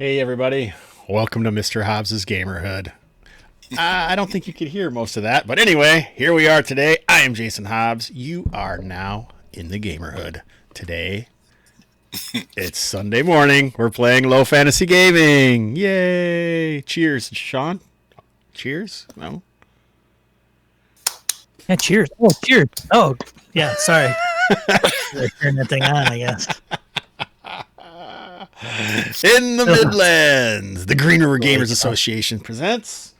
Hey everybody, welcome to Mr. Hobbs's Gamerhood. I don't think you could hear most of that, but anyway, here we are today. I am Jason Hobbs. You are now in the Gamerhood. Today, it's Sunday morning. We're playing Low Fantasy Gaming. Yay! Cheers, Sean. Cheers? No? Yeah, cheers. Oh, cheers. Oh, yeah, sorry. Turn that thing on, I guess. In the Midlands, the Green River Gamers Association presents.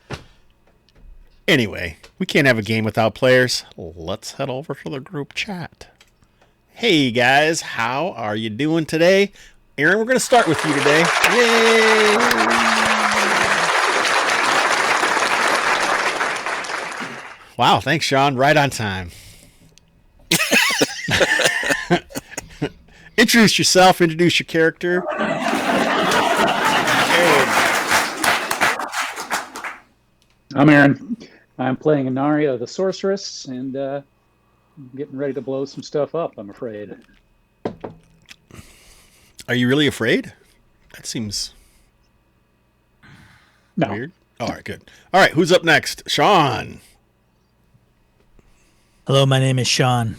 Anyway, we can't have a game without players. Let's head over to the group chat. Hey guys, how are you doing today? Aaron, we're going to start with you today. Yay! Wow, thanks, Sean. Right on time. Introduce yourself, introduce your character. I'm Aaron. I'm playing Inaria the Sorceress, and I'm getting ready to blow some stuff up, I'm afraid. Are you really afraid? That seems weird. All right, good. All right, who's up next? Sean. Hello, my name is Sean.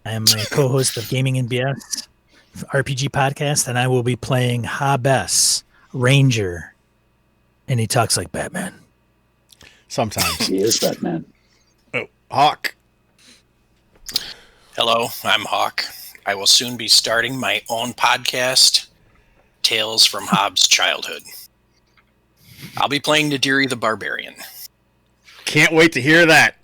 I am a co-host of Gaming and BS RPG podcast, and I will be playing Hobbs Ranger, and he talks like Batman. Sometimes. He is Batman. Oh, Hawk. Hello, I'm Hawk. I will soon be starting my own podcast, Tales from Hobbs' Childhood. I'll be playing Nadiri the Barbarian. Can't wait to hear that.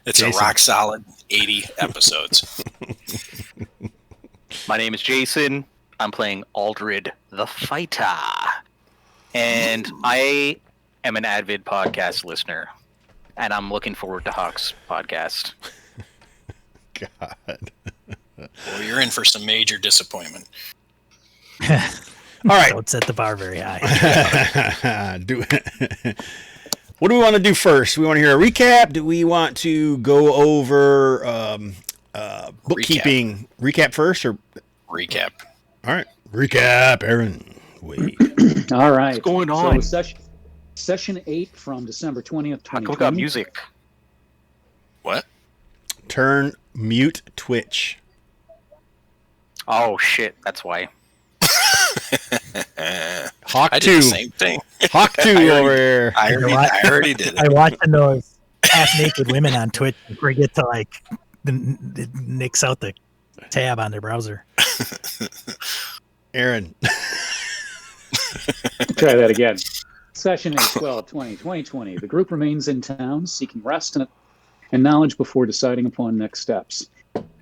It's a rock solid 80 episodes. My name is Jason. I'm playing Aldred the Fighter. And I am an avid podcast listener. And I'm looking forward to Hawk's podcast. God. Well, you're in for some major disappointment. All right. Don't set the bar very high. What do we want to do first? Do we want to hear a recap? Do we want to go over bookkeeping? Recap first? Or Recap. All right. Recap, Aaron. Wait. All right. What's going on? So session 8 from December 20th, 2020. We got music. What? Turn mute Twitch. Oh, shit. That's why. Hawk I 2. did the same thing. Hawk 2 over here. I already did I it. watching those half-naked women on Twitch and forget to, nix out the tab on their browser. Aaron. Try that again. Session 8/12/2020. The group remains in town, seeking rest and knowledge before deciding upon next steps.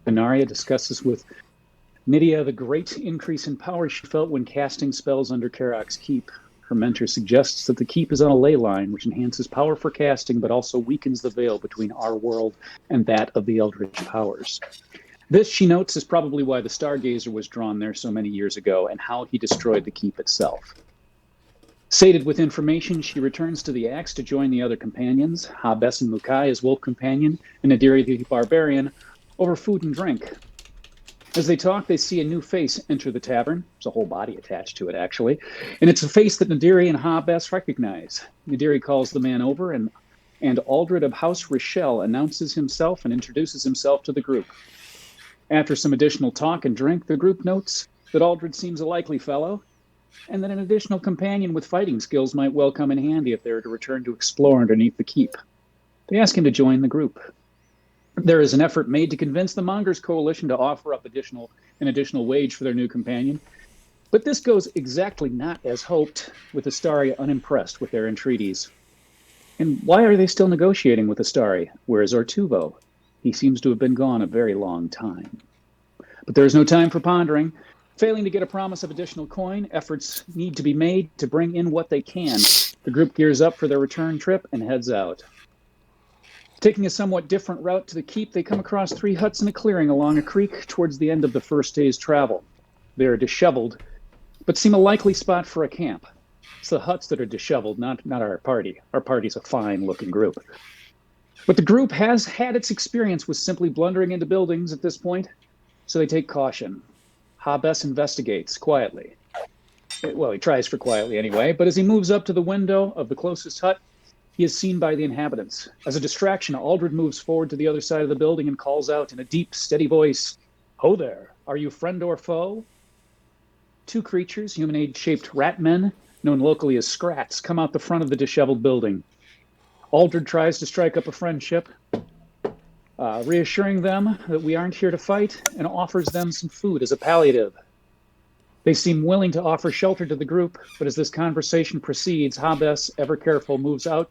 Inaria discusses with Nydia the great increase in power she felt when casting spells under Karak's keep. Her mentor suggests that the keep is on a ley line, which enhances power for casting, but also weakens the veil between our world and that of the Eldritch powers. This, she notes, is probably why the Stargazer was drawn there so many years ago, and how he destroyed the keep itself. Sated with information, she returns to the axe to join the other companions, Hobbs and Mukai as wolf companion, and Nadiri the Barbarian, over food and drink. As they talk, they see a new face enter the tavern. There's a whole body attached to it, actually. And it's a face that Nadiri and Hobbs recognize. Nadiri calls the man over, and Aldred of House Richelle announces himself and introduces himself to the group. After some additional talk and drink, the group notes that Aldred seems a likely fellow, and that an additional companion with fighting skills might well come in handy if they were to return to explore underneath the keep. They ask him to join the group. There is an effort made to convince the Mongers Coalition to offer up an additional wage for their new companion. But this goes exactly not as hoped, with Astari unimpressed with their entreaties. And why are they still negotiating with Astari? Where is Ortuvo? He seems to have been gone a very long time. But there is no time for pondering. Failing to get a promise of additional coin, efforts need to be made to bring in what they can. The group gears up for their return trip and heads out. Taking a somewhat different route to the keep, they come across 3 huts in a clearing along a creek towards the end of the first day's travel. They are disheveled, but seem a likely spot for a camp. It's the huts that are disheveled, not our party. Our party's a fine-looking group. But the group has had its experience with simply blundering into buildings at this point, so they take caution. Hobbs investigates quietly. Well, he tries for quietly anyway, but as he moves up to the window of the closest hut, he is seen by the inhabitants. As a distraction, Aldred moves forward to the other side of the building and calls out in a deep, steady voice, "Ho there, are you friend or foe?" Two creatures, humanoid-shaped rat men, known locally as Scrats, come out the front of the disheveled building. Aldred tries to strike up a friendship, reassuring them that we aren't here to fight, and offers them some food as a palliative. They seem willing to offer shelter to the group, but as this conversation proceeds, Hobbs, ever careful, moves out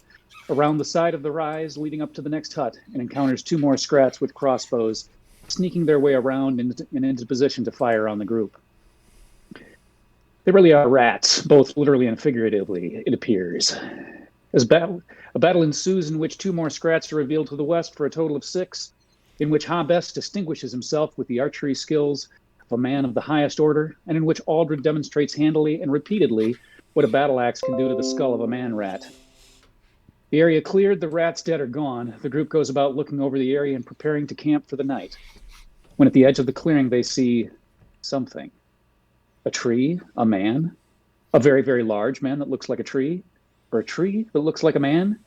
around the side of the rise leading up to the next hut and encounters two more Scrats with crossbows, sneaking their way around and into position to fire on the group. They really are rats, both literally and figuratively, it appears. A battle ensues in which two more Scrats are revealed to the west for a total of 6, in which Hobbs distinguishes himself with the archery skills of a man of the highest order, and in which Aldred demonstrates handily and repeatedly what a battle axe can do to the skull of a man-rat. The area cleared, the rats dead or gone. The group goes about looking over the area and preparing to camp for the night. When at the edge of the clearing they see something. A tree, a man, a very, very large man that looks like a tree, or a tree that looks like a man.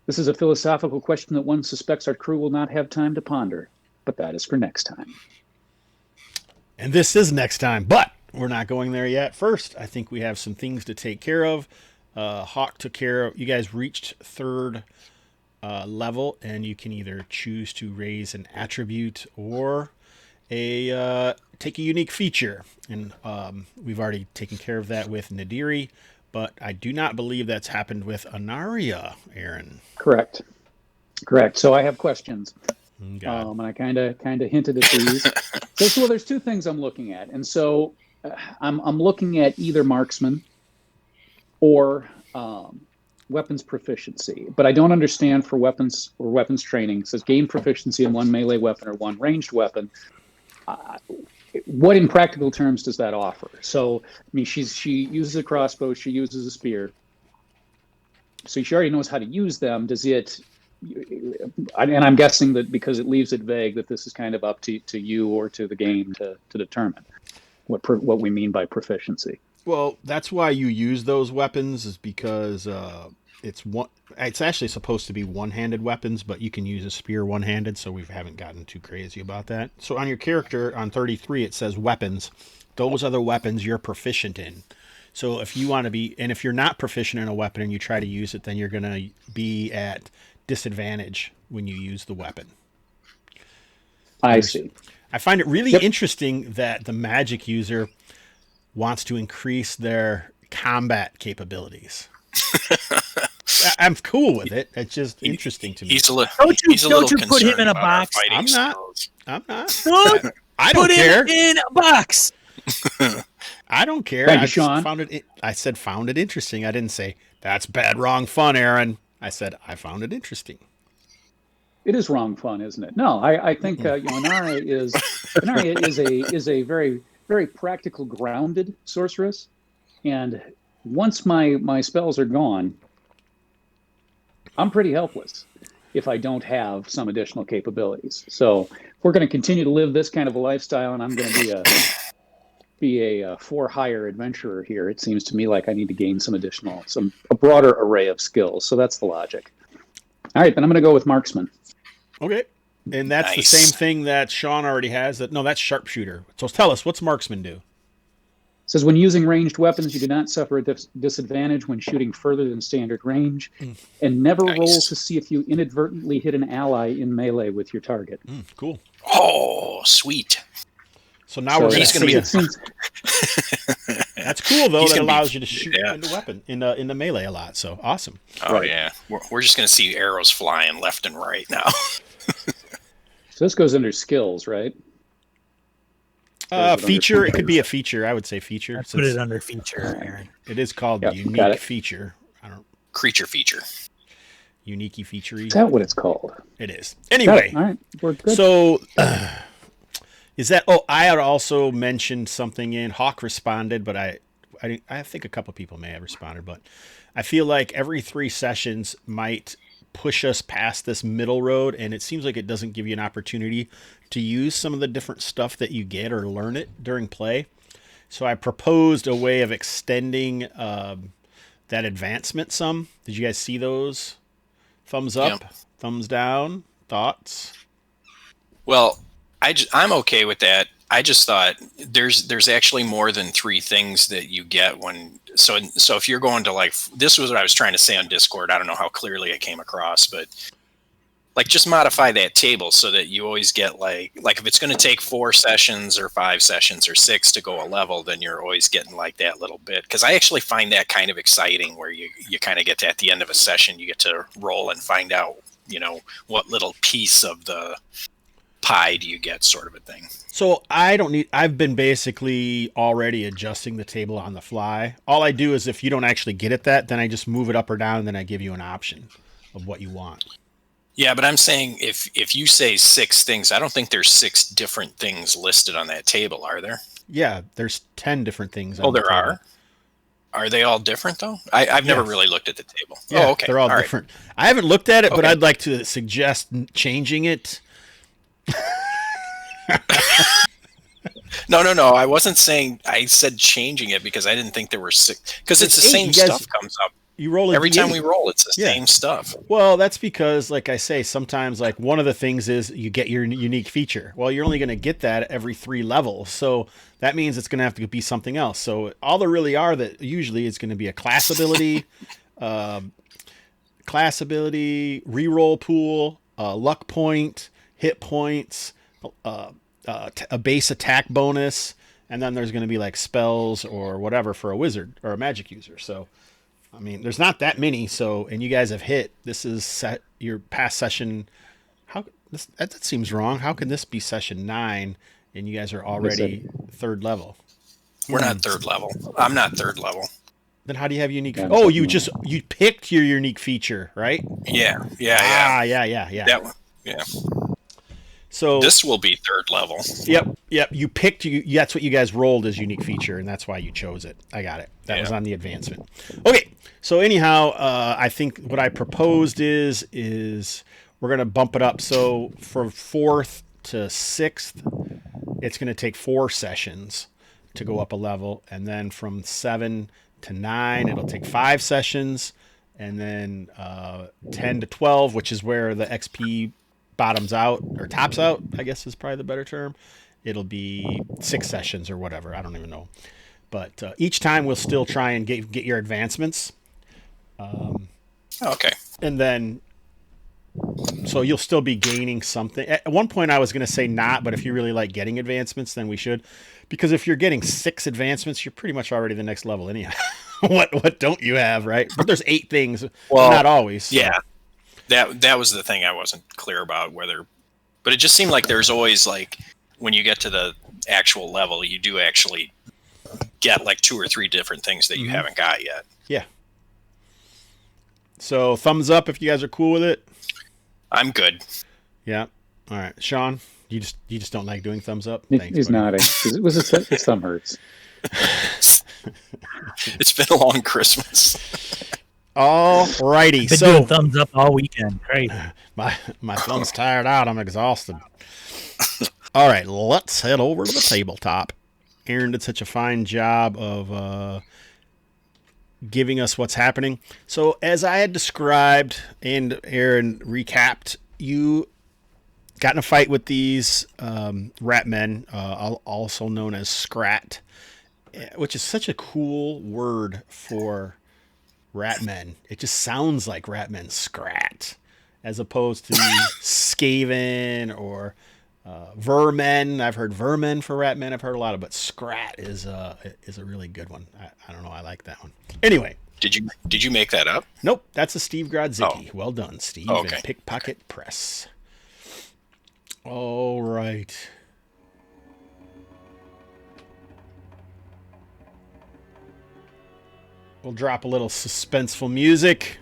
This is a philosophical question that one suspects our crew will not have time to ponder, but that is for next time. And this is next time, but we're not going there yet. First, I think we have some things to take care of. Hawk took care of, you guys reached 3rd level, and you can either choose to raise an attribute or take a unique feature. And we've already taken care of that with Nadiri, but I do not believe that's happened with Anaria, Aaron. Correct. So I have questions. And I kind of hinted at these. So there's two things I'm looking at, and so I'm looking at either marksman or weapons proficiency, but I don't understand for weapons or weapons training. It says gain proficiency in one melee weapon or one ranged weapon. What in practical terms does that offer? So I mean, she uses a crossbow, she uses a spear, so she already knows how to use them. Does it? And I'm guessing that because it leaves it vague, that this is kind of up to you or to the game to determine what we mean by proficiency. Well, that's why you use those weapons, is because it's actually supposed to be one-handed weapons, but you can use a spear one-handed, so we haven't gotten too crazy about that. So on your character, on 33, it says weapons. Those are the weapons you're proficient in. So if you want to be, and if you're not proficient in a weapon and you try to use it, then you're going to be at disadvantage when you use the weapon. I see. I find it really interesting that the magic user wants to increase their combat capabilities. I'm cool with it. It's just interesting to me. He's a little Don't you put him in a box? I'm not. Don't I don't put care. him in a box. I don't care. Thank you, Sean. I said found it interesting. I didn't say that's bad, wrong, fun, Aaron. I said I found it interesting. It is wrong fun, isn't it? No, I think Anaria is a very, very practical, grounded sorceress, and once my spells are gone, I'm pretty helpless if I don't have some additional capabilities. So if we're going to continue to live this kind of a lifestyle, and I'm going to be a for-hire adventurer here, it seems to me like I need to gain a broader array of skills. So that's the logic. All right, then I'm going to go with marksman. Okay. And that's the same thing that Sean already has. That's sharpshooter. So tell us, what's marksman do? It says when using ranged weapons, you do not suffer a disadvantage when shooting further than standard range, and never roll to see if you inadvertently hit an ally in melee with your target. Cool. Oh, sweet. So now we're going to see it. That's cool, though. That allows you to shoot into weapon in the melee a lot. So awesome. Oh, right. Yeah. We're just going to see arrows flying left and right now. So this goes under skills, right? Feature. It could be a feature. I would say feature. Put it under feature, Aaron. It is called unique feature. Creature feature. Unique-y feature-y. Is that what it's called? It is. Anyway. All right. We're good. So is that? Oh, I had also mentioned something in Hawk responded, but I think a couple people may have responded, but I feel like every 3 sessions might push us past this middle road, and it seems like it doesn't give you an opportunity to use some of the different stuff that you get or learn it during play. So I proposed a way of extending that advancement some. Did you guys see those? Thumbs up, thumbs down, thoughts? Well, I'm okay with that. I just thought there's actually more than 3 things that you get when. So if you're going to like, this was what I was trying to say on Discord. I don't know how clearly it came across, but like just modify that table so that you always get like if it's going to take 4 sessions or 5 sessions or 6 to go a level, then you're always getting like that little bit. Because I actually find that kind of exciting, where you kind of get to, at the end of a session, you get to roll and find out, what little piece of the pie do you get, sort of a thing. So I've been basically already adjusting the table on the fly. All I do is, if you don't actually get at that, then I just move it up or down, and then I give you an option of what you want. Yeah, but I'm saying if you say 6 things, I don't think there's 6 different things listed on that table, are there? Yeah, there's 10 different things. Oh, there are? Are they all different, though? I've never really looked at the table. Yeah, oh, okay. They're all different. Right. I haven't looked at it, but Okay. I'd like to suggest changing it. No. I wasn't saying. I said changing it because I didn't think there were 6. Because it's the same stuff comes up. You roll every time we roll. It's the same stuff. Well, that's because, like I say, sometimes like one of the things is you get your unique feature. Well, you're only going to get that every 3 levels, so that means it's going to have to be something else. So all there really are that usually is going to be a class ability, reroll pool, luck point, hit points, a base attack bonus, and then there's going to be like spells or whatever for a wizard or a magic user. So. I mean, there's not that many, and you guys have hit. This is your past session. That seems wrong. How can this be session 9 and you guys are already 3rd level? We're not 3rd level. I'm not 3rd level. Then how do you have unique? Oh, you picked your unique feature, right? Yeah. That one. Yeah. So this will be 3rd level. Yep. You picked. That's what you guys rolled as unique feature, and that's why you chose it. I got it. That was on the advancement. Okay. So anyhow, I think what I proposed is we're gonna bump it up. So from 4th to 6th, it's gonna take 4 sessions to go up a level, and then from 7 to 9, it'll take 5 sessions, and then 10 to 12, which is where the XP bottoms out or tops out, I guess is probably the better term. It'll be 6 sessions or whatever. I don't even know. But each time we'll still try and get your advancements. Okay. And then, so you'll still be gaining something. At one point I was going to say not, but if you really like getting advancements, then we should. Because if you're getting 6 advancements, you're pretty much already the next level anyhow. What don't you have, right? But there's 8 things. Well, not always. So. Yeah. That was the thing I wasn't clear about but it just seemed like there's always like when you get to the actual level, you do actually get like 2 or 3 different things that you haven't got yet. Yeah. So thumbs up if you guys are cool with it. I'm good. Yeah. All right, Sean, you just don't like doing thumbs up. Thanks, he's nodding. His thumb hurts. It's been a long Christmas. All righty. Been doing thumbs up all weekend. Great. My thumb's tired out. I'm exhausted. All right, let's head over to the tabletop. Aaron did such a fine job of giving us what's happening. So as I had described and Aaron recapped, you got in a fight with these rat men, also known as Scrat, which is such a cool word for rat men. It just sounds like rat men, Scrat, as opposed to Skaven or vermin. I've heard vermin for rat men. I've heard a lot of, but Scrat is a really good one. I don't know. I like that one. Anyway. Did you make that up? Nope. That's a Steve Grodzicki. Oh. Well done, Steve. Okay. And Pickpocket Press. All right. We'll drop a little suspenseful music.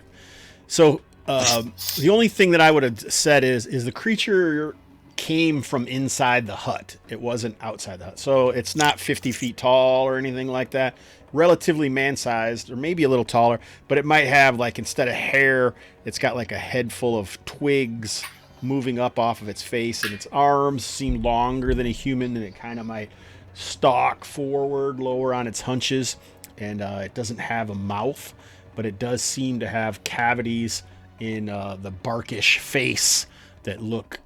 So the only thing that I would have said is the creature came from inside the hut. It wasn't outside the hut. So it's not 50 feet tall or anything like that. Relatively man-sized, or maybe a little taller, but it might have, like, instead of hair, it's got like a head full of twigs moving up off of its face, and its arms seem longer than a human, and it kind of might stalk forward, lower on its hunches, and it doesn't have a mouth, but it does seem to have cavities in the barkish face that look,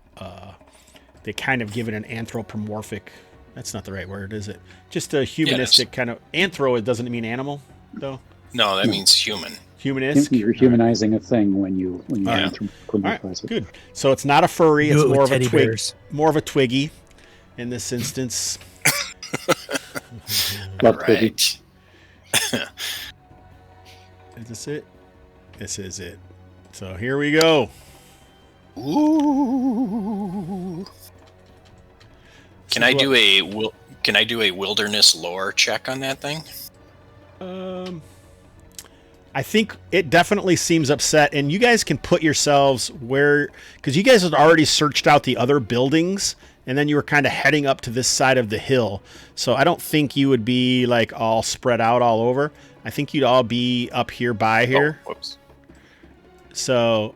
they kind of give it an anthropomorphic, that's not the right word, is it? Just a humanistic kind of, anthro, it doesn't mean animal, though? No, that means human. Humanistic? You're humanizing a thing when you All anthropomorphize right, it. good. So it's not a furry, it's Do it with more of a teddy twig, bears. more of a twiggy in this instance. Love Twiggy. Right. Is this it? This is it. So here we go. Ooh. Can I do a wilderness lore check on that thing? I think it definitely seems upset, and you guys can put yourselves where, because you guys had already searched out the other buildings, and then you were kind of heading up to this side of the hill. So I don't think you would be like all spread out all over. I think you'd all be up here by here. Oh, whoops. So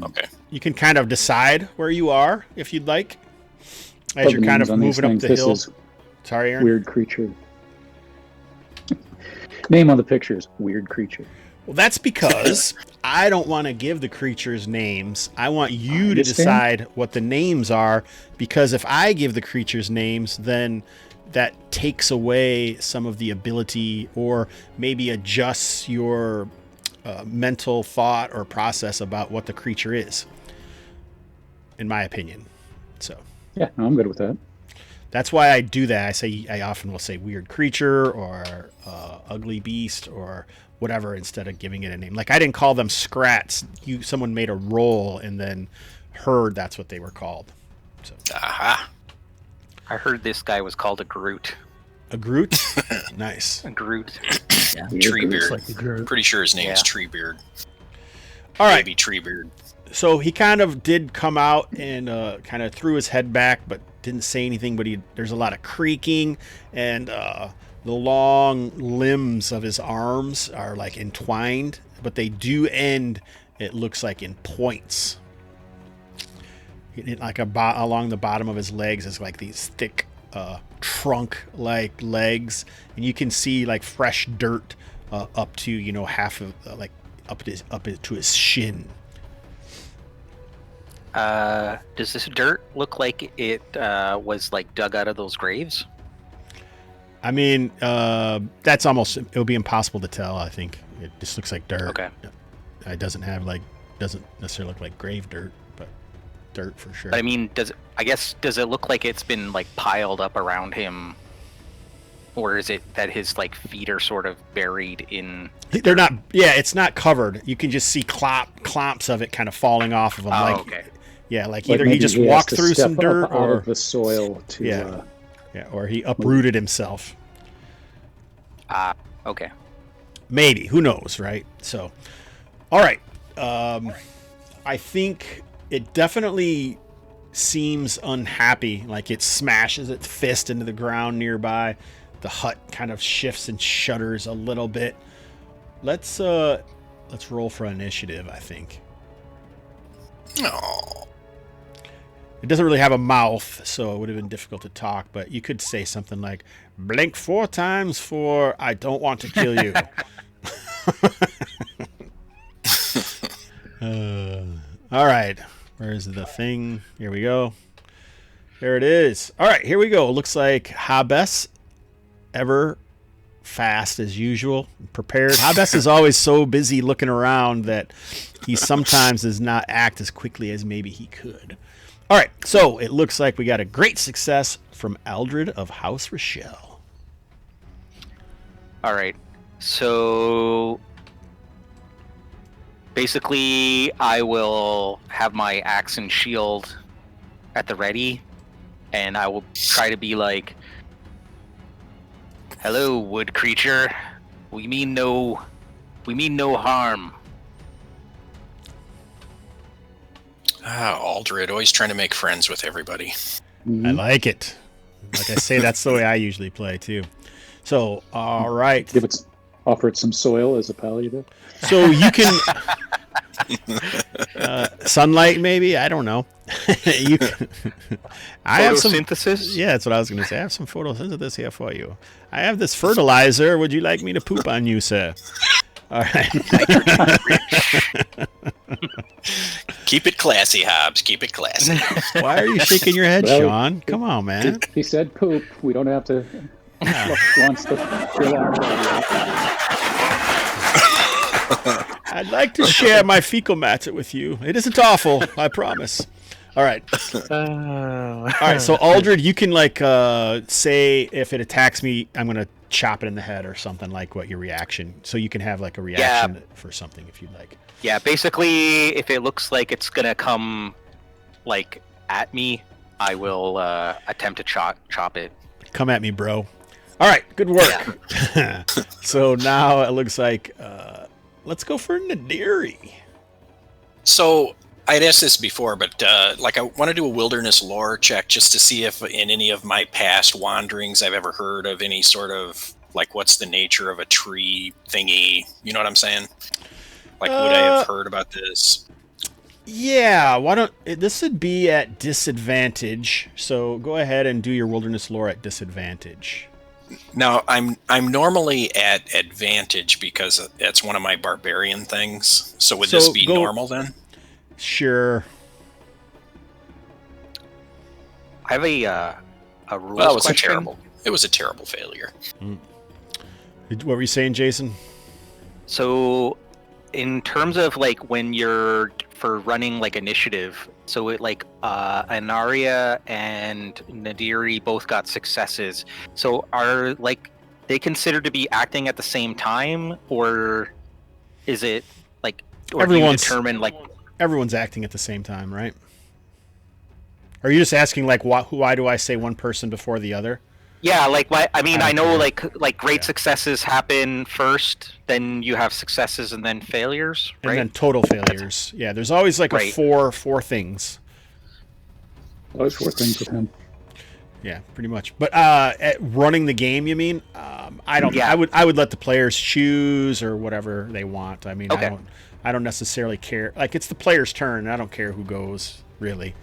Okay. you can kind of decide where you are if you'd like, as you're kind of moving up the This hill. is Sorry, Aaron. weird creature. Name on the pictures, weird creature. Well, that's because I don't want to give the creatures names. I want you to understand. decide what the names are, because if I give the creatures names, then that takes away some of the ability, or maybe adjusts your mental thought or process about what the creature is, in my opinion. So Yeah, no, I'm good with that. that's why I do that. I often will say weird creature or ugly beast or whatever instead of giving it a name. Like I didn't call them scrats. Someone made a roll and then heard that's what they were called. So Aha. I heard this guy was called a Groot. a Groot, nice. A Groot. Yeah. Weird Treebeard. creature. Like the group. Pretty sure his name's Yeah. Treebeard. All right. Maybe Treebeard. So he kind of did come out and kind of threw his head back, but didn't say anything. But there's a lot of creaking, and the long limbs of his arms are like entwined, but they do end, it looks like, in points. Like along the bottom of his legs is like these thick trunk-like legs, and you can see like fresh dirt up to half of like up to his shin. Does this dirt look like it was like dug out of those graves? I mean, that's almost, it would be impossible to tell. I think it just looks like dirt. Okay. It doesn't necessarily look like grave dirt, but dirt for sure. But I mean, does it look like it's been like piled up around him, or is it that his like feet are sort of buried in? They're not. Yeah, it's not covered. You can just see clomps of it kind of falling off of him. Oh, like, okay. yeah, like Like either he maybe just has walked to through step some dirt, up out or of the soil to. Yeah. or he uprooted himself. Okay. Maybe, who knows, right? So, all right. I think it definitely seems unhappy. Like it smashes its fist into the ground nearby. The hut kind of shifts and shudders a little bit. Let's roll for initiative, I think. Oh. It doesn't really have a mouth, so it would have been difficult to talk, but you could say something like, blink 4 times for I don't want to kill you. All right. Where's the thing? Here we go. There it is. All right, here we go. Looks like Hobbs, ever fast as usual, prepared. Hobbs is always so busy looking around that he sometimes does not act as quickly as maybe he could. All right, so it looks like we got a great success from Eldred of House Richelle. All right. So basically, I will have my axe and shield at the ready, and I will try to be like, "Hello, wood creature. We mean no harm." Aldred, always trying to make friends with everybody. Mhm. I like it. Like I say, that's the way I usually play too. So, all right. Offer it some soil as a palliative. So you can sunlight, maybe. I don't know. You can, I have some. Photosynthesis? Yeah, that's what I was going to say. I have some photosynthesis here for you. I have this fertilizer. Would you like me to poop on you, sir? All right. Keep it classy, Hobbs. Keep it classy. Why are you shaking your head, Well, Sean? Come on, man. He said poop. We don't have to. Wants to fill our body up. I'd like to share my fecal matter with you. It isn't awful, I promise. All right. All right. So Aldred, you can say if it attacks me, I'm gonna chop it in the head or something, like what your reaction. So you can have like a reaction for something if you'd like. Yeah, basically, if it looks like it's gonna come, like, at me, I will attempt to chop it. Come at me, bro. All right. Good work. Yeah. So now it looks like let's go for Nadiri. So I'd asked this before, but I want to do a wilderness lore check just to see if in any of my past wanderings I've ever heard of any sort of what's the nature of a tree thingy. You know what I'm saying? Would I have heard about this? Yeah, this would be at disadvantage. So go ahead and do your wilderness lore at disadvantage. Now I'm normally at advantage because that's one of my barbarian things. So would this be normal then? Sure. I have a rules Well, question. It was a terrible failure. What were you saying, Jason? So, in terms of when you're for running initiative, so it Anaria and Nadiri both got successes. So are they considered to be acting at the same time, or is it or do you determine everyone's acting at the same time, right? Are you just asking why do I say one person before the other? Yeah, why? I mean, I know great Yeah. successes happen first, then you have successes and then failures, right? And then total failures. Yeah, there's always a Right. four things. Those 4 things with him. Yeah, pretty much. But at running the game, you mean? I don't. Yeah. I would let the players choose or whatever they want. I mean, Okay. I don't necessarily care. It's the player's turn. I don't care who goes really.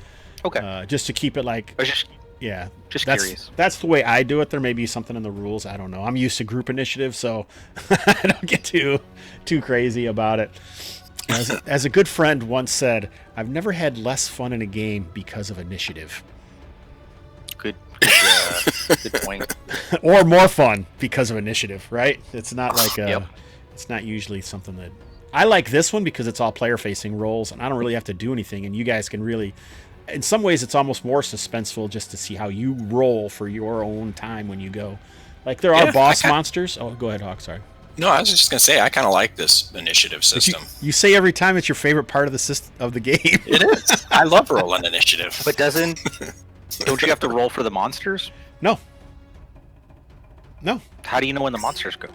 Okay. Just to keep it I was just yeah. Just curious. That's the way I do it. There may be something in the rules. I don't know. I'm used to group initiative, so I don't get too crazy about it. As a good friend once said, I've never had less fun in a game because of initiative. Good point. Or more fun because of initiative, right? It's not Yep. It's not usually something that I like this one because it's all player facing roles and I don't really have to do anything and you guys can really in some ways it's almost more suspenseful just to see how you roll for your own time when you go. There are boss monsters. Oh, go ahead, Hawk, sorry. No, I was just going to say I kind of like this initiative system. You say every time it's your favorite part of the system of the game. It is. I love rolling initiative. But don't you have to roll for the monsters? No. How do you know when the monsters go?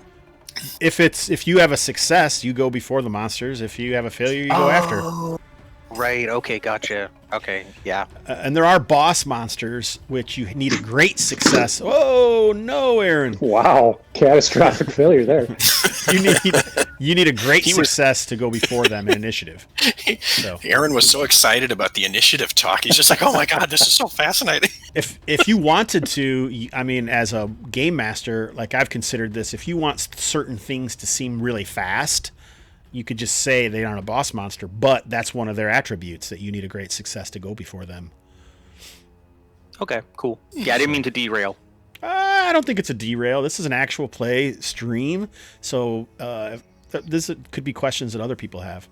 If you have a success, you go before the monsters. If you have a failure, you go after. Right. Okay. Gotcha. Okay. Yeah. And there are boss monsters, which you need a great success. Oh no, Aaron! Wow, catastrophic failure there. You need a great success to go before them in initiative. So Aaron was so excited about the initiative talk. He's just like, "Oh my god, this is so fascinating." if you wanted to, I mean, as a game master, I've considered this. If you want certain things to seem really fast, you could just say they aren't a boss monster, but that's one of their attributes that you need a great success to go before them. Okay. Cool. Yeah, I didn't mean to derail. I don't think it's a derail. This is an actual play stream, so this could be questions that other people have.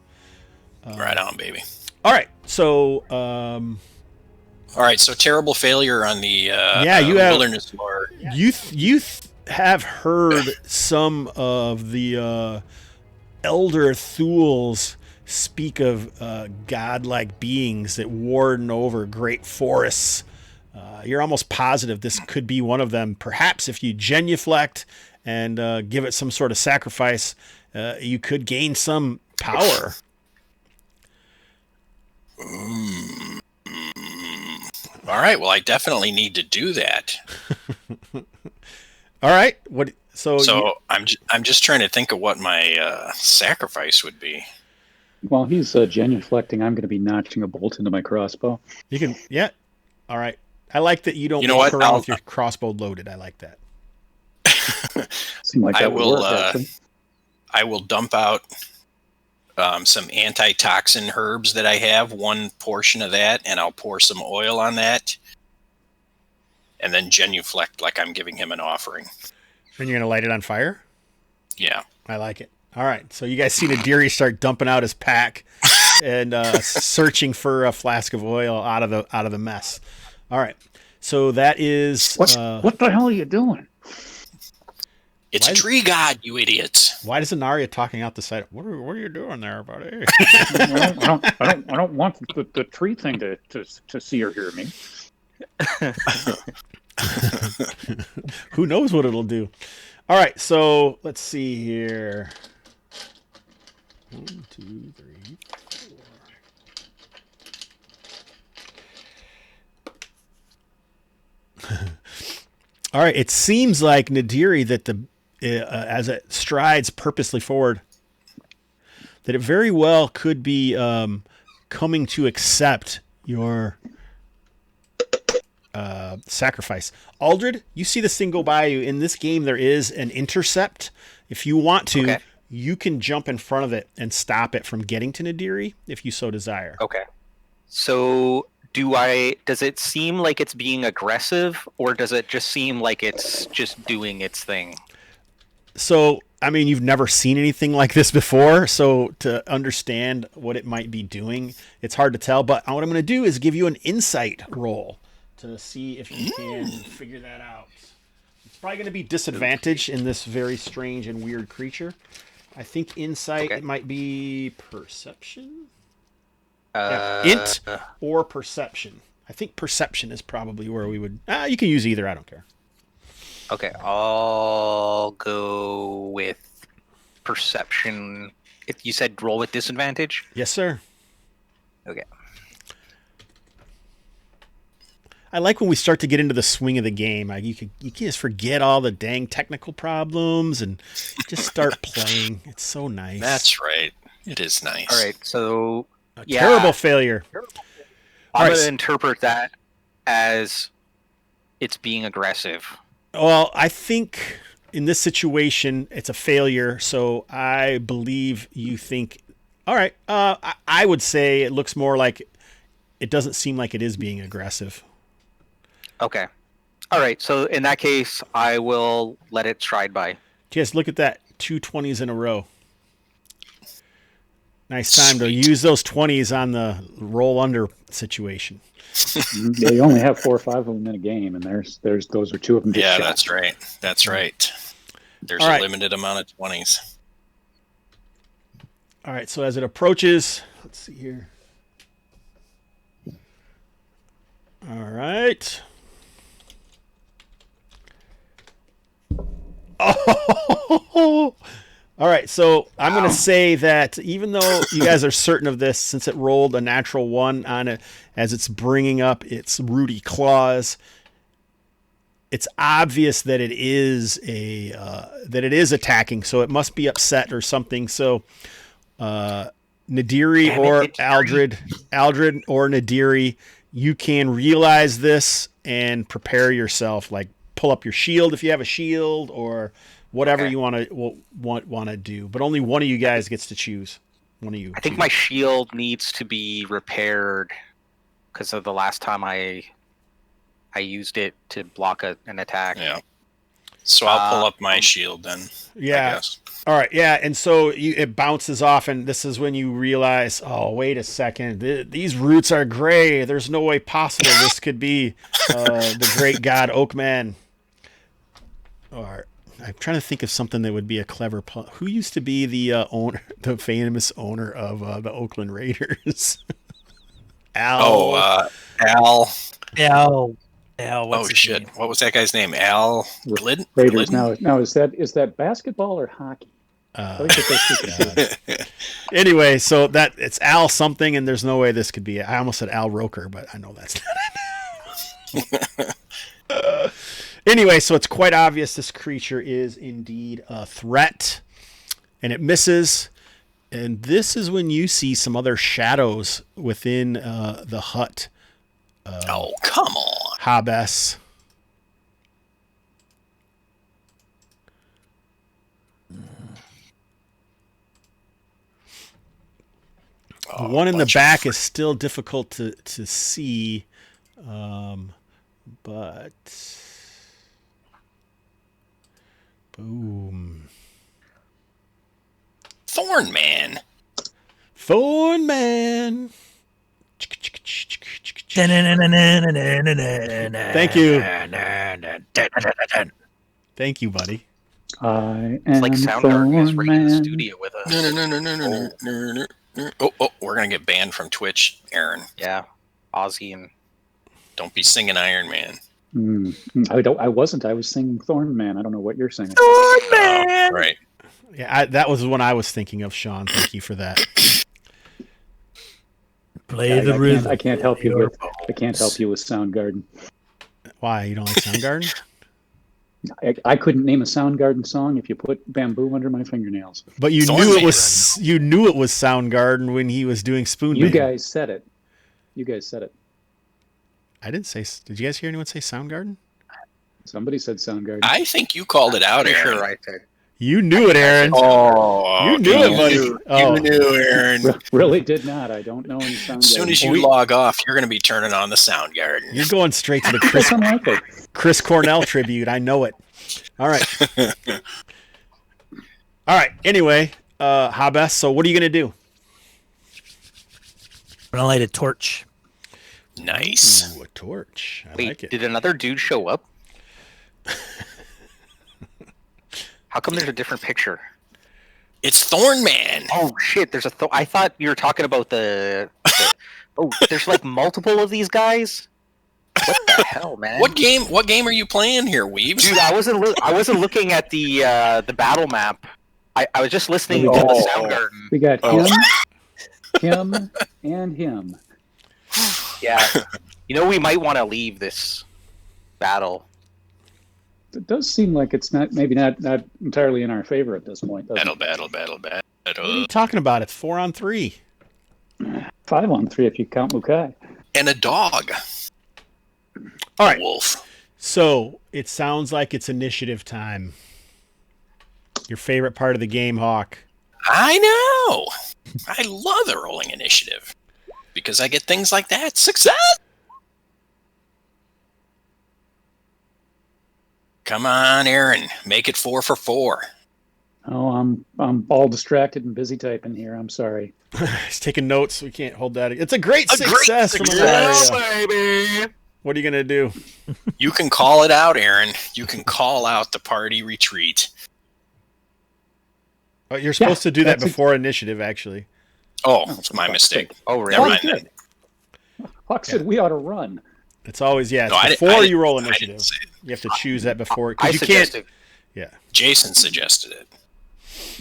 Right on, baby. All right, so All right, so terrible failure on the you have wilderness lore. you have heard some of the Elder Thules speak of godlike beings that warden over great forests. You're almost positive this could be one of them. Perhaps if you genuflect and give it some sort of sacrifice, you could gain some power. All right. Well, I definitely need to do that. All right. What? So I'm just trying to think of what my sacrifice would be. While he's genuflecting, I'm going to be notching a bolt into my crossbow. you can. Yeah. All right. I like that you don't You know walk what? around with your crossbow loaded. I like that. Seemed like that would work, actually. I will dump out some antitoxin herbs that I have, one portion of that, and I'll pour some oil on that, and then genuflect like I'm giving him an offering. And you're gonna light it on fire. Yeah. I like it. All right. So you guys see Nadiri start dumping out his pack and searching for a flask of oil out of the mess. All right. So that is What the hell are you doing? It's a tree god, you idiots. Why is Inaria talking out the side? What are you doing there, buddy? I don't want the tree thing to see or hear me. Who knows what it'll do? All right, so let's see here. 1, 2, 3, 4. All right, it seems like Nadiri that as it strides purposely forward, that it very well could be coming to accept your sacrifice. Aldred, you see this thing go by you. In this game, there is an intercept. If you want to, you can jump in front of it and stop it from getting to Nadiri if you so desire. Okay. So does it seem like it's being aggressive, or does it just seem like it's just doing its thing? So, I mean, you've never seen anything like this before, so to understand what it might be doing, it's hard to tell. But what I'm going to do is give you an insight roll to see if you can figure that out. It's probably going to be disadvantage in this very strange and weird creature. I think insight it might be perception. Int or perception. I think perception is probably where we would. You can use either. I don't care. Okay, I'll go with perception. If you said roll with disadvantage? Yes, sir. Okay. I like when we start to get into the swing of the game. You can just forget all the dang technical problems and just start playing. It's so nice. That's right. It is nice. All right, so terrible failure. I'm going to interpret that as it's being aggressive. Well, I think in this situation, it's a failure. So I believe you think, all right, I would say it looks more like it doesn't seem like it is being aggressive. Okay. All right. So in that case, I will let it stride by. Yes, look at that. 2 20s in a row. Nice time to use those 20s on the roll under situation. Yeah, you only have 4 or 5 of them in a game, and there's those are 2 of them. Yeah, shot. that's right. That's right. There's All right. a limited amount of 20s. All right, so as it approaches, let's see here. All right. Oh! All right, so I'm going to say that even though you guys are certain of this, since it rolled a natural 1 on it as it's bringing up its rooty claws, it's obvious that it is attacking. So it must be upset or something. So Nadiri or Aldred or Nadiri, you can realize this and prepare yourself. Like pull up your shield if you have a shield or whatever you want to do, but only one of you guys gets to choose. One of you. I think my shield needs to be repaired because of the last time I used it to block an attack. Yeah. So I'll pull up my shield then. Yeah. I guess. All right. Yeah. And so it bounces off, and this is when you realize, oh, wait a second. These roots are gray. There's no way possible this could be the great god Oakman. Or I'm trying to think of something that would be a clever pun. Who used to be the owner, the famous owner of the Oakland Raiders? Al. Oh, Al. Al. Oh shit! What was that guy's name? Al Glidden? Raiders. Now is that basketball or hockey? At least it's those Anyway, so that it's Al something, and there's no way this could be it. I almost said Al Roker, but I know that's not it. Anyway, so it's quite obvious this creature is indeed a threat, and it misses. And this is when you see some other shadows within the hut. Oh, come on. Hobbs. The one in the back is still difficult to see, but boom. Thorn Man. Phone Man. Thank you. Thank you, buddy. I It's am like Soundgarden is Thorn right in the Man. studio with us. No. Oh, we're going to get banned from Twitch, Aaron. Yeah, Ozzy and Don't be singing Iron Man. I wasn't. I was singing Thorn Man. I don't know what you're singing. Thorn Man. Oh, right. Yeah, that was the one I was thinking of, Sean. Thank you for that. Play the rhythm. I can't help you with. I can't help you with Soundgarden. Why? You don't like Soundgarden? I couldn't name a Soundgarden song if you put bamboo under my fingernails. But you Thorn knew it Man. was Soundgarden when he was doing Spoon You Man. guys said it. You guys said it. I didn't say. Did you guys hear anyone say Soundgarden? Somebody said Soundgarden. I think you called it out, pretty Aaron. sure I said. You knew it, Aaron. Oh, You knew it, buddy. You Oh. knew, Aaron. Really did not. I don't know any Soundgarden. As soon as you log off, you're going to be turning on the Soundgarden. You're going straight to the That's unlikely. Chris Cornell tribute. I know it. All right. All right. Anyway, Hobbs, so what are you going to do? I'm gonna light a torch. Nice. Ooh, a torch. I Wait, like it. did another dude show up? How come there's a different picture? It's Thorn Man. Oh shit! There's a. I thought you were talking about the. Oh, there's like multiple of these guys. What the hell, man? What game are you playing here, Weaves? Dude, I wasn't looking at the battle map. I was just listening to the Soundgarden. We got him, and him. Yeah. You know, we might want to leave this battle. It does seem like it's not entirely in our favor at this point. doesn't it? Battle. What are you talking about? It's 4-on-3. 5-on-3 if you count Mukai. And a dog. All right. A wolf. So it sounds like it's initiative time. Your favorite part of the game, Hawk. I know. I love the rolling initiative because I get things like that. Success. Come on, Aaron. Make it 4 for 4. Oh, I'm all distracted and busy typing here. I'm sorry. He's taking notes. We can't hold that. It's a great success from Ilaria. baby. What are you going to do? You can call it out, Aaron. You can call out the party retreat. Oh, you're supposed to do that that's before initiative, actually. Oh, it's my mistake. Oh, Never really? mind. Good. Hawk said we ought to run. It's always, No, I it's didn't- before I you roll didn't- I didn't initiative. say it. You have to choose that before. I Because you can't. suggested. Yeah. Jason suggested it.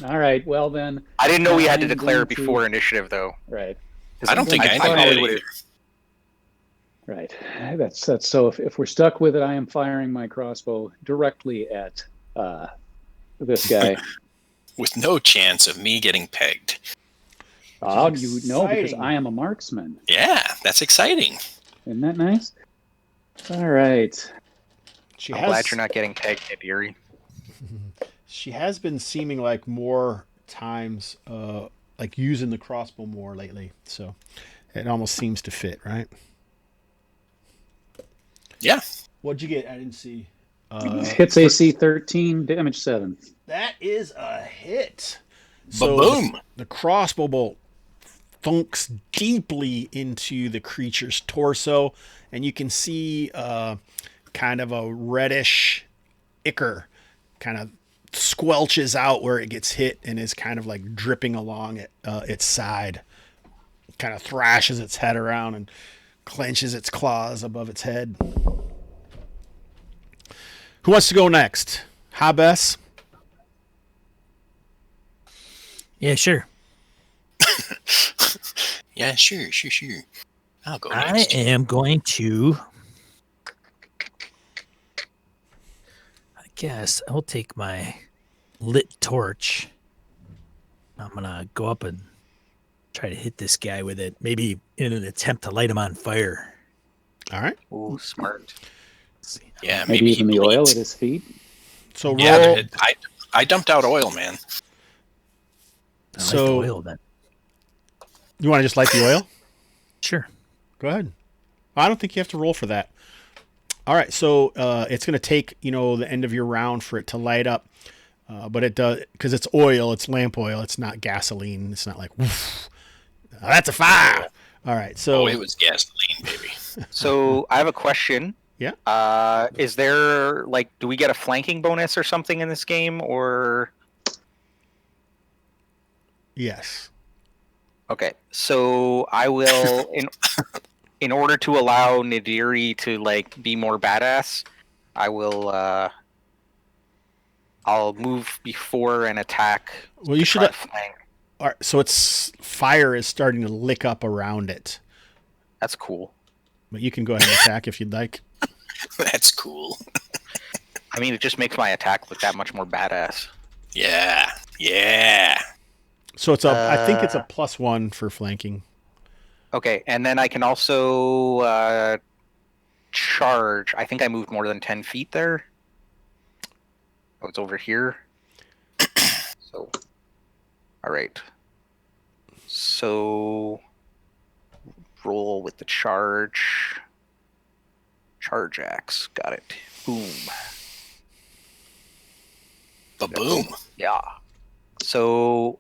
All right. Well then. I didn't know we had to I'm declare going to- before initiative, though. Right. I don't think I knew probably that would've- either. Right. That's so. If we're stuck with it, I am firing my crossbow directly at this guy. With no chance of me getting pegged. How do you know? Because Exciting. I am a marksman. Yeah, that's exciting. Isn't that nice? All right. She I'm has, glad you're not getting pegged, Erie. She has been seeming like more times, like using the crossbow more lately. So it almost seems to fit, right? Yeah. What'd you get? I didn't see. Hits AC 13, damage 7. That is a hit. Ba-boom. The crossbow bolt thunks deeply into the creature's torso, and you can see kind of a reddish ichor kind of squelches out where it gets hit and is kind of like dripping along its side. Kind of thrashes its head around and clenches its claws above its head. Who wants to go next? Hobbs? Yeah, sure. Yeah, sure. I'll go I next. am going to. I guess I'll take my lit torch. I'm gonna go up and try to hit this guy with it, maybe in an attempt to light him on fire. All right. Ooh, smart. Let's see. Yeah, Maybe he even the oil bleeds. at his feet. So roll. Yeah, I dumped out oil, man. I So- like the oil then. You want to just light the oil? Sure. Go ahead. I don't think you have to roll for that. All right, so it's going to take the end of your round for it to light up, but it does because it's oil. It's lamp oil. It's not gasoline. It's not like woof. That's a fire. All right, so It was gasoline, baby. So I have a question. Yeah. Is there do we get a flanking bonus or something in this game, or? yes. Okay, so I will in order to allow Nadiri to be more badass, I will I'll move before an attack. Well, you to should. try to flank. All right, so it's fire is starting to lick up around it, That's cool. but you can go ahead and attack if you'd like. That's cool. I mean, it just makes my attack look that much more badass. Yeah. So it's I think it's a +1 for flanking. Okay, and then I can also charge. I think I moved more than 10 feet there. Oh, it's over here. So, all right. So, roll with the charge. Charge axe. Got it. Boom. Ba-boom. Yeah. So,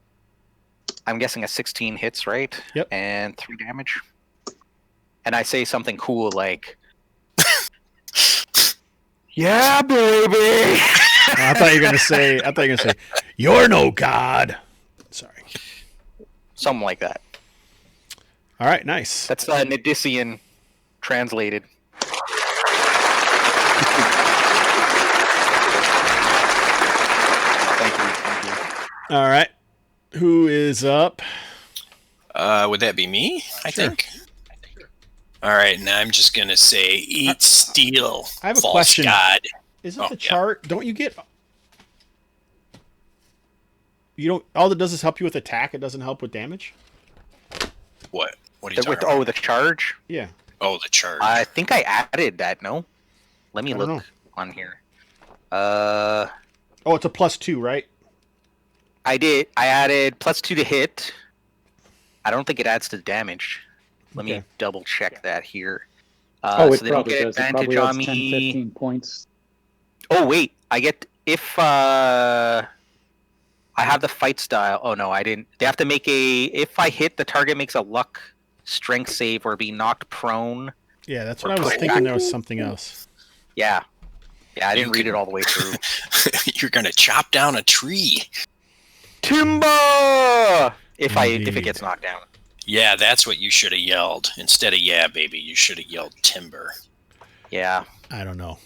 I'm guessing a 16 hits, right? Yep. And 3 damage. And I say something cool like, "Yeah, baby." I thought you were gonna say. You're no god. Sorry. Something like that. All right, nice. That's Nidisian translated. Thank you. All right, who is up? Would that be me? I Sure. think. All right, now I'm just gonna say, eat steel. I have a false question. god. Isn't Oh, the yeah. chart? Don't you get? You don't. All it does is help you with attack. It doesn't help with damage. What? What are you talking about? Oh, the charge? Yeah. Oh, the charge. I think I added that, no? Let me I don't look know. on here. Oh, it's a +2, right? I did. I added +2 to hit. I don't think it adds to damage. Let me Okay. double check that here. It so they don't probably get does. It advantage probably on adds 10, me. 15 points. Oh wait, I get if I have the fight style. Oh no, I didn't. They have to make a. If I hit, the target makes a luck strength save or be knocked prone. Yeah, that's Or what I was push thinking. back. There was something else. Yeah, I You didn't read it all the way through. You're gonna chop down a tree. Timber. If Indeed. it gets knocked down. Yeah, that's what you should have yelled. Instead of "yeah, baby," you should have yelled "timber." Yeah, I don't know.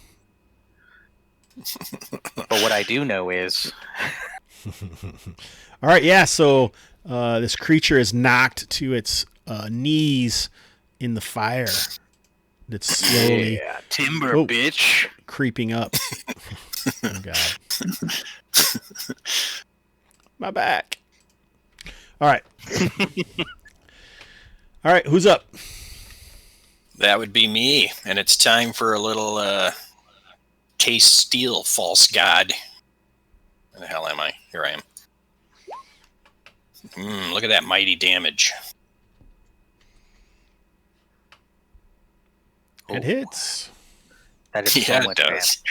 but what I do know is All right, yeah. So this creature is knocked to its knees in the fire. That's slowly timber, Oh. bitch. creeping up. Oh god. My back. All right. All right, who's up? That would be me, and it's time for a little taste steel, false god. Where the hell am I? Here I am. Look at that mighty damage. It hits. That is so Yeah, it much does.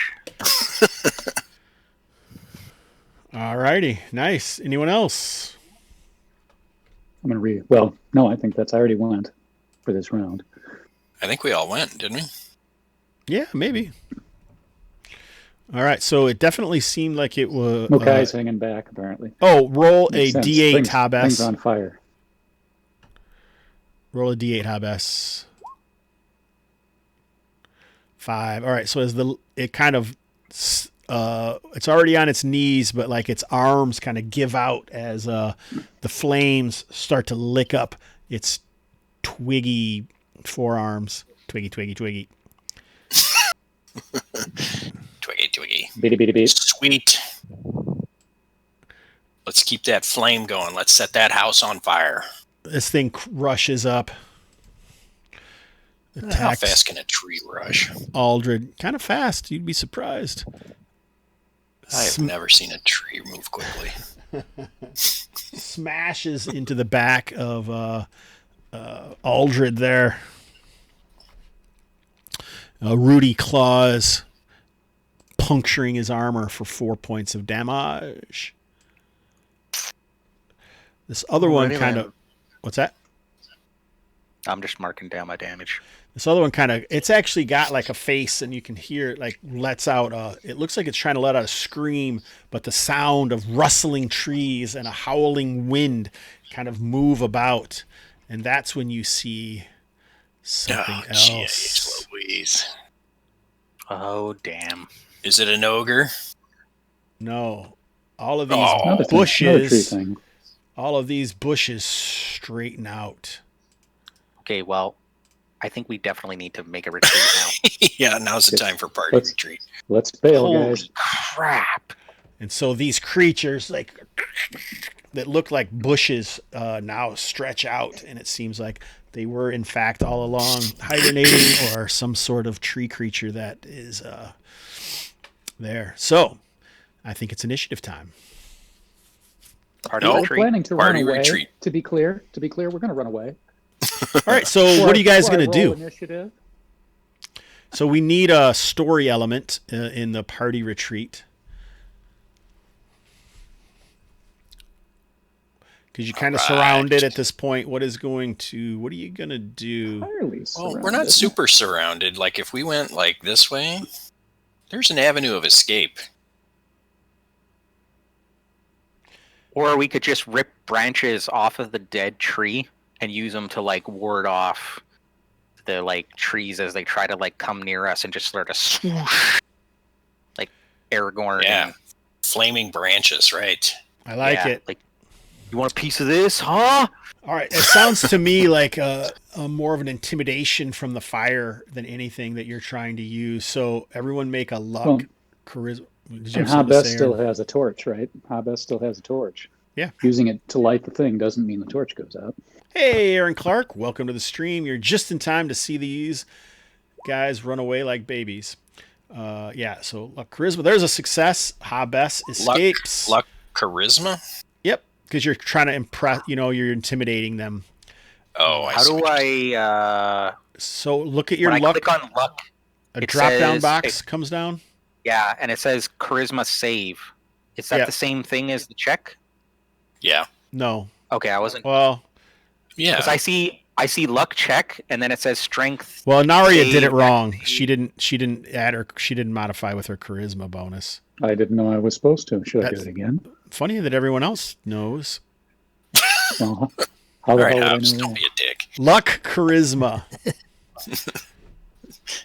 damage. All righty, nice. Anyone else? I'm going to read. Well, no, I think I already went for this round. I think we all went, didn't we? Yeah, maybe. All right, so it definitely seemed like it was. Mokai's hanging back, apparently. Roll a Makes sense. D8 Things Hobbs. on fire. Roll a D8 Hobbs. 5. All right, so as it kind of it's already on its knees, but like its arms kind of give out as the flames start to lick up its twiggy forearms. Twiggy. Twiggy. Beady, beady, beat. Sweet. Let's keep that flame going. Let's set that house on fire. This thing rushes up. How Attacks fast can a tree rush? Aldred. Kind of fast. You'd be surprised. I have never seen a tree move quickly. Smashes into the back of Aldred there. Rudy claws, puncturing his armor for 4 points of damage. This other one kind of... What's that? I'm just marking down my damage. This other one kind of... It's actually got like a face, and you can hear it like lets out... it looks like it's trying to let out a scream, but the sound of rustling trees and a howling wind kind of move about. And that's when you see something else. Jeez Louise. Oh, damn. Is it an ogre? No. All of these Another tree bushes... thing. All of these bushes straighten out. Okay, well, I think we definitely need to make a retreat now. Yeah, now's the time for party retreat. Let's bail, Holy guys. crap. And so these creatures like that look like bushes now stretch out, and it seems like they were in fact all along hibernating or some sort of tree creature that is there. So I think it's initiative time. Party We're retreat. planning to run Party away. retreat. To be clear, we're going to run away. All right, so what are you guys going to do? Initiative. So we need a story element in the party retreat. Because you kind of surrounded at this point. What are you going to do? Well, we're not super surrounded. Like if we went like this way, there's an avenue of escape. Or we could just rip branches off of the dead tree and use them to like ward off the like trees as they try to like come near us and just sort of swoosh like Aragorn. Yeah. Flaming branches, right? I like it. Like, you want a piece of this, huh? All right. It sounds to me like a more of an intimidation from the fire than anything that you're trying to use. So everyone make a luck charisma. And Hobbs still has a torch, right? Hobbs still has a torch. Yeah. Using it to light the thing doesn't mean the torch goes out. Hey, Aaron Clark. Welcome to the stream. You're just in time to see these guys run away like babies. So luck charisma. There's a success. Hobbs escapes. Luck charisma? Yep. Because you're trying to impress, you're intimidating them. Oh, How do I So look at your when luck. I click on luck, A it drop down says- box comes down. yeah, and it says charisma save. Is that Yeah. the same thing as the check? Yeah. No. Okay, I wasn't Well, Yeah. because I see luck check and then it says strength. Naria did it save, wrong. She didn't add her. She didn't modify with her charisma bonus. I didn't know I was supposed to. Should I That's- do it again? Funny that everyone else knows. Well, how All the right, hell would I Hobbs, know don't that? be a dick. Luck charisma.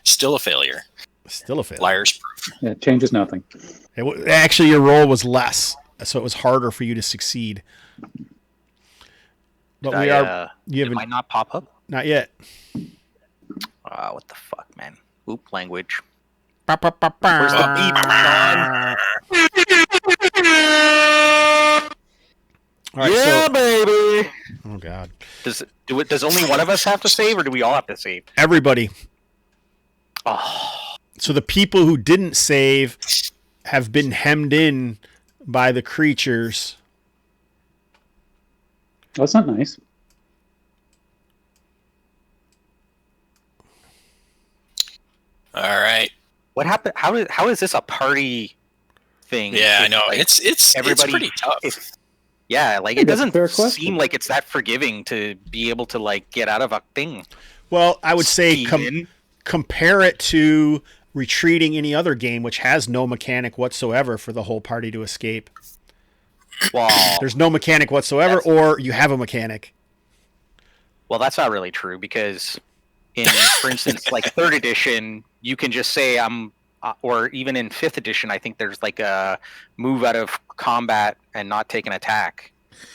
Still a failure. Still a fail. Liar's proof. Yeah, it changes nothing. Actually, your roll was less, so it was harder for you to succeed. But Did we I, are. You It haven't. might not pop up. Not yet. What the fuck, man? Oop, language. Where's Where's the beep, John? All right, yeah, so, baby. oh god, Does only one of us have to save, or do we all have to save? everybody. Oh, So the people who didn't save have been hemmed in by the creatures. That's not nice. All right. what happened? How is this a party thing? Yeah, I If, know. like, It's everybody- pretty tough. yeah, like I it think that's a doesn't fair question. seem like it's that forgiving to be able to like get out of a thing. Well, I would say Steven. compare it to retreating any other game, which has no mechanic whatsoever for the whole party to escape. Well, There's no mechanic whatsoever, or you have a mechanic. well, that's not really true because in, for instance, like third edition, you can just say I'm or even in 5th edition, I think there's like a move out of combat and not take an attack.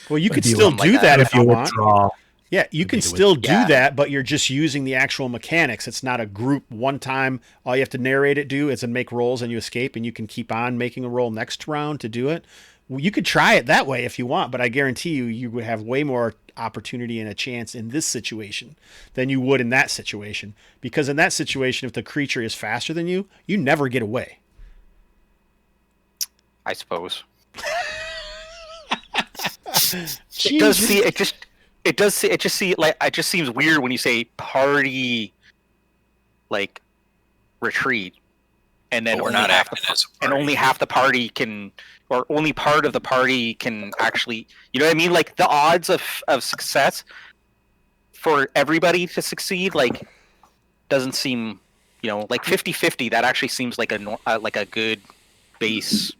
Well, you But could if you still want, do like, that if if you you want. withdraw. Yeah, you It'd can be the still do yeah. that, but you're just using the actual mechanics. It's not a group one time. All you have to narrate it, do is and make rolls, and you escape, and you can keep on making a roll next round to do it. Well, you could try it that way if you want, but I guarantee you would have way more opportunity and a chance in this situation than you would in that situation. Because in that situation, if the creature is faster than you never get away. I suppose. Jeez. It just seems weird when you say party, like, retreat, and then But we're only not half acting the, as a and party. only half the party can, or only part of the party can actually, you know what I mean? Like, the odds of success for everybody to succeed, like, doesn't seem, like 50-50. That actually seems like a good base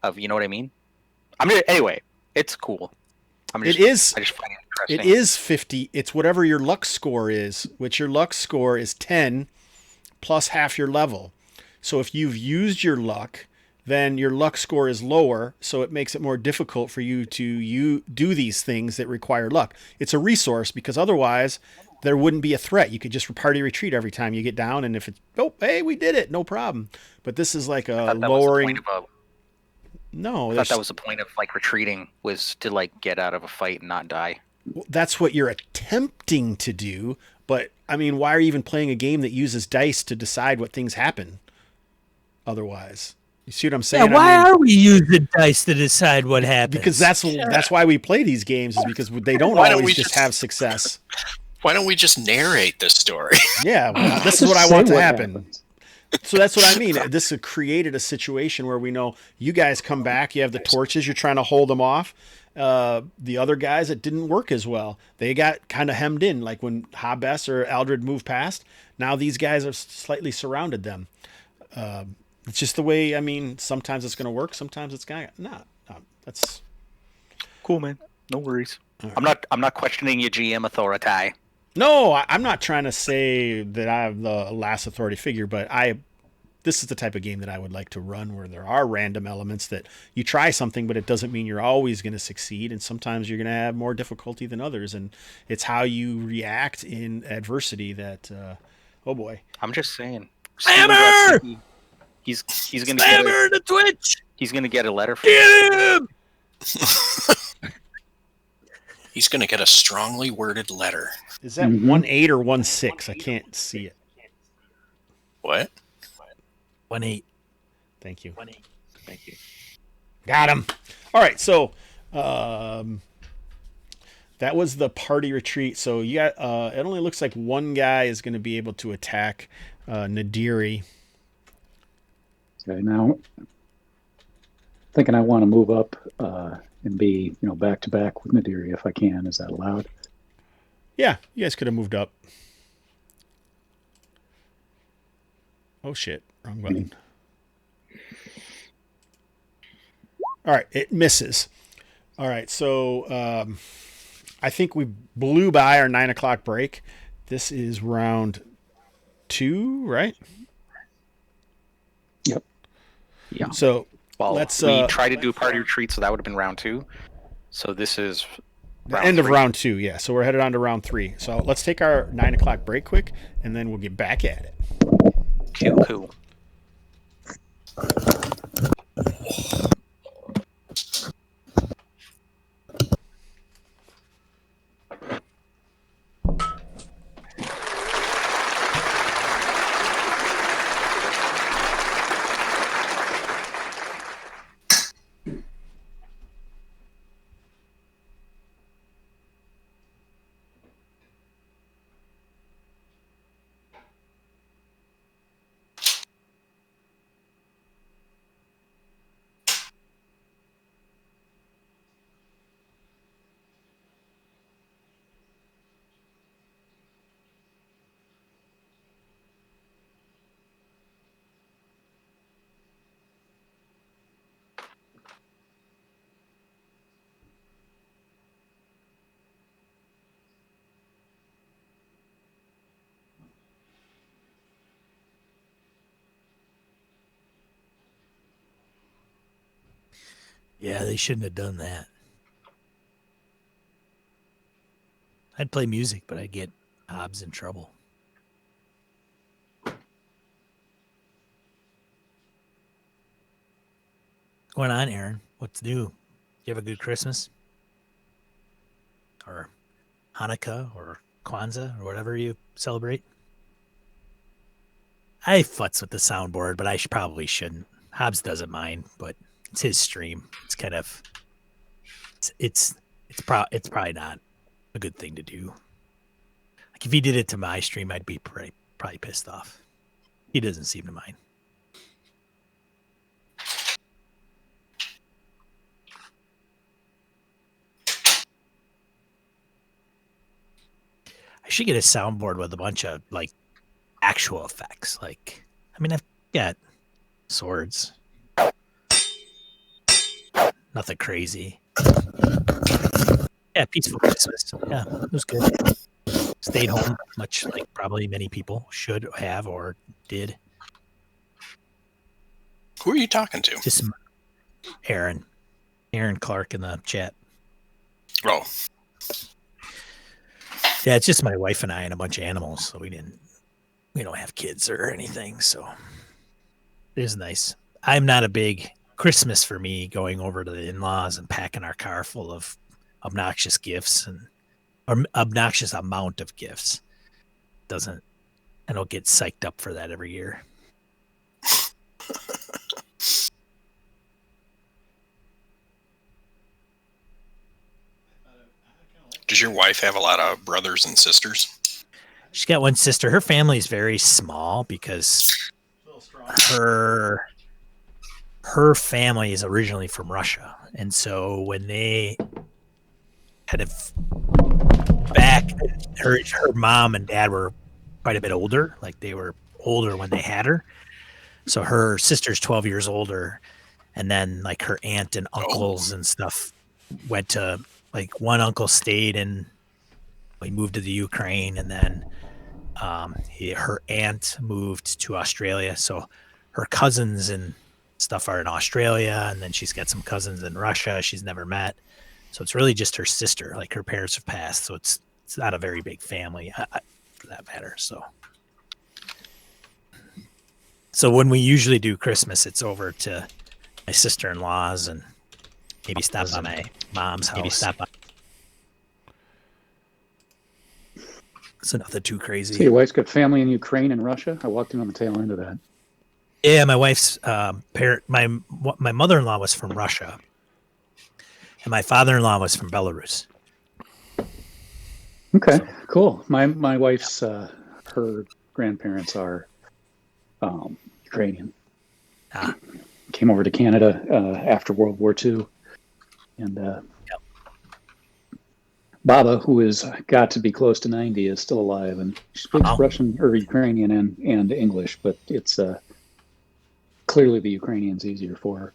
of, you know what I mean? Anyway, it's cool. I just find it interesting. It is 50. It's whatever your luck score is, which your luck score is 10 plus half your level. So if you've used your luck, then your luck score is lower, so it makes it more difficult for you to do these things that require luck. It's a resource because otherwise there wouldn't be a threat. You could just party retreat every time you get down, and if it's, oh, hey, we did it, no problem. But this is like a lowering... No, I thought that was the point of, like, retreating, was to, like, get out of a fight and not die. Well, that's what you're attempting to do, but I mean, why are you even playing a game that uses dice to decide what things happen otherwise? You see what I'm saying? Yeah, why are we using dice to decide what happens? Because that's why we play these games, is because they don't always just have success. Why don't we just narrate this story? Yeah, well, this is what I want to happen. So that's what I mean. This has created a situation where we know you guys come back, you have the torches, you're trying to hold them off. The other guys, it didn't work as well. They got kind of hemmed in, like when Hobbs or Aldred moved past. Now these guys have slightly surrounded them. It's just the way, I mean, sometimes it's going to work, sometimes it's going to not. That's cool, man. No worries. Right. I'm not questioning your GM authority. No, I'm not trying to say that I have the last authority figure, but this is the type of game that I would like to run, where there are random elements that you try something, but it doesn't mean you're always going to succeed. And sometimes you're going to have more difficulty than others. And it's how you react in adversity that, oh boy. I'm just saying. Hammer! He's going to Hammer the Twitch! He's going to get a letter from him! He's going to get a strongly worded letter. Is that 1-8 or 1-6? I can't see it. What? 1-8. Thank you. 1-8. Thank you. Got him. All right, so that was the party retreat. So you got it only looks like one guy is going to be able to attack Nadiri. Okay, now thinking I want to move up and be, back to back with Nadiri if I can. Is that allowed? Yeah, you guys could have moved up. Oh shit, wrong button. All right, it misses. All right, so I think we blew by our 9 o'clock break. This is round 2, right? Yep. Yeah. So well, we tried to do a party retreat, so that would have been round 2. So this is the end of round 2, yeah. So we're headed on to round 3. So let's take our 9 o'clock break quick, and then we'll get back at it. Cool. Yeah, they shouldn't have done that. I'd play music, but I'd get Hobbs in trouble. What's going on, Aaron? What's new? You have a good Christmas? Or Hanukkah or Kwanzaa or whatever you celebrate? I futz with the soundboard, but I probably shouldn't. Hobbs doesn't mind, but it's his stream. It's kind of it's probably not a good thing to do. Like if he did it to my stream, I'd be probably pissed off. He doesn't seem to mind. I should get a soundboard with a bunch of like actual effects. Like, I mean, I've got swords. Nothing crazy. Yeah, peaceful Christmas. Yeah, it was good. Stayed home, much like probably many people should have or did. Who are you talking to? Just Aaron Clark in the chat. Oh, Yeah, it's just my wife and I and a bunch of animals, so we don't have kids or anything, so it is nice. I'm not a big Christmas for me going over to the in-laws and packing our car full of obnoxious gifts or obnoxious amount of gifts. I don't get psyched up for that every year. Does your wife have a lot of brothers and sisters? She's got one sister. Her family is very small because her family is originally from Russia. And so when they kind of her mom and dad were quite a bit older. Like they were older when they had her. So her sister's 12 years older. And then like her aunt and uncles and stuff went to, like one uncle stayed and he moved to the Ukraine, and then her aunt moved to Australia. So her cousins and stuff are in Australia, and then she's got some cousins in Russia she's never met. So it's really just her sister. Like her parents have passed, so it's not a very big family for that matter. So when we usually do Christmas, it's over to my sister-in-law's and maybe stop by my mom's house. Maybe stop by. It's nothing too crazy. So your wife's got family in Ukraine and Russia? I walked in on the tail end of that. Yeah, my wife's parent, my mother-in-law was from Russia, and my father-in-law was from Belarus. Okay, cool. My wife's her grandparents are Ukrainian. Came over to Canada after World War II, and Baba, who has got to be close to 90, is still alive, and she speaks Russian or Ukrainian and English, but it's clearly the Ukrainian's easier for her.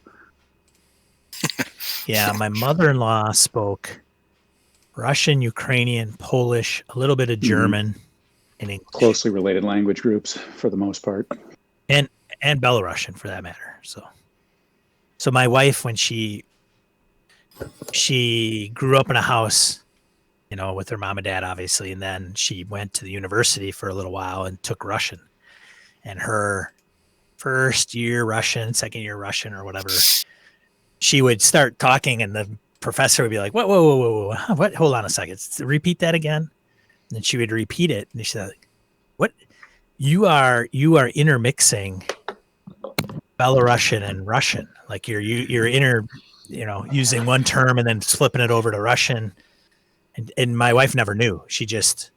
Yeah, my mother-in-law spoke Russian, Ukrainian, Polish, a little bit of German, and English. Closely related language groups for the most part, and Belarusian for that matter. So my wife, when she grew up in a house, with her mom and dad, obviously, and then she went to the university for a little while and took Russian. And her first year Russian, second year Russian, or whatever, she would start talking, and the professor would be like, "Whoa, what? Hold on a second. Repeat that again." And then she would repeat it, and she said, "What? You are intermixing Belarusian and Russian. Like you're using one term and then flipping it over to Russian." And my wife never knew. She just,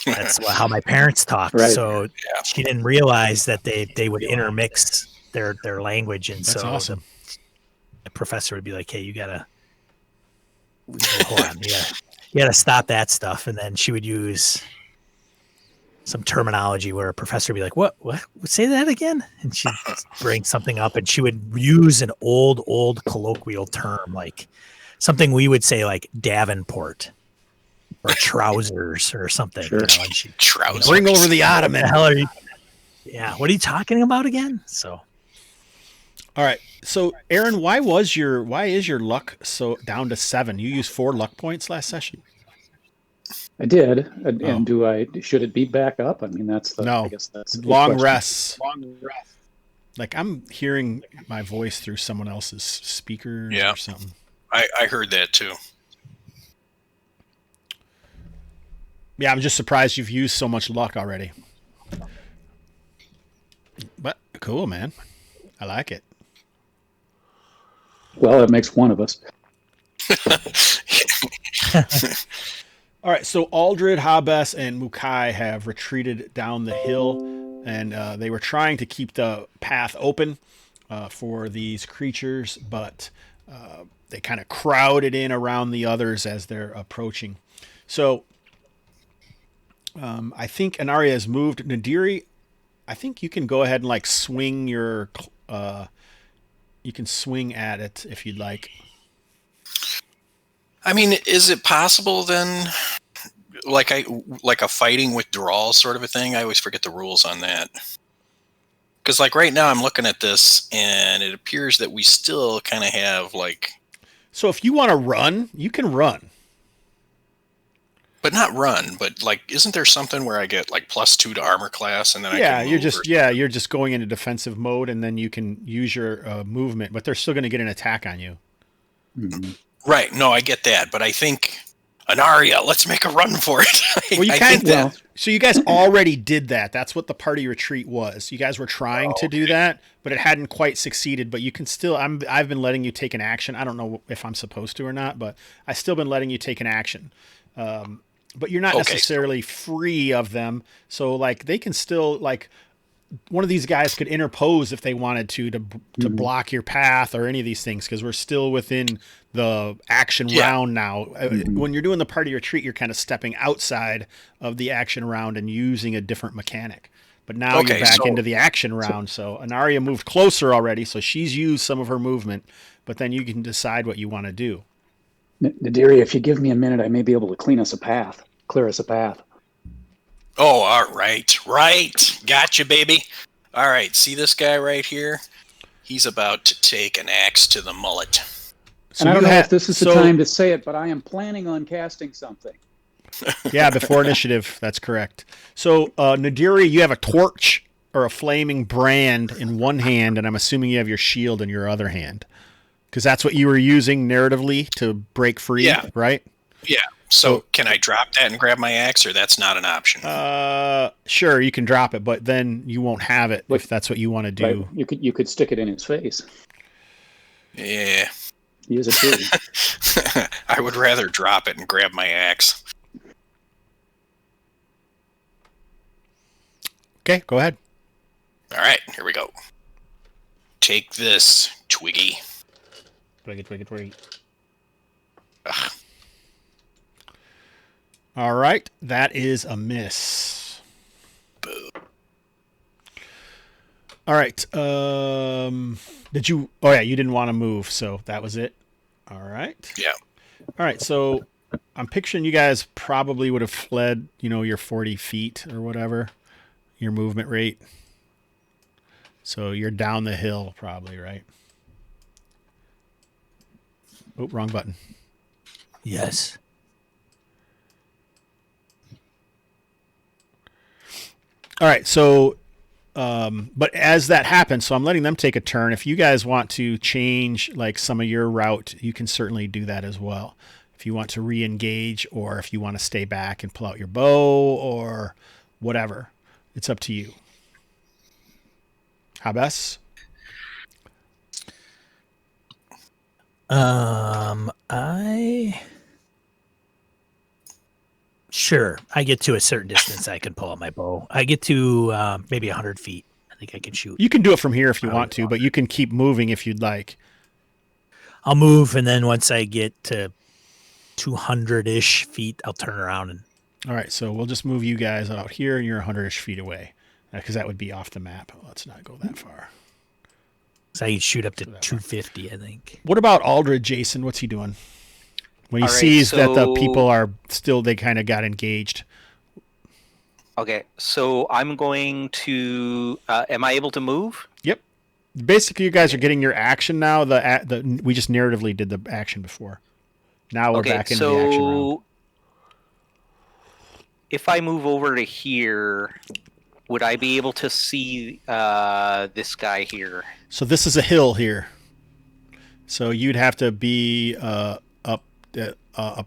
that's how my parents talked. Right. So she didn't realize that they would intermix their language. And that's so awesome. The professor would be like, "Hey, hold on. You gotta stop that stuff." And then she would use some terminology where a professor would be like, what? Say that again? And she'd bring something up, and she would use an old colloquial term, like something we would say like Davenport or trousers or something. Sure. And trousers. Bring over the ottoman. What the hell are you? Yeah. What are you talking about again? So All right. So, Aaron, why is your luck so down to 7? You used 4 luck points last session. I did, and should it be back up? I mean, I guess that's the long question. rests. Like I'm hearing my voice through someone else's speakers or something. I heard that too. Yeah, I'm just surprised you've used so much luck already. But cool, man. I like it. Well, it makes one of us. All right, so Aldred, Hobbs, and Mukai have retreated down the hill, and they were trying to keep the path open for these creatures, but they kind of crowded in around the others as they're approaching. So I think Anaria has moved. Nadiri, I think you can go ahead and like swing your... you can swing at it if you'd like. I mean, is it possible then, like a fighting withdrawal sort of a thing? I always forget the rules on that. Because like right now I'm looking at this and it appears that we still kind of have like... So if you want to run, you can run. But not run, but like, isn't there something where I get like +2 to armor class and then I can you're just going into defensive mode and then you can use your movement, but they're still going to get an attack on you. Mm-hmm. Right. No, I get that, but I think Anaria, let's make a run for it. So you guys already did that. That's what the party retreat was. You guys were trying to do that, but it hadn't quite succeeded. But you can still. I've been letting you take an action. I don't know if I'm supposed to or not, but I've still been letting you take an action. But you're not necessarily free of them. So like they can still like. One of these guys could interpose if they wanted to block your path or any of these things, because we're still within the action round now. When you're doing the party retreat, you're kind of stepping outside of the action round and using a different mechanic. But now you're back into the action round. So Anaria moved closer already, so she's used some of her movement, but then you can decide what you want to do. Nadiri, if you give me a minute, I may be able to clear us a path. Oh, all right. Right. Gotcha, baby. All right. See this guy right here? He's about to take an axe to the mullet. So and I don't know if this is the time to say it, but I am planning on casting something. Yeah, before initiative. That's correct. So, Nadiri, you have a torch or a flaming brand in one hand, and I'm assuming you have your shield in your other hand. Because that's what you were using narratively to break free, right? Yeah. So can I drop that and grab my axe, or that's not an option? Sure, you can drop it, but then you won't have it if that's what you want to do. Right. You could stick it in his face. Yeah. Use it too. I would rather drop it and grab my axe. Okay, go ahead. All right, here we go. Take this, Twiggy. Twiggy. Ugh. All right, that is a miss. Boo. All right. Did you? Oh yeah, you didn't want to move, so that was it. All right. Yeah. All right. So I'm picturing you guys probably would have fled, your 40 feet or whatever, your movement rate. So you're down the hill, probably, right? Oh, wrong button. Yes. All right, so, but as that happens, so I'm letting them take a turn. If you guys want to change like some of your route, you can certainly do that as well. If you want to re-engage, or if you want to stay back and pull out your bow or whatever, it's up to you. Hobbs? Sure, I get to a certain distance, I can pull out my bow. I get to maybe 100 feet. I think I can shoot. You can do it from here if you want to, but you can keep moving if you'd like. I'll move, and then once I get to 200-ish feet, I'll turn around. And all right, so we'll just move you guys out here, and you're 100-ish feet away, because that would be off the map. Let's not go that far. So I can shoot up to 250, I think. What about Aldred, Jason? What's he doing? When he sees that the people are still, they kind of got engaged. Okay, so I'm going to... am I able to move? Yep. Basically, you guys are getting your action now. We just narratively did the action before. Now we're back into the action round. If I move over to here, would I be able to see this guy here? So this is a hill here. So you'd have to be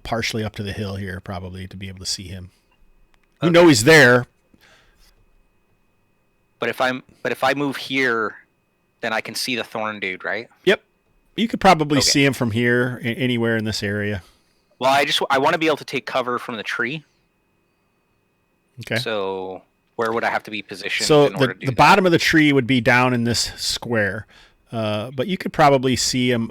partially up to the hill here, probably, to be able to see him. You know he's there. But if I move here, then I can see the thorn dude, right? Yep. You could probably see him from here, anywhere in this area. Well, I want to be able to take cover from the tree. Okay. So where would I have to be positioned? So in order to do the bottom of the tree would be down in this square, but you could probably see him.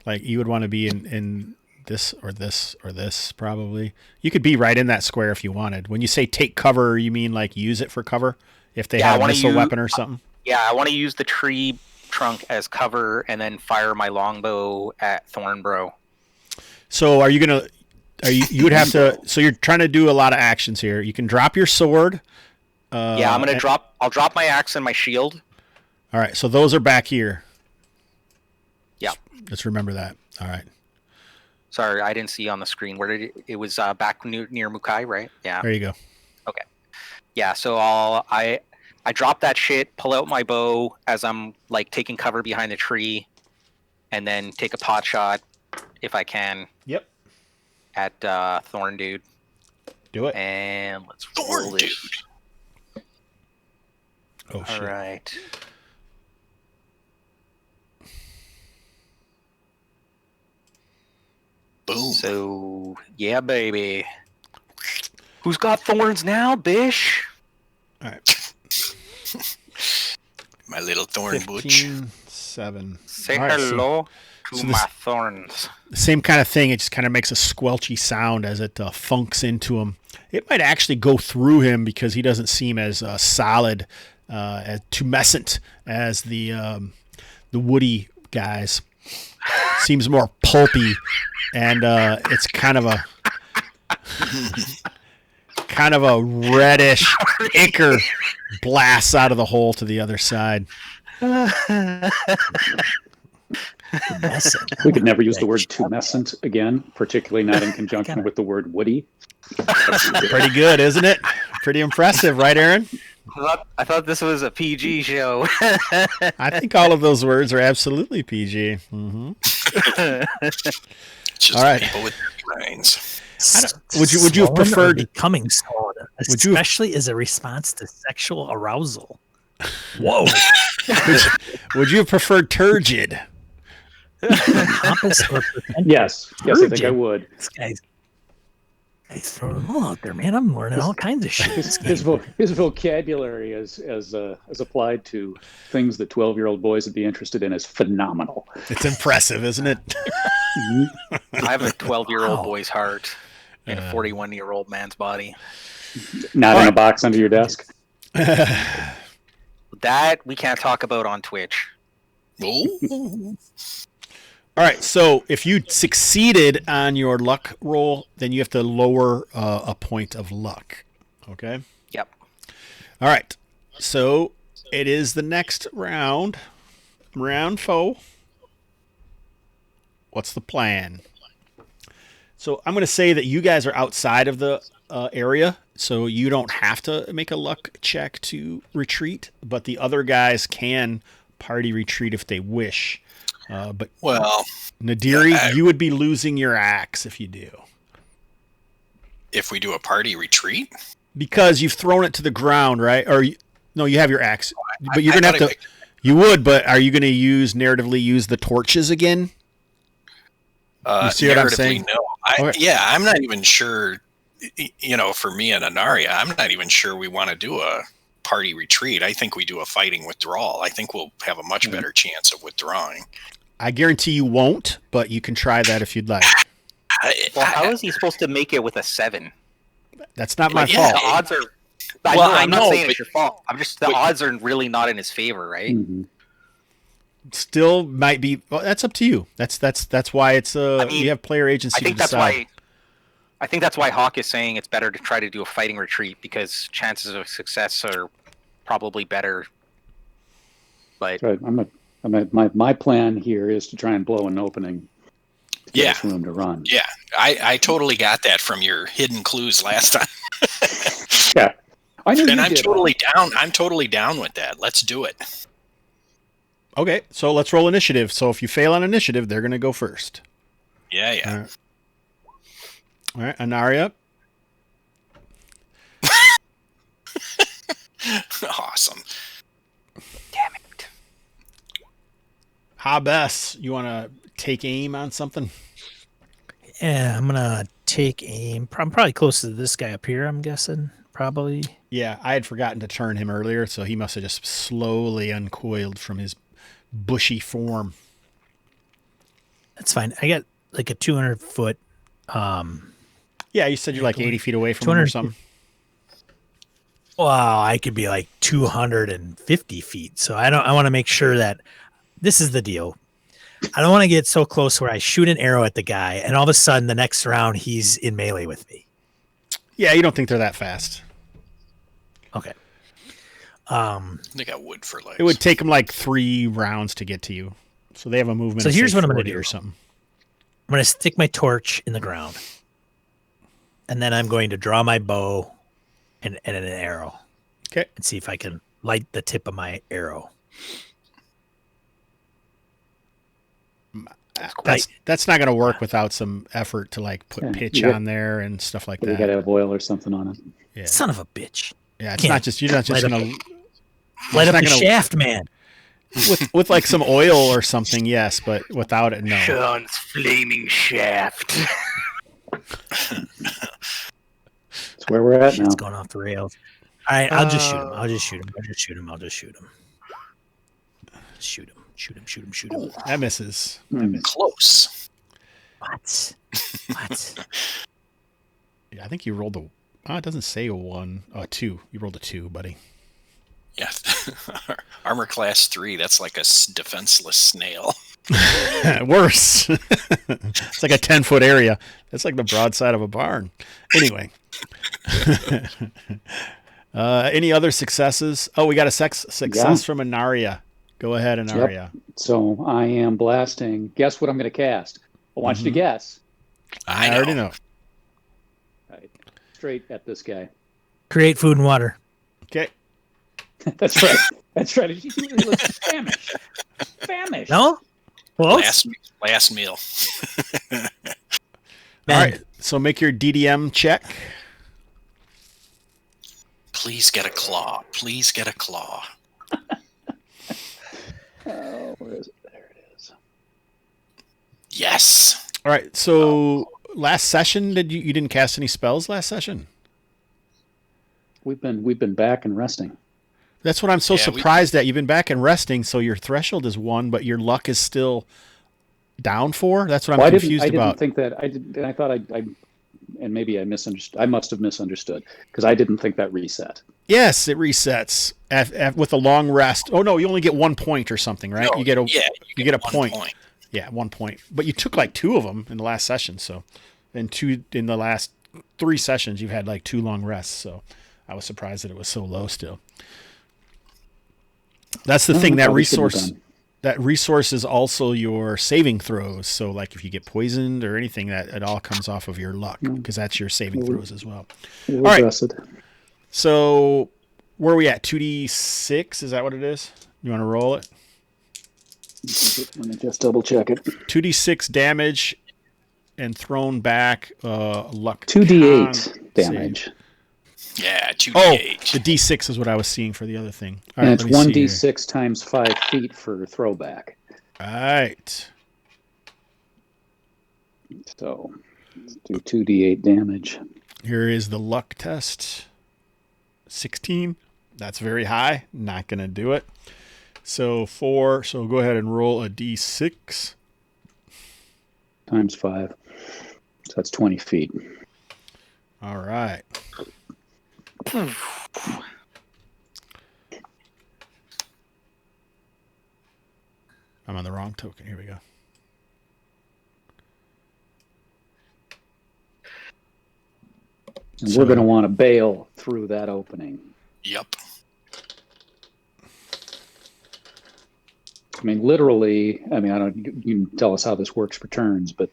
Like you would want to be in this or this or this probably. You could be right in that square if you wanted. When you say take cover, you mean like use it for cover if they have a missile weapon or something? Yeah, I want to use the tree trunk as cover and then fire my longbow at Thornbro. So are you gonna? You would have to. So you're trying to do a lot of actions here. You can drop your sword. Yeah, I'm gonna drop. I'll drop my axe and my shield. All right. So those are back here. Yeah. Let's remember that. All right. Sorry, I didn't see on the screen. Where did it was back near Mukai, right? Yeah. There you go. Okay. Yeah. So I drop that shit, pull out my bow as I'm like taking cover behind the tree, and then take a pot shot if I can. Yep. At Thorn Dude. Do it. And let's Thorn roll this. Oh shit. All right. Boom. So yeah, baby. Who's got thorns now, bish? All right. My little thorn butch. 7. Say All right, hello to so my thorns. Same kind of thing. It just kind of makes a squelchy sound as it funks into him. It might actually go through him because he doesn't seem as solid, as tumescent as the woody guys. Seems more pulpy, and it's kind of a reddish ichor blasts out of the hole to the other side. We could never use the word tumescent again, particularly not in conjunction with the word woody. Pretty good, isn't it? Pretty impressive, right, Aaron? I thought this was a PG show. I think all of those words are absolutely PG. Mm-hmm. Just all right. people with brains. Would you have preferred becoming solid, especially as a response to sexual arousal? Whoa! would you have preferred turgid? Pompous or Yes, I think I would. This guy's throwing them all out there, man. I'm learning all kinds of shit. His vocabulary as applied to things that 12-year-old boys would be interested in is phenomenal. It's impressive, isn't it? I have a 12-year-old boy's heart and a 41-year-old man's body. Not in a box under your desk. That we can't talk about on Twitch. Oh. All right, so if you succeeded on your luck roll, then you have to lower a point of luck. Okay? Yep. All right, so it is the next round. Round 4. What's the plan? So I'm going to say that you guys are outside of the area, so you don't have to make a luck check to retreat, but the other guys can party retreat if they wish. But Nadiri, you would be losing your axe if you do. If we do a party retreat? Because you've thrown it to the ground, right? Or no, you have your axe. But you're going to have to... You would, but are you going to narratively use the torches again? You see what I'm saying? No. Yeah, I'm not even sure, for me and Anaria, I'm not even sure we want to do a party retreat. I think we do a fighting withdrawal. I think we'll have a much better chance of withdrawing. I guarantee you won't, but you can try that if you'd like. Well, how is he supposed to make it with a 7? That's not my fault. The odds are... I'm not saying it's your fault. The odds are really not in his favor, right? Mm-hmm. Still might be. Well, that's up to you. That's why it's you have player agency. I think that's why Hawk is saying it's better to try to do a fighting retreat because chances of success are probably better. But Right. My plan here is to try and blow an opening to get us room to run. Yeah, I totally got that from your hidden clues last time. Yeah. I knew And you I'm did. totally down. I'm totally down with that. Let's do it. Okay, so let's roll initiative. So if you fail on initiative, they're going to go first. Yeah. All right, Anaria. Awesome. damn it. Hobbs, you want to take aim on something? Yeah, I'm gonna take aim. I'm probably close to this guy up here. I'm guessing probably. Yeah, I had forgotten to turn him earlier, so he must have just slowly uncoiled from his bushy form. That's fine. I got like a 200-foot. Yeah, you said you're like 80 feet away from him or 200 something. Wow, I could be like 250 feet. So I want to make sure that this is the deal. I don't want to get so close where I shoot an arrow at the guy, and all of a sudden the next round he's in melee with me. Yeah, you don't think they're that fast. Okay. They got wood for legs. It would take them like 3 rounds to get to you. So they have a movement. So of, here's say, what I'm gonna 40 do. or something. I'm going to stick my torch in the ground, and then I'm going to draw my bow and an arrow. Okay. And see if I can light the tip of my arrow. That's not going to work without some effort to like put Yeah, pitch you got- on there and stuff like You that. got to have oil or something on it. Yeah, Son of a bitch. yeah. It's can't not just you're not just light up going to Light up not the gonna- shaft, man. with like some oil or something. Yes, but without it, no. Sean's flaming shaft. That's where we're at now. Shit's going off the rails. All right, I'll just shoot him. I'll just shoot him. I'll just shoot him. I'll just shoot him. Shoot him. Shoot him. Shoot him. Shoot him. That misses. Close. What? What? Yeah, I think you rolled a. Oh, it doesn't say a 1. Oh, a 2. You rolled a 2, buddy. Yeah. Armor class 3. That's like a defenseless snail. Worse. It's like a 10-foot area. That's like the broadside of a barn. Anyway. Any other successes? Oh, we got a success from Anaria. Go ahead, Anaria. So I am blasting. Guess what I'm going to cast? I want you to guess. I know. already know. Right. Straight at this guy. Create food and water. Okay. That's right. That's right. He looks famished. Famished. No? Close? Last meal. Man, All right. So make your DDM check. Please get a claw. Please get a claw. Oh, where is it? There it is. Yes. All right. So last session, you didn't cast any spells last session? We've been back and resting. That's what I'm so Yeah, surprised at. You've been back and resting, so your threshold is 1, but your luck is still down 4. That's what I'm confused I about. didn't think that. I did. And I thought and maybe I misunderstood. I must have misunderstood because I didn't think that reset. Yes, it resets with a long rest. Oh no, you only get 1 point or something, right? No, you get a you get a 1 point. Yeah, 1 point. But you took like 2 of them in the last session, so in the last 3 sessions you've had like 2 long rests. So I was surprised that it was so low still. That's the thing. That resource is also your saving throws. So like if you get poisoned or anything, that it all comes off of your luck because that's your saving throws as well. All right. So where are we at? 2d6? Is that what it is? You want to roll it? Let me just double check it. 2d6 damage and thrown back luck. 2d8 damage. Yeah, 2d8. Oh, the d6 is what I was seeing for the other thing. All And right, it's let me see 1d6 times 5 feet for throwback. here. All right. So let's do 2d8 damage. Here is the luck test. 16. That's very high. Not going to do it. So 4. So go ahead and roll a d6. Times 5. So that's 20 feet. All right. I'm on the wrong token. Here we go. And we're going to want to bail through that opening. Yep. I mean, literally, I mean, I don't, you can tell us how this works for turns, but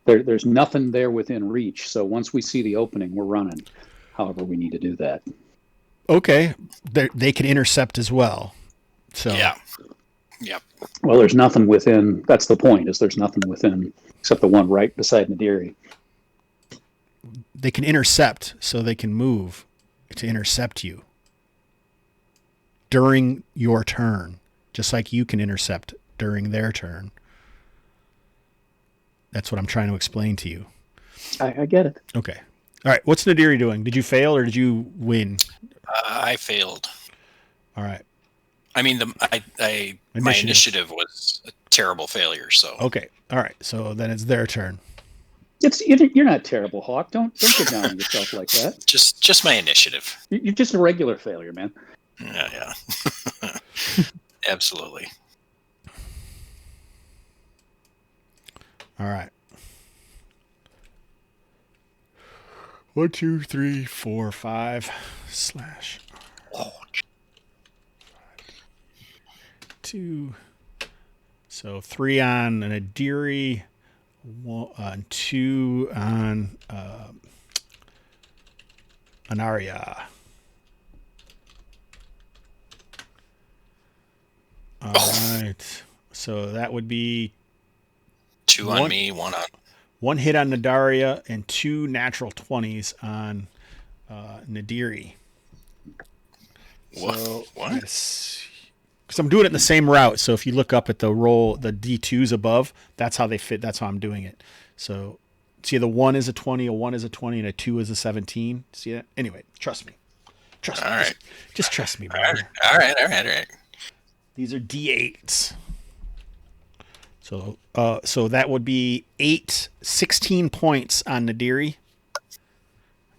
there's nothing there within reach. So once we see the opening, we're running. However, we need to do that. Okay. They can intercept as well. So Yeah. Yep. Well, there's nothing within. That's the point. Is there's nothing within except the one right beside Nadiri. they can intercept, so they can move to intercept you during your turn, just like you can intercept during their turn. That's what I'm trying to explain to you. I get it. Okay. All right. What's Nadiri doing? Did you fail or did you win? I failed. All right. I mean, my initiative was a terrible failure. So okay. All right. So then it's their turn. You're not terrible, Hawk. Don't get down on yourself like that. Just my initiative. You're just a regular failure, man. Yeah. Absolutely. All right. 1, 2, 3, 4, 5 slash 2. So 3 on an Adiri, 2 on an Arya. All right. So that would be 2 on me, 1 on. 1 hit on Nadaria and 2 natural 20s on Nadiri. What? So, what? Because I'm doing it in the same route. So if you look up at the roll, the D2s above, that's how they fit. That's how I'm doing it. So see, the 1 is a 20, a 1 is a 20, and a 2 is a 17. See that? Anyway, trust me. Trust me. All right. Just trust me, brother. All right. These are D8s. So that would be 16 points on Nadiri.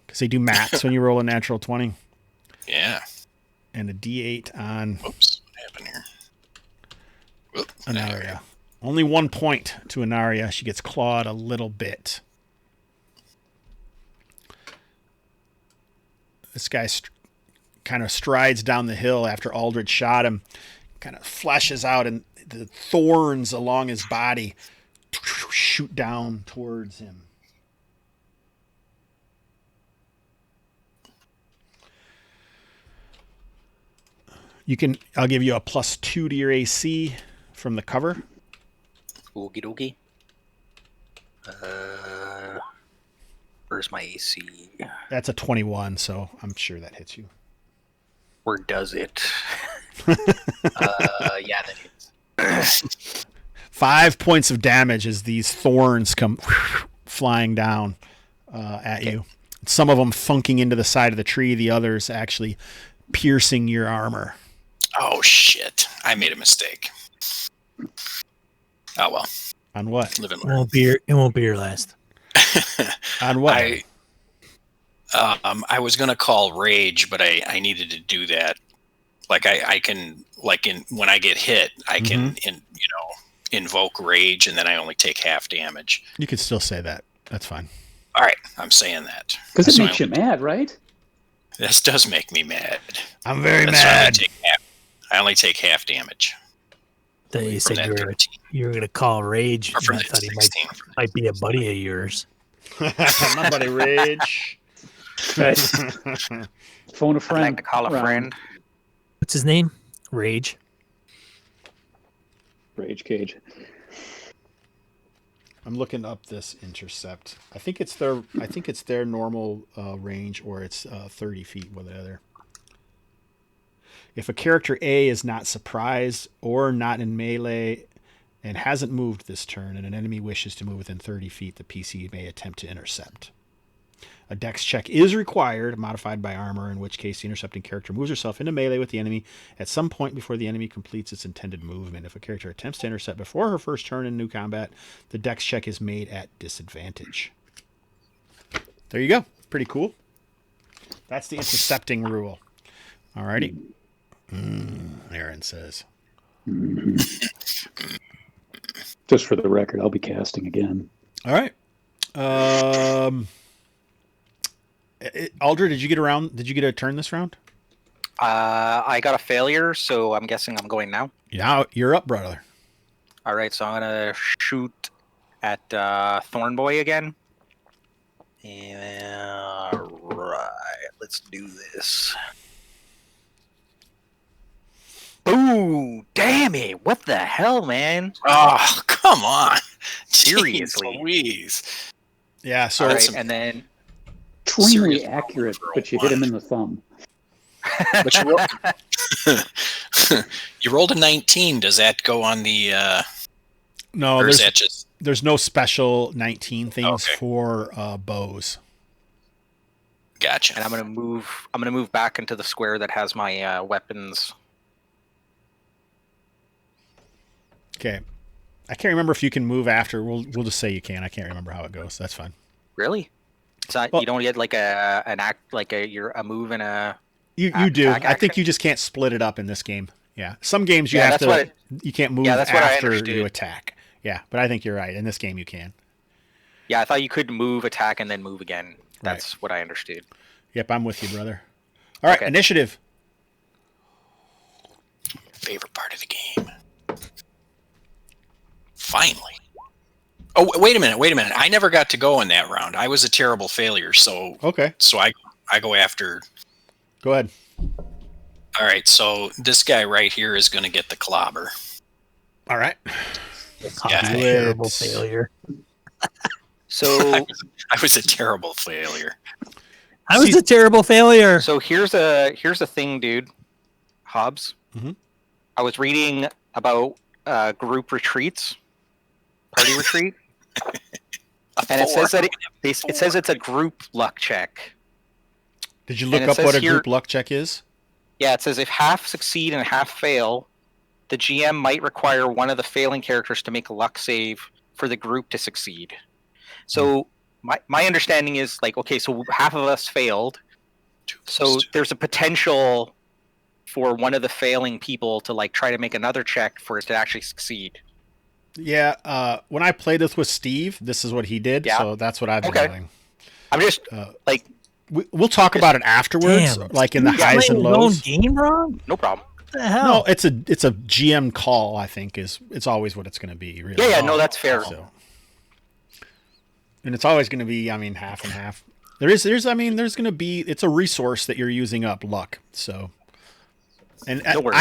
Because they do max when you roll a natural 20. Yeah. And a D8 on Oops. What happened here? Whoop. Anaria. Only 1 point to Anaria. She gets clawed a little bit. This guy kind of strides down the hill after Aldred shot him. Kind of flashes out, and the thorns along his body shoot down towards him. I'll give you a +2 to your AC from the cover. Okie dokie. Where's my AC? That's a 21, so I'm sure that hits you. Where does it? Yeah, that hits. 5 points of damage as these thorns come flying down at you. Some of them funking into the side of the tree, the others actually piercing your armor. Oh shit! I made a mistake. Oh well. On what? Live and It learn. won't be your last. On what? I was gonna call rage, but I needed to do that. Like I can, like when I get hit, I can invoke rage, and then I only take half damage. You could still say that. That's fine. All right, I'm saying that Because it So makes you mad, right? This does make me mad. I'm very That's why mad. I only take half damage. They From said that you were 13. going to call Rage. Or from I that thought he 16. might be a buddy of yours. My buddy Rage. Phone a I'd friend. like to call a round. friend. What's his name? Rage. Rage Cage. I'm looking up this intercept. I think it's their normal range, or it's 30 feet with the other. If a character A is not surprised or not in melee and hasn't moved this turn, and an enemy wishes to move within 30 feet, the PC may attempt to intercept. A dex check is required, modified by armor, in which case the intercepting character moves herself into melee with the enemy at some point before the enemy completes its intended movement. If a character attempts to intercept before her first turn in new combat, the dex check is made at disadvantage. There you go. Pretty cool. That's the intercepting rule. Alrighty. Aaron says. Just for the record, I'll be casting again. All right. Aldra, did you get a turn this round? I got a failure, so I'm guessing I'm going now. Now you're up, brother. All right, so I'm gonna shoot at Thornboy again. Yeah, right. Let's do this. Ooh, damn it! What the hell, man? Oh, come on. Seriously. Jeez Louise. Yeah. So All right, and then Extremely Serious accurate, problem for a but you hit him one. in the thumb. But you rolled a 19. Does that go on the no, or is there's that just there's no special 19 things Okay. for bows. gotcha? and I'm gonna move back into the square that has my weapons. Okay. I can't remember if you can move after. We'll just say you can. I can't remember how it goes. That's fine. Really? It's not, Well- you don't get like an act like a move and a You Attack do. I think action? you just can't split it up in this game. Yeah. Some games you Yeah, have that's to. what You can't move Yeah, that's what I after understood. you attack. Yeah, but I think you're right. In this game, you can. Yeah, I thought you could move, attack, and then move again. That's what I understood. Yep, I'm with you, brother. All right, Okay. initiative. Favorite part of the game. Finally. Oh, wait a minute. I never got to go in that round. I was a terrible failure, so Okay, I go after. go ahead. All right, so this guy right here is going to get the clobber. All right. Yeah. Terrible Let's- failure. So I was a terrible failure. I was See- a terrible failure. so here's a thing, dude. Hobbs. Mhm. I was reading about group retreats, party retreat, and it says that it says it's a group luck check. Did you look And it up what says a here- group luck check is? Yeah, it says if half succeed and half fail, the GM might require one of the failing characters to make a luck save for the group to succeed. So my understanding is like, okay, so half of us failed, so there's a potential for one of the failing people to like try to make another check for it to actually succeed. Yeah. When I played this with Steve, this is what he did. Yeah. So that's what I've been Okay. doing. I'm just Uh, like, We'll talk about it afterwards, Damn. like in the Yeah. highs Playing and his own lows. game wrong? no problem. What the hell? No, it's a GM call. I think it's always what it's going to be. Really. Yeah, no, that's fair. So, and it's always going to be, I mean, half and half. There's going to be. It's a resource that you're using up luck. So, and No worries.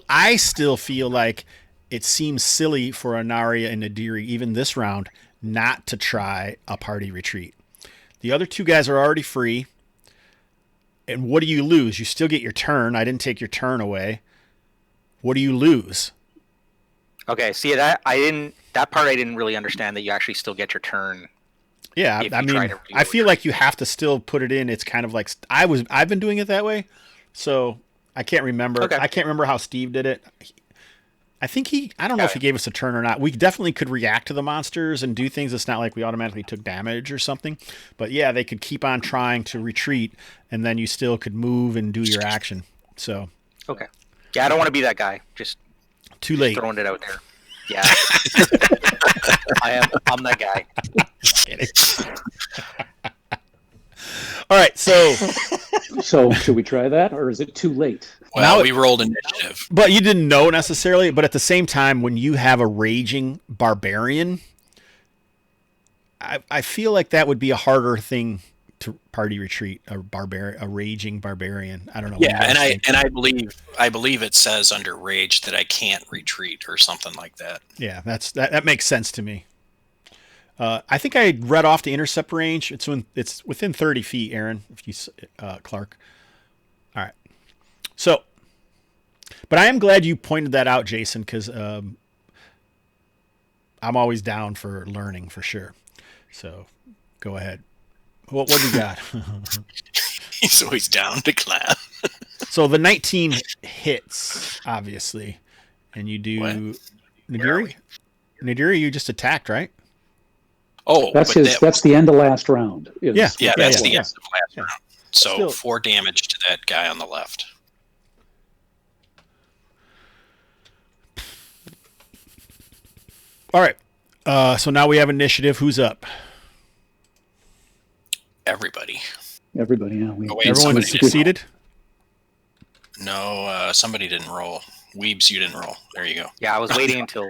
I still feel like it seems silly for Anaria and Nadiri, even this round, not to try a party retreat. The other two guys are already free. And what do you lose? You still get your turn. I didn't take your turn away. What do you lose? Okay, see that part I didn't really understand, that you actually still get your turn. Yeah, If I you try mean, to I feel like you have to still put it in. It's kind of like I've been doing it that way, so I can't remember. Okay. I can't remember how Steve did it. I think I don't know Got if he gave us a turn or not. We definitely could react to the monsters and do things. It's not like we automatically took damage or something. But yeah, they could keep on trying to retreat, and then you still could move and do your action. So Okay. Yeah, I don't want to be that guy. Just too late. throwing it out there. Yeah. I'm that guy. Kidding. All right, so So should we try that, or is it too late? Well, Now- we rolled initiative. but you didn't know necessarily. But at the same time, when you have a raging barbarian, I feel like that would be a harder thing to party retreat. A raging barbarian. I don't know. What Yeah, you guys think? and I believe it says under rage that I can't retreat or something like that. Yeah, that makes sense to me. I think I read off the intercept range. It's within 30 feet, Aaron. If you Clark. All right. So, but I am glad you pointed that out, Jason, because I'm always down for learning for sure. So, go ahead. What do you got? He's always down to clap. So the 19 hits, obviously, and you do What? Nadiri. Nadiri, you just attacked, right? Oh, That's but that's the end of last round. is- Yeah. yeah, that's the yeah. end of last round. So Still- 4 damage to that guy on the left. All right. So now we have initiative. Who's up? Everybody. Everybody, yeah. Oh, wait, Everyone somebody succeeded? No, somebody didn't roll. Weebs, you didn't roll. There you go. Yeah, I was waiting until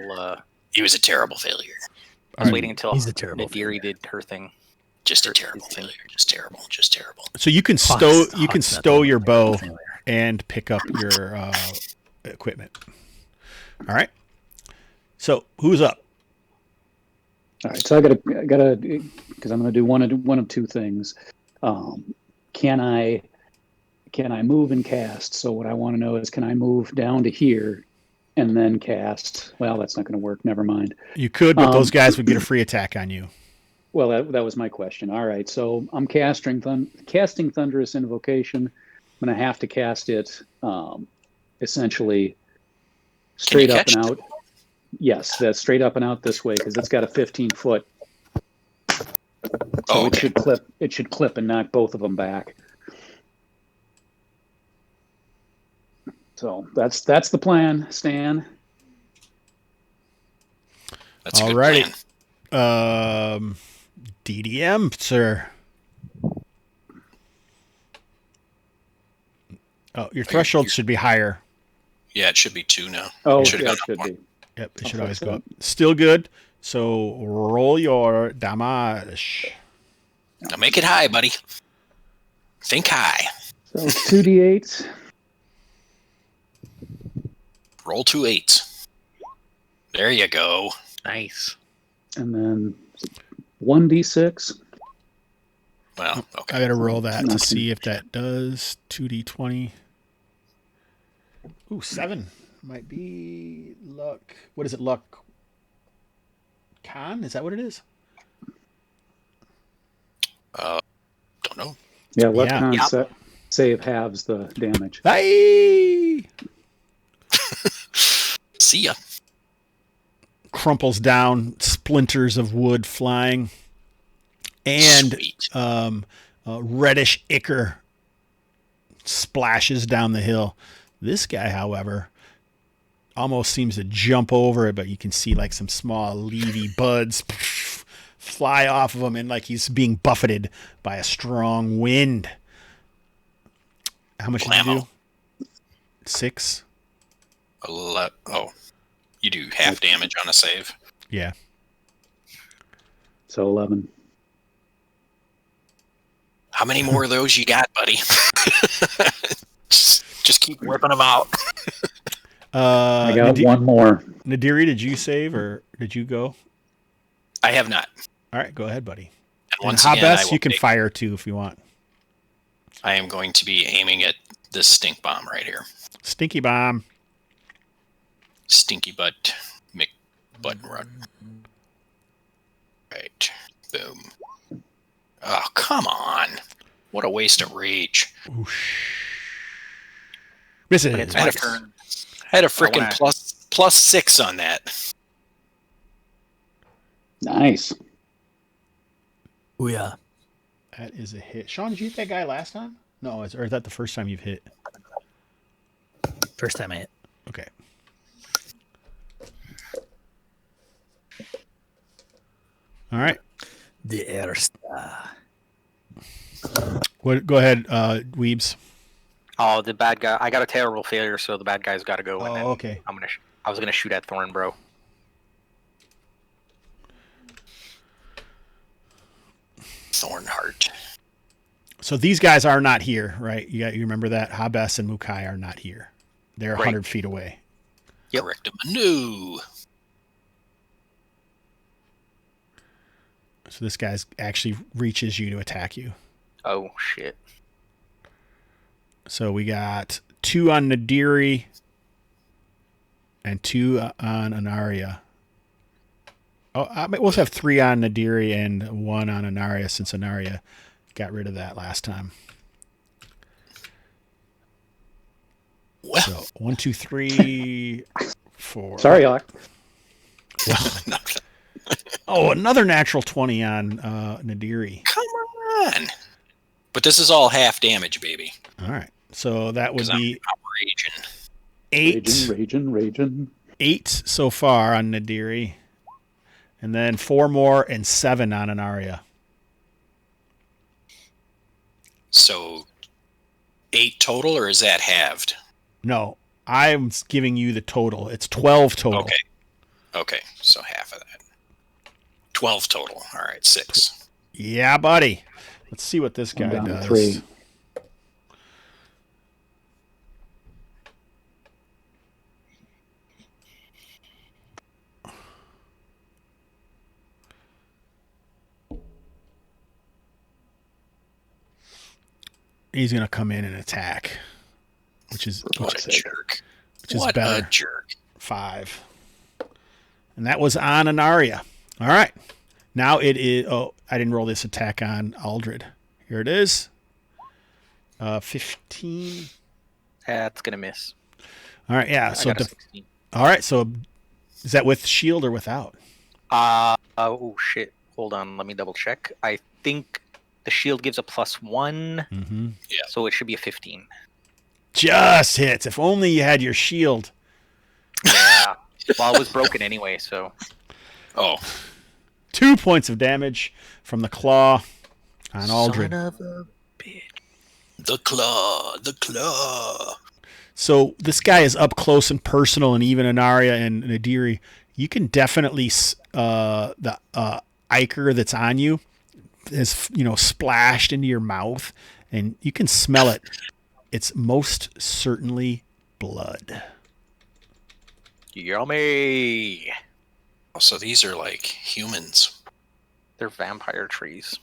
He was a terrible failure. I was waiting until He's a terrible Nadiri did her thing. Just a terrible failure. Just terrible. Just terrible. So you can stow your bow and pick up your equipment. All right. So who's up? All right, so I gotta, because I'm gonna do one of two things. Can I move and cast? So what I want to know is, can I move down to here and then cast? Well, that's not going to work. Never mind. You could, but those guys would get a free attack on you. Well, that was my question. All right, so I'm casting Thunderous Invocation. I'm going to have to cast it essentially straight up and out. Yes, that's straight up and out this way because it's got a 15-foot. So it should clip. It should clip and knock both of them back. So that's the plan, Stan. That's a good plan. DDM, sir. Oh, your threshold should be higher. Yeah, it should be 2 now. Oh, it should be. Yep, it should always go up. Still good. So roll your damage. Now make it high, buddy. Think high. So 2d8. Roll 2 8s. There you go. Nice. And then 1d6. Well, okay. I got to roll that to see if that does 2d20. Ooh, 7 might be luck. What is it? Luck con? Is that what it is? Don't know. Yeah, luck con save halves the damage. Hey! See ya. Crumples down, splinters of wood flying, and reddish ichor splashes down the hill. This guy, however, almost seems to jump over it, but you can see like some small leafy buds fly off of him, and like he's being buffeted by a strong wind. How much did you do? 6. You do half damage on a save. Yeah. So 11. How many more of those you got, buddy? just keep whipping them out. I got one more. Nadiri, did you save or did you go? I have not. All right, go ahead, buddy. And once again, Hobbs, you can fire too if you want. I am going to be aiming at this stink bomb right here. Stinky bomb. Stinky butt run. Right. Boom. Oh, come on. What a waste of rage. Oosh. Misses. I had a freaking plus 6 on that. Nice. Oh, yeah. That is a hit. Sean, did you hit that guy last time? No, or is that the first time you've hit? First time I hit. Okay. All right. The Ersta. Go ahead, Weebs. Oh, the bad guy. I got a terrible failure, so the bad guy's got to go. Oh, okay. I was gonna shoot at Thorn, bro. Thornheart. So these guys are not here, right? You remember that? Hobbs and Mukai are not here. They're 100 feet away. Yep. Correct. No. So this guy actually reaches you to attack you. Oh, shit. So we got 2 on Nadiri and 2 on Anaria. Oh, we'll have 3 on Nadiri and 1 on Anaria since Anaria got rid of that last time. Well. So 1, 2, 3, 4. Sorry, Hawk. Oh, another natural 20 on Nadiri. Come on. But this is all half damage, baby. All right. So that would be I'm raging. Raging. 8 so far on Nadiri. And then 4 more and 7 on Anaria. So 8 total, or is that halved? No, I'm giving you the total. It's 12 total. Okay, so half of that. 12 total. All right, 6. Yeah, buddy. Let's see what this guy down to does. 3. He's going to come in and attack, which is What a jerk. Which is What better. a jerk. 5. And that was on Anaria. All right. Now it is... Oh, I didn't roll this attack on Aldred. Here it is. 15. That's gonna miss. All right, yeah. I So got a 16. all right, so is that with shield or without? Oh shit. Hold on, let me double check. I think the shield gives a +1, Mm-hmm. Yeah. so it should be a 15. Just hits. If only you had your shield. Yeah. Well, it was broken anyway, so. Oh, 2 points of damage from the claw on Aldred. Son of a bitch. the claw. So this guy is up close and personal, and even Anaria and Nadiri, you can definitely the ichor that's on you is splashed into your mouth, and you can smell it. It's most certainly blood. Yummy. So these are like humans, They're vampire trees.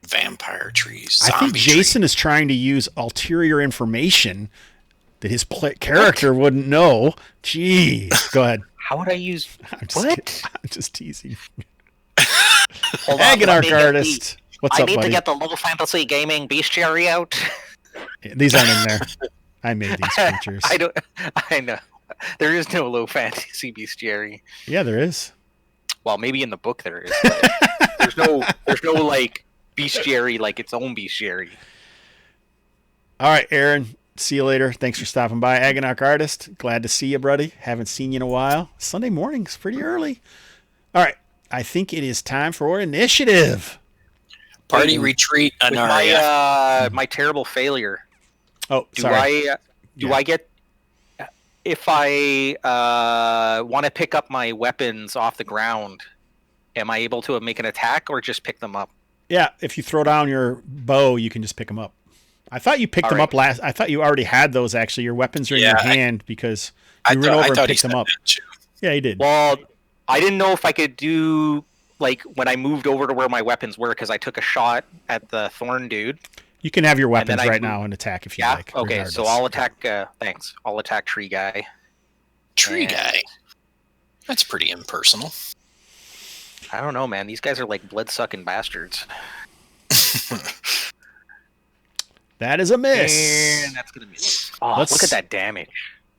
vampire trees, I think zombie Jason is trying to use ulterior information that his character wouldn't know. Jeez, go ahead. How would I use I'm just what? kidding. I'm just teasing. Hold on, let me Agonarch get artist. What's I up, need buddy? to get the low fantasy gaming bestiary out. These aren't in there. I made these creatures. I know. There is no low fantasy bestiary. Yeah, there is. Well, maybe in the book there is. But there's no like bestiary like its own bestiary. All right, Aaron. See you later. Thanks for stopping by. Agonarch artist. Glad to see you, buddy. Haven't seen you in a while. Sunday morning's pretty early. All right. I think it is time for initiative. Party retreat, With Anaria. my terrible failure, Oh, do sorry. I get if I want to pick up my weapons off the ground? Am I able to make an attack or just pick them up? Yeah, if you throw down your bow, you can just pick them up. I thought you picked All them right. up last. I thought you already had those, actually. Your weapons are in Yeah, your hand because I you ran over and thought he picked them said up. that too. Yeah, you did. Well, I didn't know if I could do like when I moved over to where my weapons were because I took a shot at the thorn dude. You can have your then weapons I right moved- now and attack if you Yeah. like. Okay. So regardless. I'll attack. Thanks. I'll attack tree guy. Tree And- guy. That's pretty impersonal. I don't know, man. These guys are like blood sucking bastards. That is a miss. And that's gonna miss. Oh, Let's- look at that damage.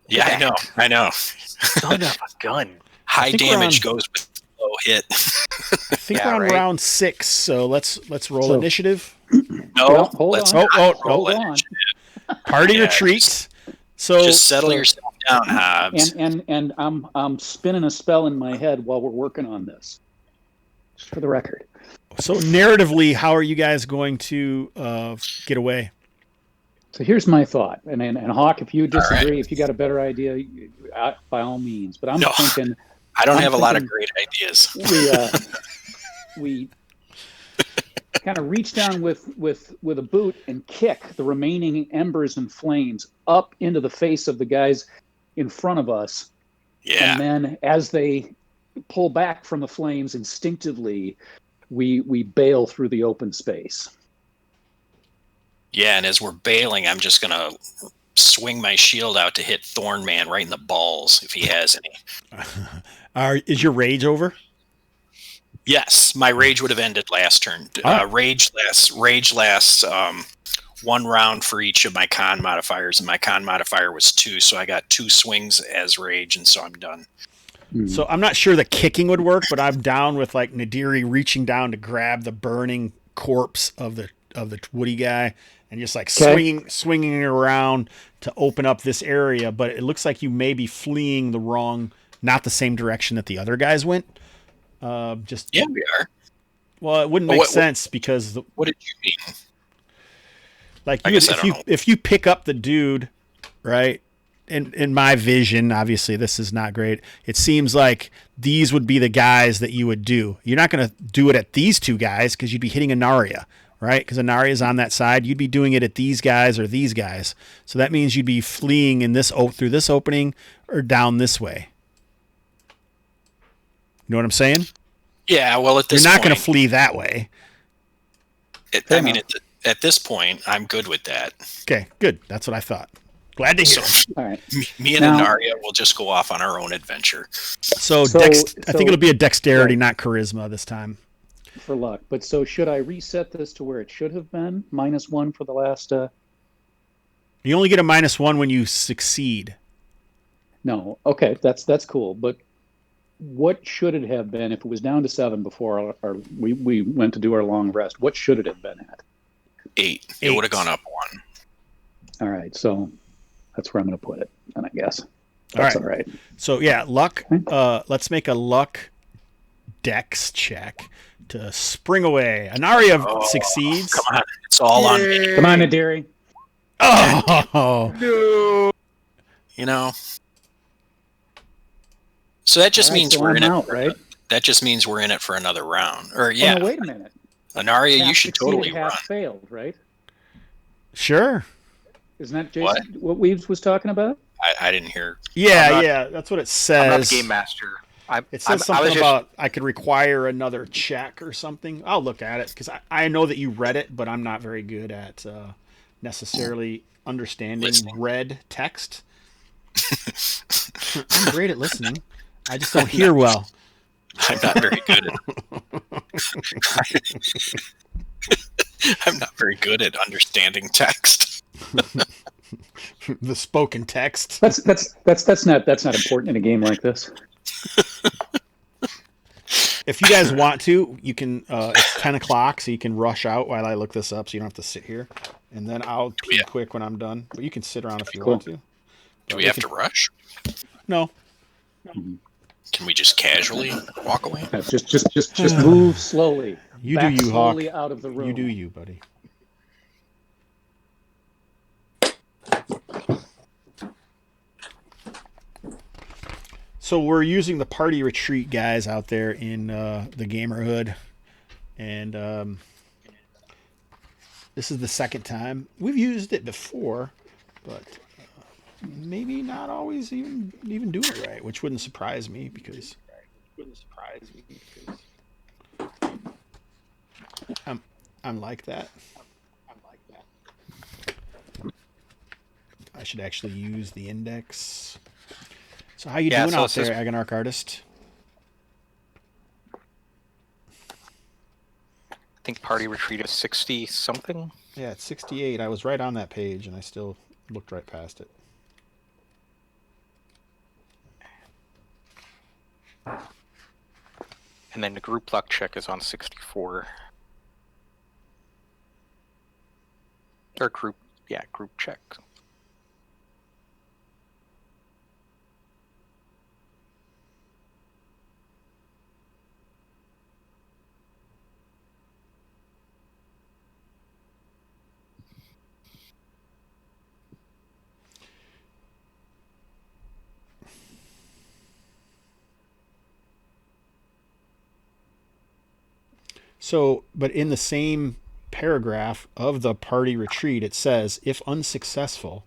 Yeah, I at know. that. I know. Son of a gun. High think we're damage on- goes with low hit. I think Yeah, we're on right. round 6, so let's roll So- initiative. No, Well, hold let's on. not Oh, roll Hold it. on. Party Yeah, retreat. So Just settle yourself down, Hobbs. And I'm spinning a spell in my head while we're working on this. Just for the record. so narratively, how are you guys going to get away? So here's my thought, and Hawk, if you disagree, right. if you got a better idea, by all means. But I'm No. thinking I don't I'm have a lot of thinking- great ideas. we kind of reach down with a boot and kick the remaining embers and flames up into the face of the guys in front of us, Yeah. and then as they pull back from the flames, instinctively we bail through the open space. Yeah, and as we're bailing, I'm just going to swing my shield out to hit Thorn Man right in the balls if he has any. Is your rage over? Yes, my rage would have ended last turn. Rage lasts 1 round for each of my con modifiers, and my con modifier was 2, so I got 2 swings as rage, and so I'm done. So I'm not sure the kicking would work, but I'm down with like Nadiri reaching down to grab the burning corpse of the woody guy and just like Okay. swinging it around to open up this area. But it looks like you may be fleeing not the same direction that the other guys went. Yeah, we are. Well, it wouldn't But make what- sense because What did you mean? like I you guess I if don't you know. if you pick up the dude, right, in my vision, obviously this is not great. It seems like these would be the guys that you would do. You're not going to do it at these two guys because you'd be hitting Anaria, right? Because Anaria is on that side. You'd be doing it at these guys or these guys. So that means you'd be fleeing in this through this opening or down this way. You know what I'm saying? Yeah. Well, at this you're not point, going to flee that way. At this point, I'm good with that. Okay, good. That's what I thought. Glad to hear. All right. Me and Anaria will just go off on our own adventure. So I think it'll be a dexterity, not charisma this time. For luck. But so should I reset this to where it should have been? -1 for the last... You only get a -1 when you succeed. No. Okay, that's cool. But what should it have been if it was down to 7 before we went to do our long rest? What should it have been at? 8. It would have gone up 1. All right, so that's where I'm going to put it, and I guess that's all right. So yeah, luck. Let's make a luck dex check to spring away. Anaria succeeds. Come on, it's all on me. Come on, Nadiri. Oh no! You know. So that just means we're in it, right? That just means we're in it for another round. Or yeah. Oh, no, wait a minute. Anaria, half you should totally run. Half failed, right? Sure. Isn't that Jason? What Weaves was talking about? I didn't hear. Yeah, that's what it says. I'm not the game master. It says something about I could require another check or something. I'll look at it because I know that you read it, but I'm not very good at necessarily understanding read text. I'm great at listening. I just don't hear well. I'm not very good at I'm not very good at understanding text. The spoken text. That's not important in a game like this. If you guys want to, you can. It's 10 o'clock, so you can rush out while I look this up, so you don't have to sit here. And then I'll be quick when I'm done. But you can sit around if you want to. Do we have to rush? No. Can we just casually walk away? No, just move slowly. You do you, Hawk. Slowly out of the room. You do you, buddy. So we're using the party retreat guys out there in the Gamerhood, and this is the second time. We've used it before, but maybe not always even doing it right, which wouldn't surprise me because I'm like that. I should actually use the index. So how you doing out there, Agonarch Artist? I think party retreat is 60 something. Yeah, it's 68. I was right on that page, and I still looked right past it. And then the group luck check is on 64. Or group check. So, but in the same paragraph of the party retreat, it says, if unsuccessful,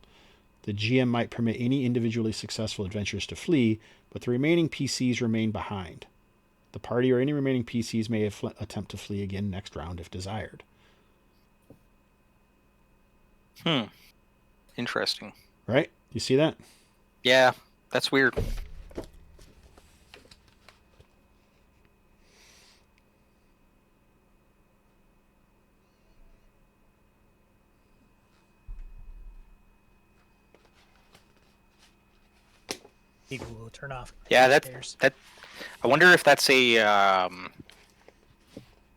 the GM might permit any individually successful adventurers to flee, but the remaining PCs remain behind. The party or any remaining PCs may attempt to flee again next round if desired. Interesting. Right? You see that? Yeah, that's weird. People will turn off. Yeah, that. I wonder if that's a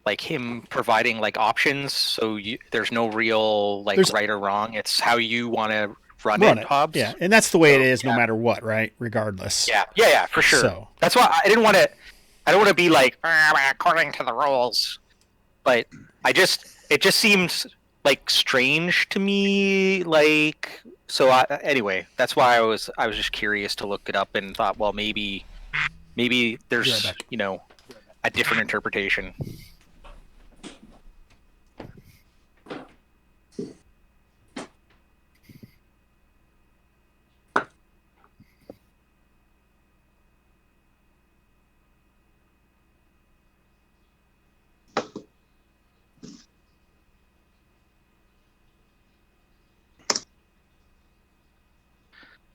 like him providing like options, so there's no real right or wrong. It's how you want to run it, Hobbs. Yeah, and that's the way it is, no matter what, right? Regardless. Yeah, for sure. So that's why I didn't want to. I don't want to be like according to the rules, but it just seems like strange to me. Like, so anyway, that's why I was just curious to look it up and thought, well, maybe there's a different interpretation.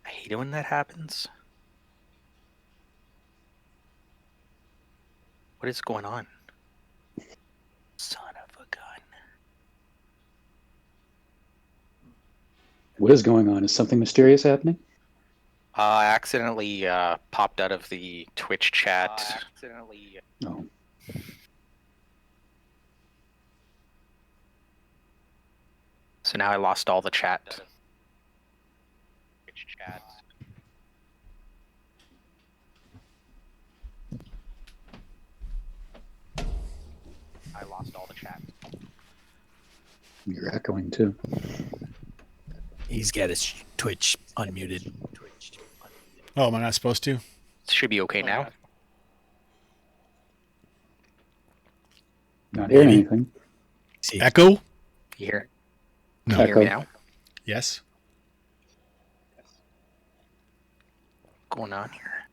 I hate it when that happens. What is going on? Son of a gun. What is going on? Is something mysterious happening? I accidentally popped out of the Twitch chat. Oh. So now I lost all the chat. Twitch chat. I lost all the chat. You're echoing too. He's got his Twitch unmuted. Oh, am I not supposed to? Should be okay now. Not hearing anything. See, Echo? You hear? No. Can you hear me Echo. now? Yes. What's going on here?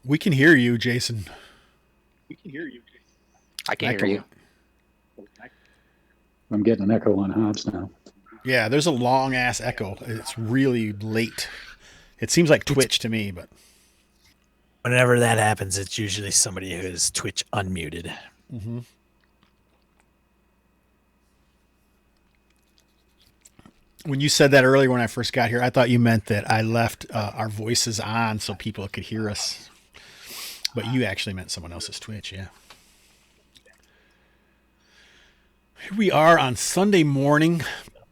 We can hear you, Jason. I can Echo. hear you. I'm getting an echo on Hobbs now. Yeah, there's a long ass echo. It's really late. It seems like Twitch to me, but whenever that happens, it's usually somebody who is Twitch unmuted. when you said that earlier when I first got here, I thought you meant that I left our voices on so people could hear us. But you actually meant someone else's Twitch, yeah. Here we are on Sunday morning,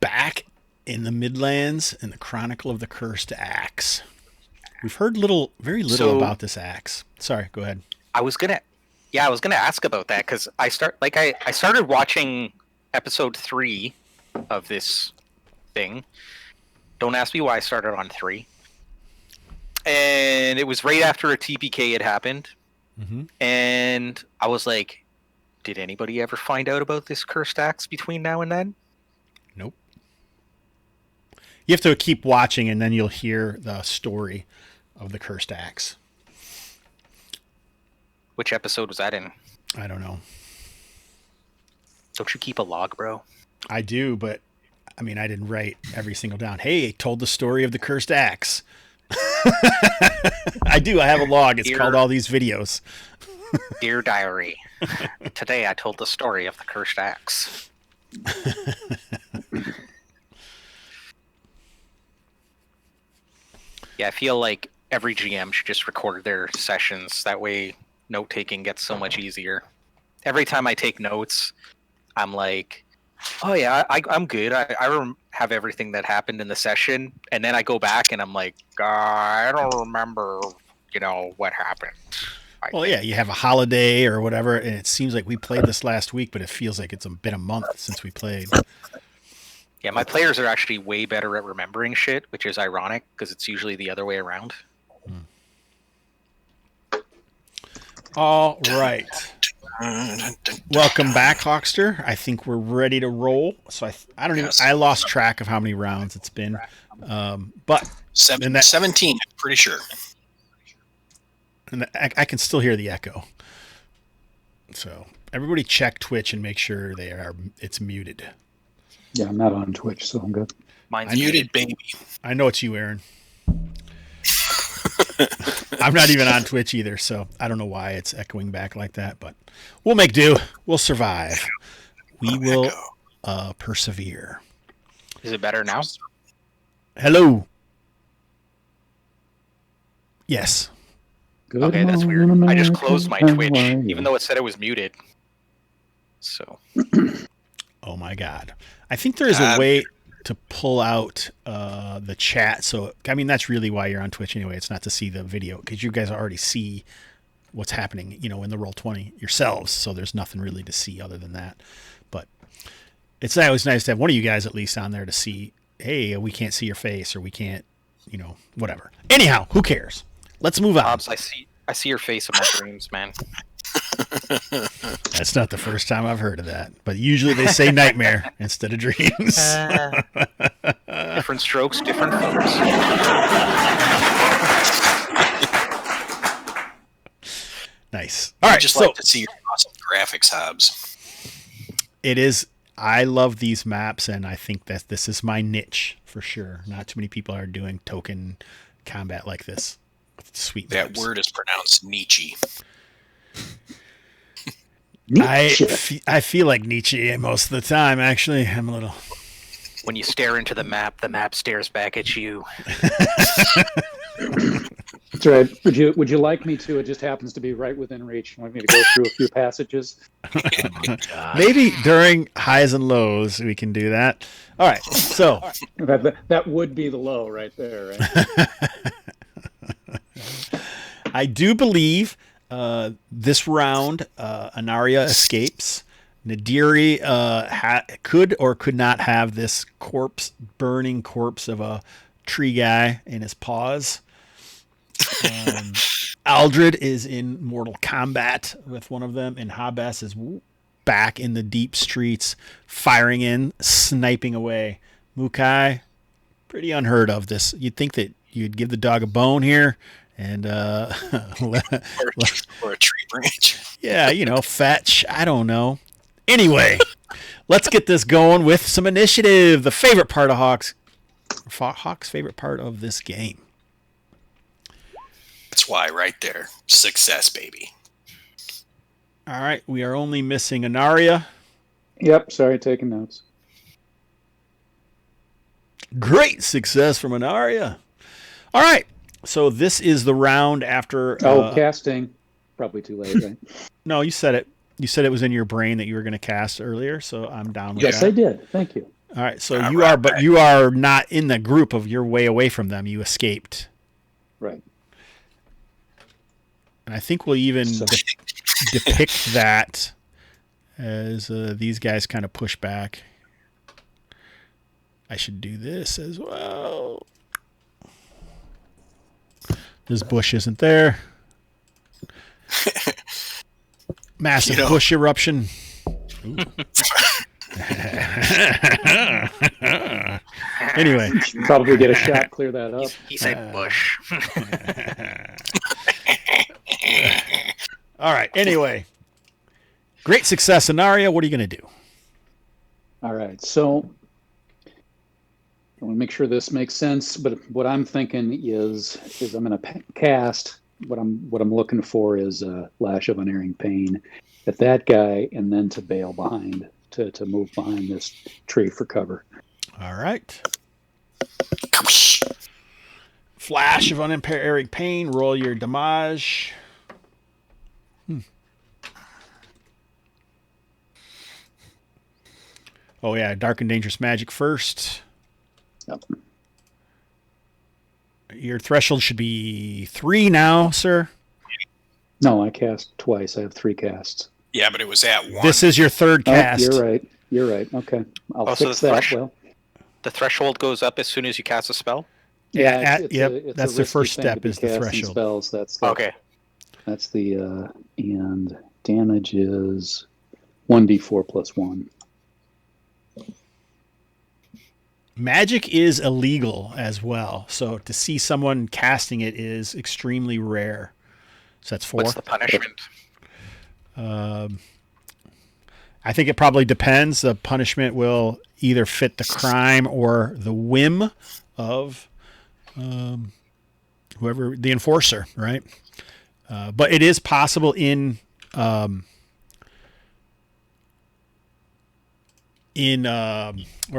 back in the Midlands in the Chronicle of the Cursed Axe. We've heard very little about this axe. Sorry, go ahead. I was gonna ask about that because I started watching episode 3 of this thing. Don't ask me why I started on 3. And it was right after a TPK had happened. Mm-hmm. And I was like, did anybody ever find out about this cursed axe between now and then? Nope. You have to keep watching and then you'll hear the story of the cursed axe. Which episode was that in? I don't know. Don't you keep a log, bro? I do, but I mean, I didn't write every single down. Hey, told the story of the cursed axe. I do. I have a log. It's called All These Videos. Dear Diary, today I told the story of the cursed axe. Yeah, I feel like every GM should just record their sessions. That way, note-taking gets so much easier. Every time I take notes, I'm like, oh yeah, I'm good. I have everything that happened in the session. And then I go back and I'm like, I don't remember, what happened. Well, yeah, you have a holiday or whatever, and it seems like we played this last week, but it feels like it's been a month since we played. Yeah, my players are actually way better at remembering shit, which is ironic because it's usually the other way around. All right. Welcome back, Hawkster. I think we're ready to roll. So I don't even. I lost track of how many rounds it's been, but 17. I'm pretty sure. And I can still hear the echo. So everybody check Twitch and make sure it's muted. Yeah, I'm not on Twitch, so I'm good. Mine's muted, baby. I know it's you, Aaron. I'm not even on Twitch either, so I don't know why it's echoing back like that, but we'll make do. We'll survive. We will persevere. Is it better now? Hello. Yes. Good Okay, that's weird. I just closed my morning, Twitch, how are you? even though it said it was muted. So. Oh my God. I think there is a way to pull out the chat. So, I mean, that's really why you're on Twitch anyway. It's not to see the video because you guys already see what's happening, in the Roll20 yourselves. So there's nothing really to see other than that. But it's always nice to have one of you guys at least on there to see, hey, we can't see your face, or we can't, whatever. Anyhow, who cares? Let's move on. Hobbs, I see your face in my dreams, man. That's not the first time I've heard of that, but usually they say nightmare instead of dreams. Different strokes, different folks. Nice. All right, I'd just like to see your awesome graphics, Hobbs. It is. I love these maps, and I think that this is my niche for sure. Not too many people are doing token combat like this. Sweet. That maps. word is pronounced Nietzsche. I feel like Nietzsche most of the time, actually. I'm a little... When you stare into the map stares back at you. That's right. Would you like me to? It just happens to be right within reach. You want me to go through a few passages? Maybe during highs and lows we can do that. All right. So that would be the low right there, right? I do believe this round Anaria escapes. Nadiri could or could not have this burning corpse of a tree guy in his paws. Aldred is in mortal combat with one of them, and Hobbs is back in the deep streets, firing in, sniping away. Mukai, pretty unheard of this. You'd think that you'd give the dog a bone here, and or a tree branch. Yeah, fetch. I don't know. Anyway, let's get this going with some initiative. The favorite part of Hawk's favorite part of this game. That's why, right there, success, baby. All right, we are only missing Anaria. Yep, sorry, taking notes. Great success from Anaria. All right, so this is the round after... casting. Probably too late, right? No, you said it. You said it was in your brain that you were going to cast earlier, so I'm down with that. Yes, I did. Thank you. All right, so but you are not in the group of, you're way away from them. You escaped. Right. And I think we'll even depict that as these guys kind of push back. I should do this as well. This bush isn't there. Massive bush eruption. Anyway. Probably get a shot, clear that up. He said bush. All right. Anyway. Great success, Anaria. What are you going to do? All right. So I want to make sure this makes sense, but what I'm thinking is I'm going to cast... What I'm looking for is a Lash of Unerring Pain at that guy, and then to bail behind, to move behind this tree for cover. All right. Flash of Unerring Pain. Roll your damage. Oh yeah, Dark and Dangerous Magic first. Yep. Your threshold should be 3 now, sir. No, I cast twice. I have 3 casts. Yeah, but it was at 1. This is your third cast. You're right. Okay. I'll fix so that. The threshold goes up as soon as you cast a spell? Yeah, it's that's the first step is the threshold. Spells. That's okay. That's the and damage is 1d4 plus 1. Magic is illegal as well, so to see someone casting it is extremely rare. So that's 4. What's the punishment? I think it probably depends. The punishment will either fit the crime or the whim of whoever the enforcer, right? But it is possible in where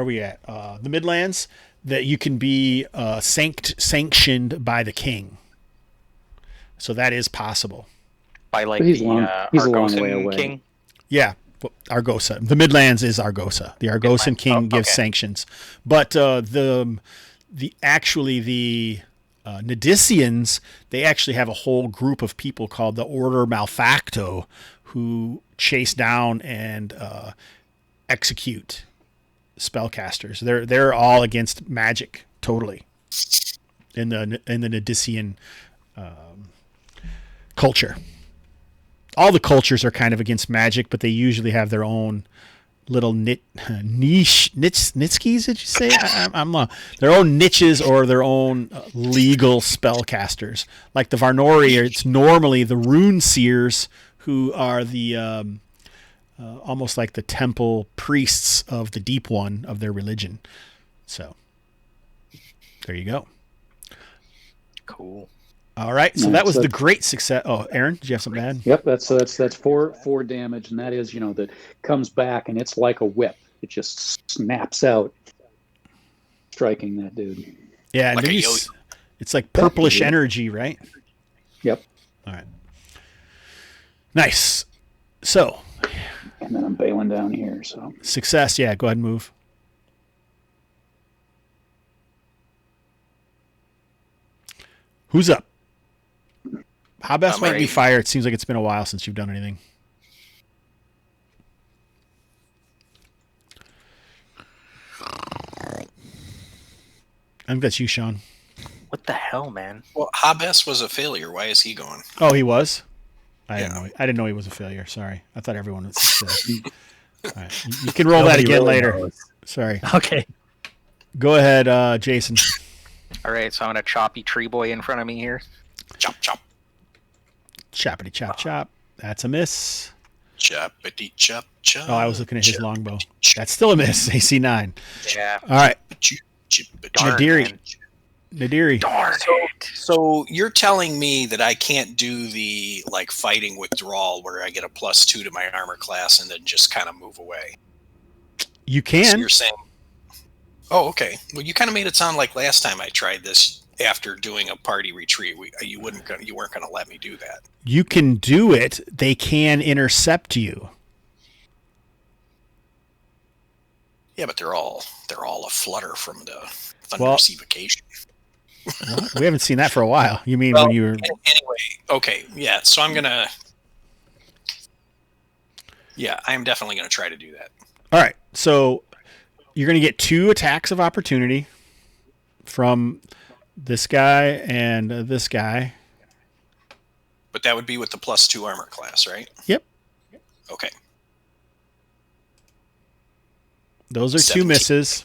are we at? The Midlands, that you can be sanctioned by the king. So that is possible. By like he's the he's a long way away. king? Yeah, Argosa. The Midlands is Argosa. The Argosan king gives sanctions. But the Nadicians, they actually have a whole group of people called the Order Malfacto who chase down and execute spellcasters. They're all against magic totally in the Nidician culture. All the cultures are kind of against magic, but they usually have their own little nitskis, did you say? I'm their own niches or their own legal spellcasters. Like the Varnori, it's normally the rune seers who are the almost like the temple priests of the Deep One of their religion. So there you go. Cool. All right, so that was the great success. Oh, Aaron, did you have something to add? Yep, that's four damage, and that is, that comes back, and it's like a whip. It just snaps out, striking that dude. Yeah, Like and it's like purplish energy, right? Yep. All right. Nice. So. And then I'm bailing down here. So Success. Yeah, go ahead and move. Who's up? Hobbs might be fire. It seems like it's been a while since you've done anything. I think that's you, Sean. What the hell, man? Well, Hobbs was a failure. Why is he going? Oh, he was? I didn't know he was a failure. Sorry. I thought everyone was success. All right. You can roll that again later. Knows. Sorry. Okay. Go ahead, Jason. All right, so I'm gonna choppy tree boy in front of me here. Chop, chop. Choppity chop chop. That's a miss. Choppity chop chop. Oh, I was looking at his longbow. That's still a miss. AC 9. Yeah. All right. Darn, Nadiri. man. Nadiri. Darn it. So you're telling me that I can't do the fighting withdrawal where I get a +2 to my armor class and then just kind of move away? You So can. you're saying, oh, okay. Well, you kind of made it sound like last time I tried this. After doing a party retreat, you weren't going to let me do that. You can do it. They can intercept you. Yeah, but they're all a flutter from the thunderous evocation. What? We haven't seen that for a while. You mean when you were... Anyway, okay, yeah. So I'm gonna. Yeah, I'm definitely gonna try to do that. All right. So you're going to get 2 attacks of opportunity from this guy and this guy. But that would be with the +2 armor class, right? Yep. Okay. Those are 17. 2 misses.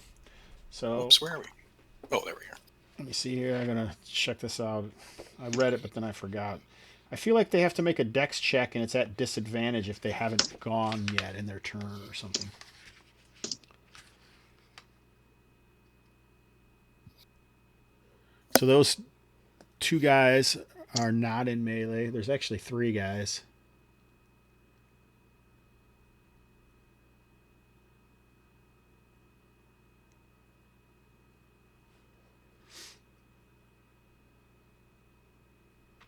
So Oops, where are we? Oh, there we are. let me see here. I'm going to check this out. I read it, but then I forgot. I feel like they have to make a dex check, and it's at disadvantage if they haven't gone yet in their turn or something. So those 2 guys are not in melee. There's actually 3 guys.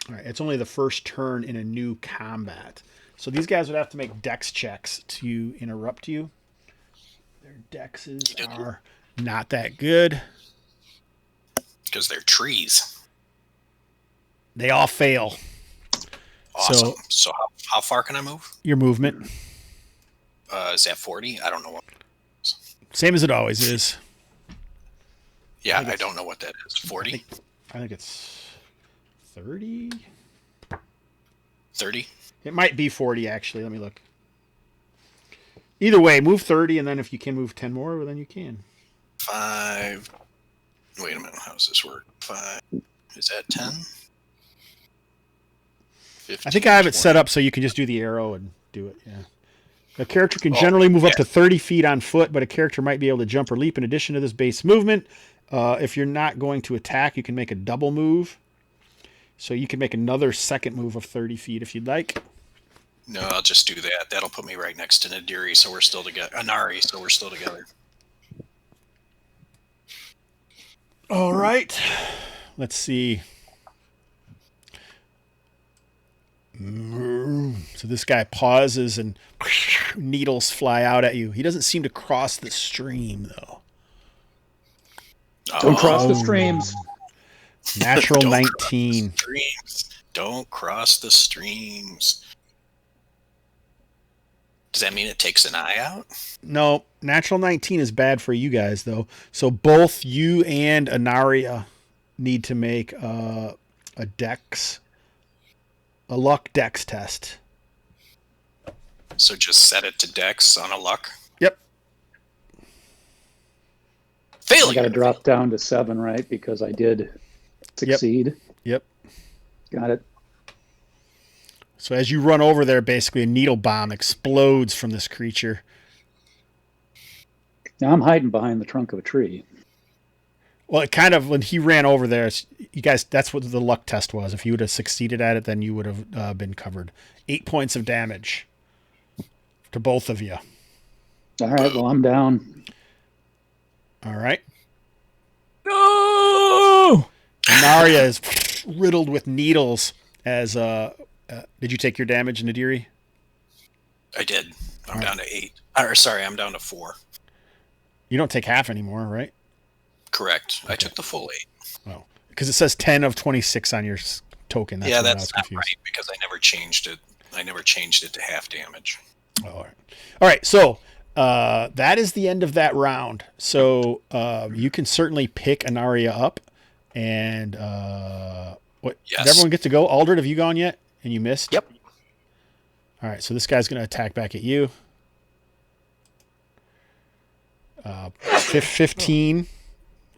All right, it's only the first turn in a new combat. So these guys would have to make dex checks to interrupt you. Their dexes are not that good. Because they're trees. They all fail. Awesome. So how far can I move? Your movement. Is that 40? I don't know what. Same as it always is. Yeah, I don't know what that is. 40? I think it's 30. 30? It might be 40, actually. Let me look. Either way, move 30, and then if you can move 10 more, well, then you can. 5. Wait a minute. How does this work? 5. Is that 10? 15, I think I have it 20. set up so you can just do the arrow and do it. Yeah. A character can generally move up to 30 feet on foot, but a character might be able to jump or leap in addition to this base movement. If you're not going to attack, you can make a double move. So you can make another second move of 30 feet if you'd like. No, I'll just do that. That'll put me right next to Nadiri, so we're still together. Anari, so we're still together. All right. Let's see. So this guy pauses and needles fly out at you. He doesn't seem to cross the stream, though. Don't cross the streams. Natural Don't 19. Cross the streams. Don't cross the streams. Does that mean it takes an eye out? No, natural 19 is bad for you guys, though. So both you and Anaria need to make a luck dex test. So just set it to dex on a luck? Yep. Failure! I got to drop down to 7, right? Because I did succeed. Yep. Got it. So as you run over there, basically a needle bomb explodes from this creature. Now I'm hiding behind the trunk of a tree. Well, it kind of, when he ran over there, you guys, that's what the luck test was. If you would have succeeded at it, then you would have been covered. 8 points of damage to both of you. All right, well, I'm down. All right. No! Naria is riddled with needles as, did you take your damage, Nadiri? I did. I'm All down to 8. Or sorry, I'm down to 4. You don't take half anymore, right? Correct. I took the full 8. Oh, because it says 10 of 26 on your token. Yeah, why I that's was not confused. right because I never changed it. I never changed it to half damage. Oh, all right. All right. So that is the end of that round. So you can certainly pick Anaria up. And what? Yes. Did everyone get to go? Aldred, have you gone yet? And you missed? Yep. All right. So this guy's going to attack back at you. 15.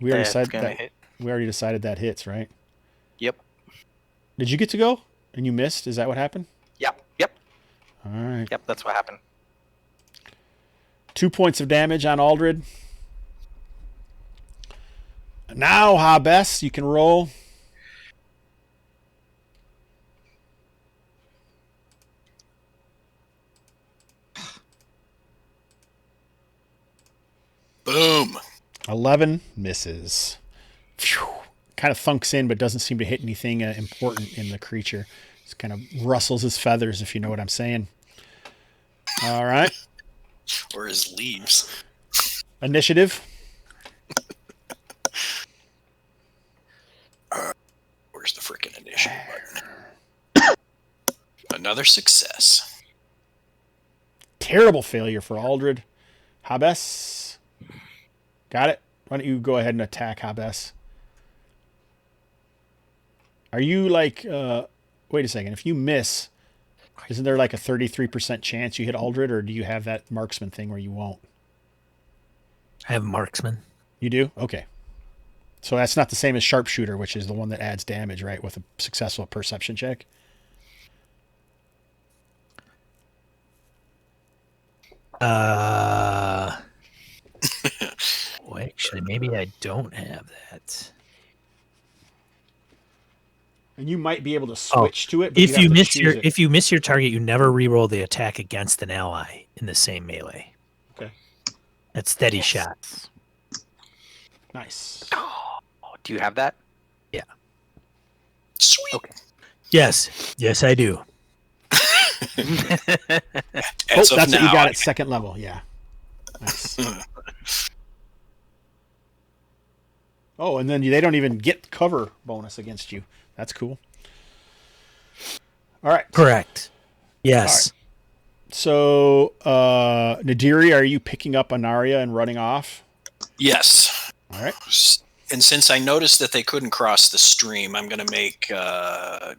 We already decided that. Hit. We already decided that hits, right? Yep. Did you get to go? And you missed? Is that what happened? Yep. All right. Yep. That's what happened. 2 points of damage on Aldred. Now, Hobbs, you can roll. Boom. 11 misses. Phew. Kind of thunks in, but doesn't seem to hit anything important in the creature. Just kind of rustles his feathers, if you know what I'm saying. All right. Or his leaves. Initiative. Where's the freaking initiative button? Another success. Terrible failure for Aldred. Hobbs. Got it? Why don't you go ahead and attack Hobbs? Are you like, wait a second, if you miss, isn't there like a 33% chance you hit Aldred, or do you have that marksman thing where you won't? I have marksman. You do? Okay. So that's not the same as sharpshooter, which is the one that adds damage, right, with a successful perception check? Well, actually, maybe I don't have that. And you might be able to switch to it. But If have you to miss choose it. if you miss your target, you never reroll the attack against an ally in the same melee. Okay. That's steady shot. Nice. Oh, do you have that? Sweet. Okay. Yes, I do. Oh, As that's of what you now, got at second level. Yeah. Nice. Oh, and then they don't even get cover bonus against you. That's cool. All right. Correct. Yes. So, Nadiri, are you picking up Anaria and running off? Yes. All right. And since I noticed that they couldn't cross the stream, I'm going to make, like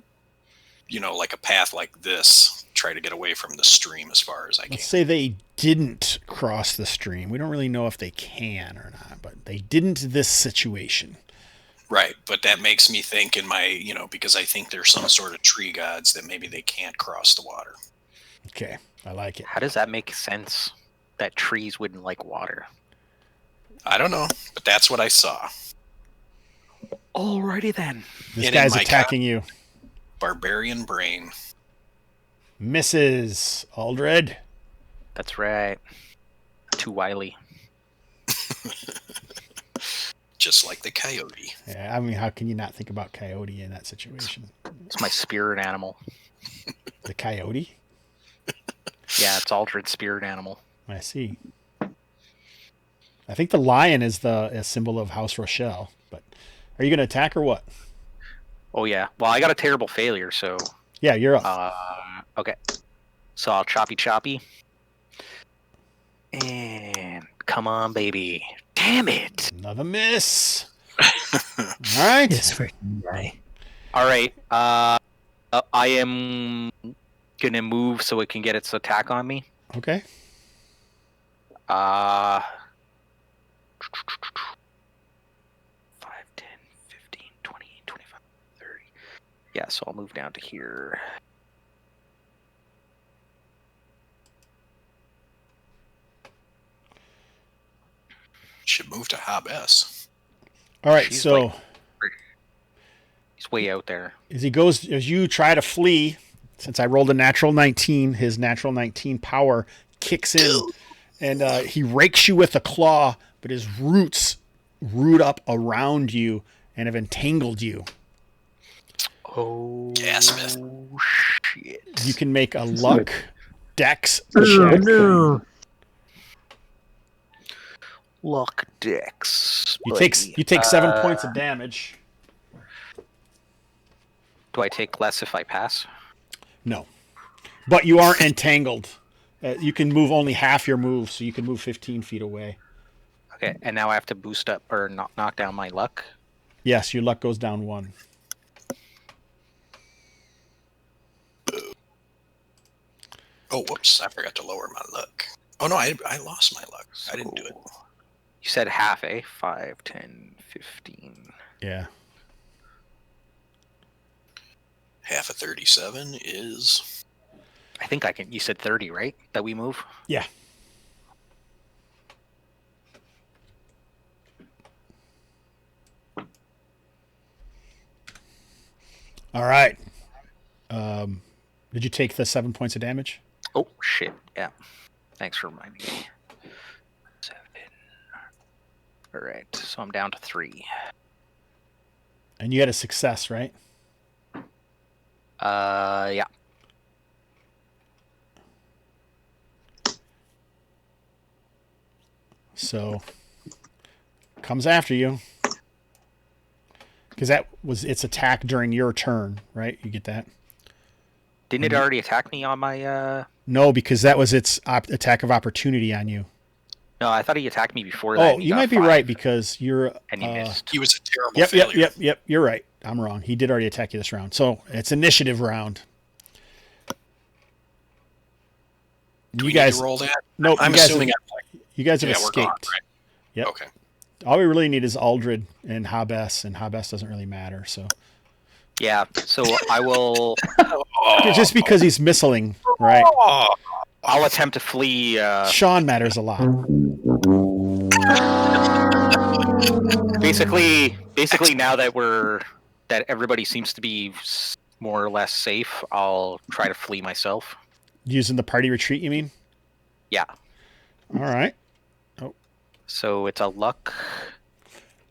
a path like this. Try to get away from the stream as far as I can. Let's say they didn't cross the stream. We don't really know if they can or not, but they didn't this situation. Right, but that makes me think in my, because I think there's some sort of tree gods that maybe they can't cross the water. Okay. I like it. How does that make sense that trees wouldn't like water? I don't know, but that's what I saw. Alrighty then. This And in guy's my attacking you. Barbarian brain. Misses. Aldred. That's right. Too wily. Just like the coyote. Yeah, I mean, how can you not think about Coyote in that situation? It's my spirit animal. The Coyote? Yeah, it's Aldred's spirit animal. I see. I think the lion is a symbol of House Richelle. But are you going to attack or what? Oh yeah. Well, I got a terrible failure, so Yeah, you're up. okay. So I'll choppy. And come on, baby. Damn it. Another miss. All right. This freaking guy. All right. I am gonna move so it can get its attack on me. Okay. 5, 10, 15, 20, 25, 30. Yeah, so I'll move down to here. Should move to Hobbs. All right. She's So like- He's way out there. as you try to flee, since I rolled a natural 19, his natural 19 power kicks in, and he rakes you with a claw, but his roots root up around you and have entangled you. Oh, Gasmith. shit. You can make a luck dex Oh, check. no. Luck Dex. You take 7 points of damage. Do I take less if I pass? No, but you are entangled. You can move only half your move, so you can move 15 feet away. Okay, and now I have to boost up or knock down my luck. Yes, your luck goes down 1. Oh, whoops! I forgot to lower my luck. Oh no, I lost my luck. I didn't do it. You said half, eh? 5, 10, 15. Yeah. Half of 37 is I think I can. You said 30, right? That we move? Yeah. All right. Did you take the 7 points of damage? Oh, shit. Yeah. Thanks for reminding me. 7. All right. So I'm down to 3. And you had a success, right? Yeah. So comes after you. Because that was its attack during your turn, right? You get that? Didn't it already attack me on my? No, because that was its attack of opportunity on you. No, I thought he attacked me before that. Oh, you might be right because you're. And he missed. he was a terrible failure. Yep. You're right. I'm wrong. He did already attack you this round. So it's initiative round. Do You we guys need to roll that? Nope. I'm you guys assuming you guys have yeah, we're gone, escaped. right? Yep. Okay. All we really need is Aldred and Hobbs, and Hobbs doesn't really matter. So Yeah. So I will. just because he's missing, right? I'll attempt to flee. Sean matters a lot. Basically, now that everybody seems to be more or less safe, I'll try to flee myself. Using the party retreat, you mean? Yeah. All right. So it's a luck.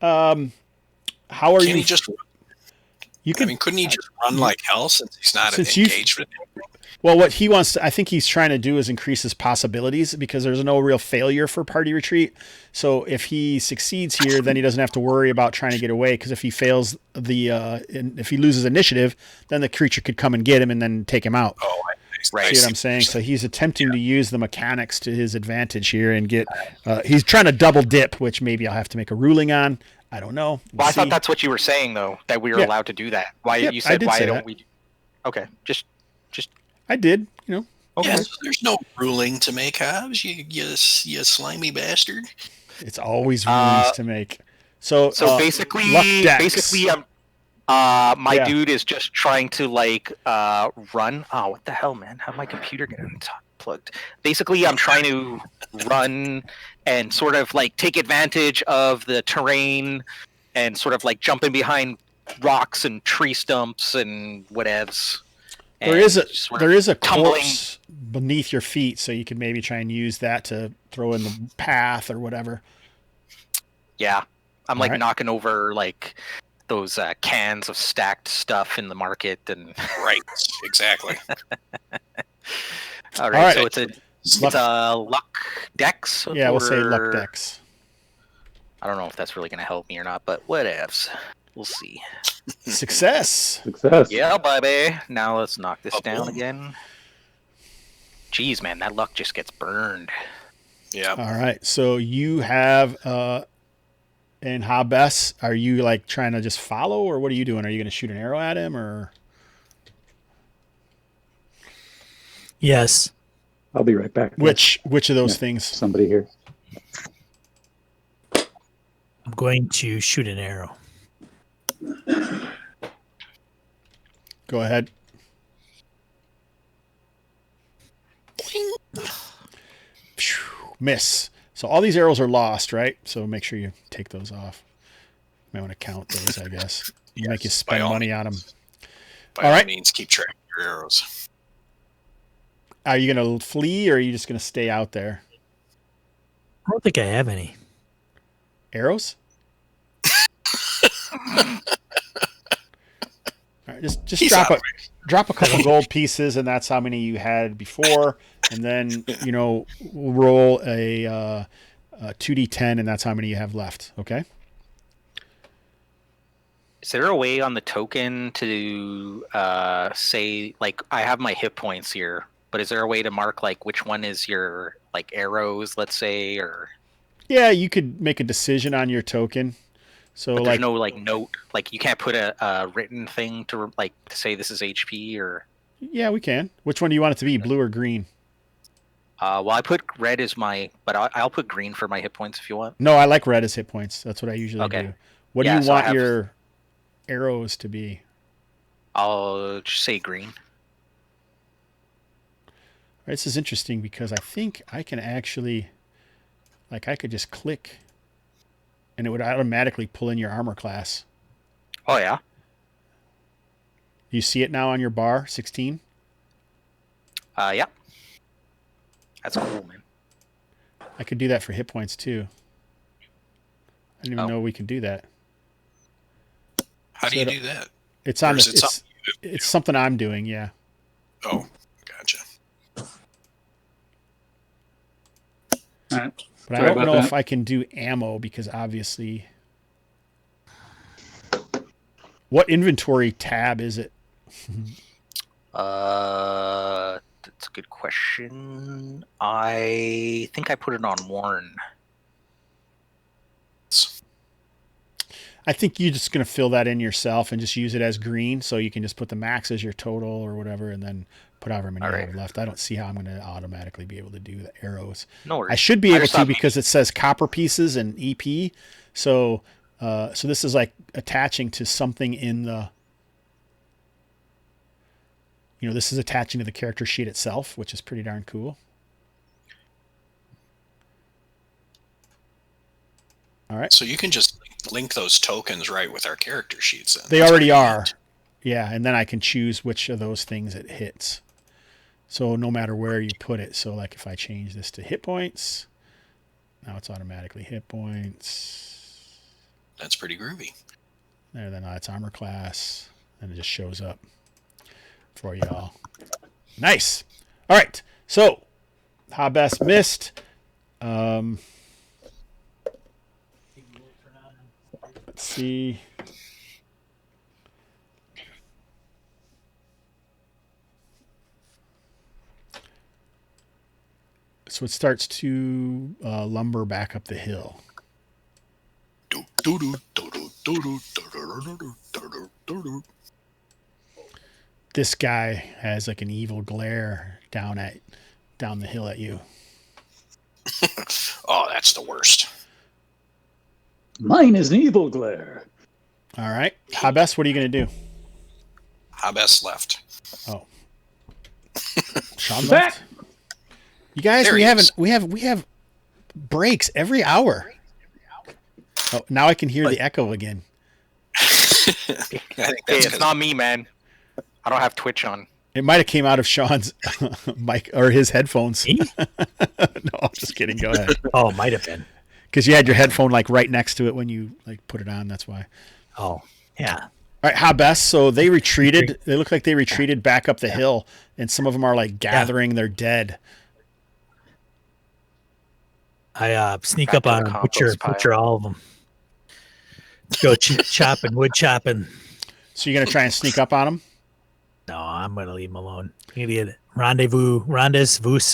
How are Can you? he just? You I can. mean, couldn't he just run like hell since he's not Since you've- engaged with him? Well, what he wants, I think he's trying to do is increase his possibilities because there's no real failure for party retreat. So if he succeeds here, then he doesn't have to worry about trying to get away. Because if he fails if he loses initiative, then the creature could come and get him and then take him out. Oh, Right. See what I'm saying? So he's attempting to use the mechanics to his advantage here and get. He's trying to double dip, which maybe I'll have to make a ruling on. I don't know. Well, I see. thought that's what you were saying, though, that we were Yeah. allowed to do that. Why Yep, you I said did why say don't that. we? Okay, just I did. You know. okay. Yes, there's no ruling to make, Hobbs. You slimy bastard. It's always rulings to make. So So basically, luck dex. my Yeah. dude is just trying to run. Oh, what the hell, man? How'd my computer get unplugged? Basically, I'm trying to run and sort of take advantage of the terrain and sort of jumping behind rocks and tree stumps and whatevs. There And is a sort there of is a tumbling. corpse beneath your feet, so you can maybe try and use that to throw in the path or whatever. Yeah, I'm All right. knocking over those cans of stacked stuff in the market and. Right. Exactly. All right. so it's a luck dex. Yeah, we'll say or- luck dex. I don't know if that's really going to help me or not, but whatevs. We'll see. Success. Success. Yeah, baby. Now let's knock this down boom. again. Jeez, man, that luck just gets burned. Yeah. All right. So you have in Hobbs, are you like trying to just follow, or what are you doing? Are you going to shoot an arrow at him, or? Yes. I'll be right back. Which of those Yeah, things? Somebody here. I'm going to shoot an arrow. Go ahead. Phew, miss. So all these arrows are lost, right? So make sure you take those off. Might want to count those, I guess. Make you spend money on them. By all all right. means, keep track of your arrows. Are you going to flee, or are you just going to stay out there? I don't think I have any. Arrows? All right, just drop a couple gold pieces, and that's how many you had before. And then roll a 2d10, and that's how many you have left. Okay. Is there a way on the token to say, like, I have my hit points here, but is there a way to mark like which one is your like arrows, let's say, or? Yeah, you could make a decision on your token. So but there's no like note, like you can't put a written thing to like to say this is HP or. Yeah, we can. Which one do you want it to be, blue or green? Well, I put red as my, but I'll put green for my hit points if you want. No, I like red as hit points. That's what I usually do. What do you want your arrows to be? I'll just say green. Right, this is interesting because I think I can actually, like, I could just click and it would automatically pull in your armor class. Oh, yeah? You see it now on your bar, 16? Yeah. That's cool, man. I could do that for hit points, too. I didn't even know we could do that. How do you do that? It's on it's something I'm doing, yeah. Oh, gotcha. All right. But I don't know if I can do ammo because obviously. What inventory tab is it? That's a good question. I think I put it on Warren. I think you're just going to fill that in yourself and just use it as green, so you can just put the max as your total or whatever, and then put however many you have left. I don't see how I'm going to automatically be able to do the arrows. No worries. I should be able to because it says copper pieces and EP. So this is like attaching to something in the. This is attaching to the character sheet itself, which is pretty darn cool. All right. So you can just link those tokens right with our character sheets. Then. They already are. Yeah, and then I can choose which of those things it hits. So no matter where you put it. So like if I change this to hit points, now it's automatically hit points. That's pretty groovy. There, then it's armor class, and it just shows up for y'all. Nice. All right. So Hobbs missed. Let's see. So it starts to lumber back up the hill. This guy has like an evil glare down the hill at you. Oh, that's the worst. Mine is an evil glare. All right. Hobbs, what are you going to do? Hobbs left. Oh. Sean left. You guys, we have breaks every hour. Oh, now I can hear the echo again. I think it's not me, man. I don't have Twitch on. It might have came out of Sean's mic or his headphones. No, I'm just kidding. Go ahead. Oh, it might have been. Because you had your headphone like right next to it when you like put it on. That's why. Oh, yeah. All right, Hobbs. So they retreated. They look like they retreated back up the hill, and some of them are like gathering their dead. I sneak up on them, butcher all of them. Go chopping, wood chopping. So you're gonna try and sneak up on them? No, I'm gonna leave them alone. Maybe a rendezvous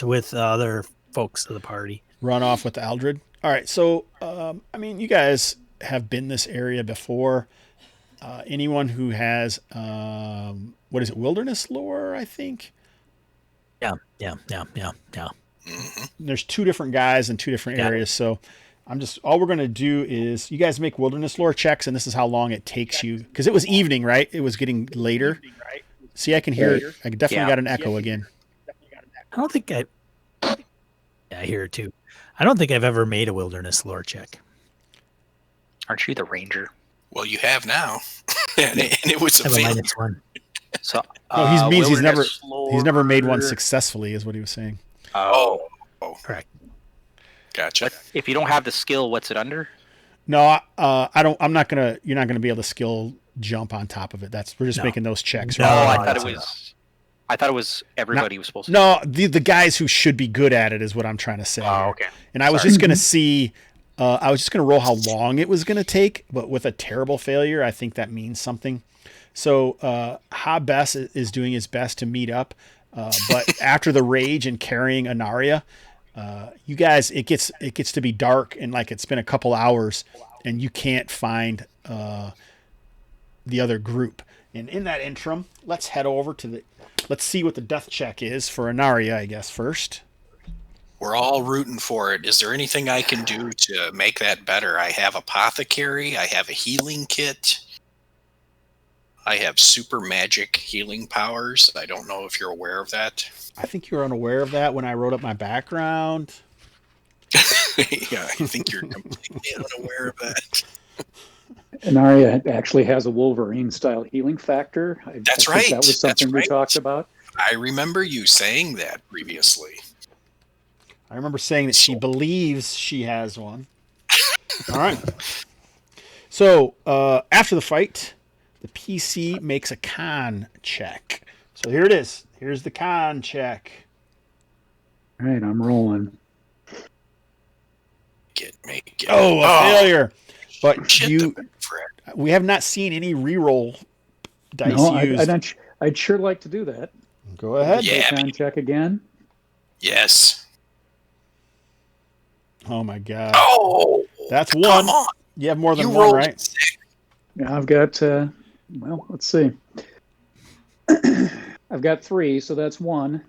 with other folks of the party. run off with the Aldred. All right, so I mean, you guys have been this area before. Anyone who has what is it, wilderness lore? I think. Yeah. There's two different guys in two different areas, so all we're gonna do is you guys make wilderness lore checks, and this is how long it takes you because it was evening, right? It was getting later. See, I can hear it. I definitely got an echo again. I don't think I hear it too. I don't think I've ever made a wilderness lore check. Aren't you the ranger? Well, you have now, and it was I a have a failure. -1. So No, he means he's wilderness never made one lore- successfully, is what he was saying. Oh, Correct. gotcha. If you don't have the skill, what's it under? No, I don't. I'm not gonna. You're not gonna be able to skill jump on top of it. We're just No. making those checks. No, right? Oh, I that's thought it was everybody was supposed to. No, the guys who should be good at it is what I'm trying to say. Oh, here. okay. And I was just gonna see. I was just gonna roll how long it was gonna take, but with a terrible failure, I think that means something. So Hobbs is doing his best to meet up, but after the rage and carrying Anaria, you guys, it gets to be dark and like it's been a couple hours, and you can't find the other group. And in that interim, let's head over to let's see what the death check is for Anaria, I guess, first. We're all rooting for it. Is there anything I can do to make that better? I have apothecary. I have a healing kit. I have super magic healing powers. I don't know if you're aware of that. I think you're unaware of that when I wrote up my background. Yeah, I think you're completely unaware of that. Anaria actually has a Wolverine-style healing factor. That's I right. think that was something That's we right. talked about. I remember you saying that previously. I remember saying that she believes she has one. All right. So after the fight, the PC makes a con check. So here it is. Here's the con check. All right, I'm rolling. Make it. Oh, a failure. But Shit the bed, Fred. we have not seen any reroll dice No, used. I'd sure like to do that. Go ahead. Yeah. Con check again. Yes. Oh my god. Oh, That's come one. on. You have more than You one, rolled right? six. Yeah, I've got, well, let's see. I've got 3, so that's 1.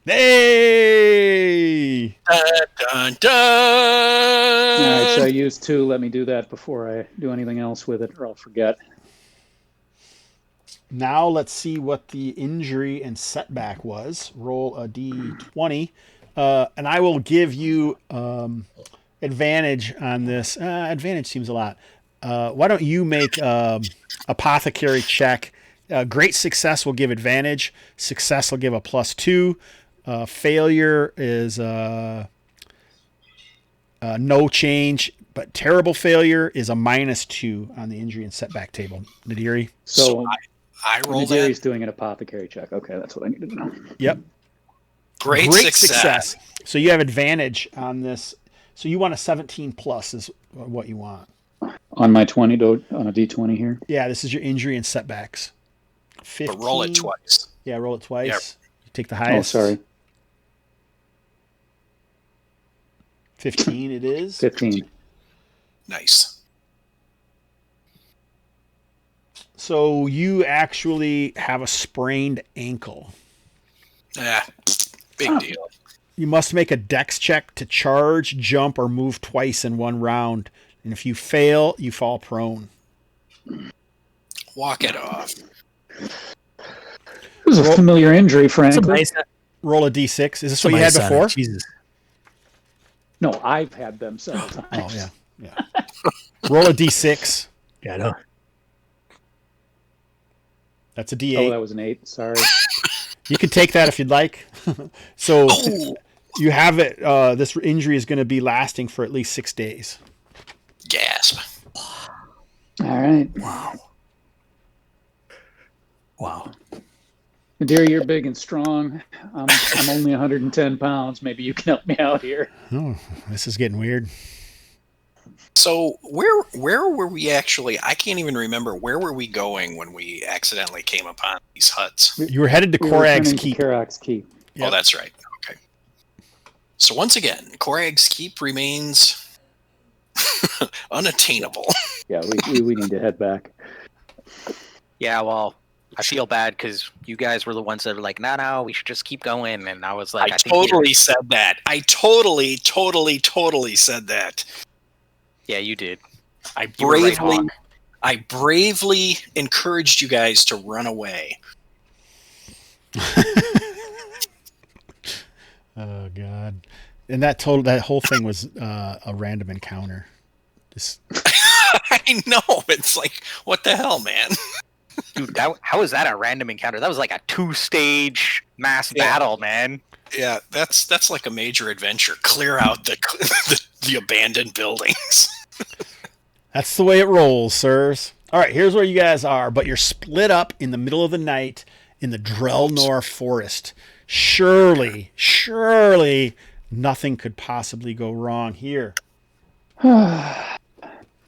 Hey! Dun, dun, dun. All right, so I used 2. Let me do that before I do anything else with it, or I'll forget. Now let's see what the injury and setback was. Roll a d20. And I will give you advantage on this. Advantage seems a lot. Why don't you make apothecary check? Great success will give advantage. Success will give a +2. Failure is no change, but terrible failure is a -2 on the injury and setback table. Nadiri? So I rolled Nadiri's that. doing an apothecary check. Okay, that's what I needed to know. Yep. Great success. So you have advantage on this. So you want a 17 plus is what you want. On my 20, on a D20 here. Yeah, this is your injury and setbacks. 15. But roll it twice. Yeah, roll it twice. Yep. You take the Oh, highest. sorry. 15 it is. 15. Nice. So you actually have a sprained ankle. Big deal. You must make a dex check to charge, jump, or move twice in one round. And if you fail, you fall prone. Walk it off. It was a familiar injury, It's a frankly. nice, Roll a d6. Is this it's a what you had nice before? Jesus. No, I've had them several times. Oh, yeah. Roll a d6. Yeah, I know. That's a Oh, d8. that was an 8. Sorry. You can take that if you'd like. So Oh, you have it. This injury is going to be lasting for at least 6 days. gasp. All right. Wow. Nadir, you're big and strong. I'm only 110 pounds. Maybe you can help me out here. Oh, this is getting weird. So where were we actually? I can't even remember. Where were we going when we accidentally came upon these huts? You were headed to We were Korag's returning to Keep. Karak's Keep. Yep. Oh, that's right. Okay. So once again, Korag's Keep remains unattainable. Yeah, we need to head back. Yeah, well, I feel bad because you guys were the ones that were like, no, we should just keep going. And I was like, I think totally said that. I totally said that. Yeah, you did. I You were right, Hawk. bravely encouraged you guys to run away. Oh God! And that whole thing was a random encounter. Just I know. It's like, what the hell, man? Dude, how is that a random encounter? That was like a 2-stage mass battle, man. Yeah, that's like a major adventure. Clear out the abandoned buildings. that's the way it rolls, sirs. All right, here's where you guys are, but you're split up in the middle of the night in the Drelnor forest. Surely, nothing could possibly go wrong here. Does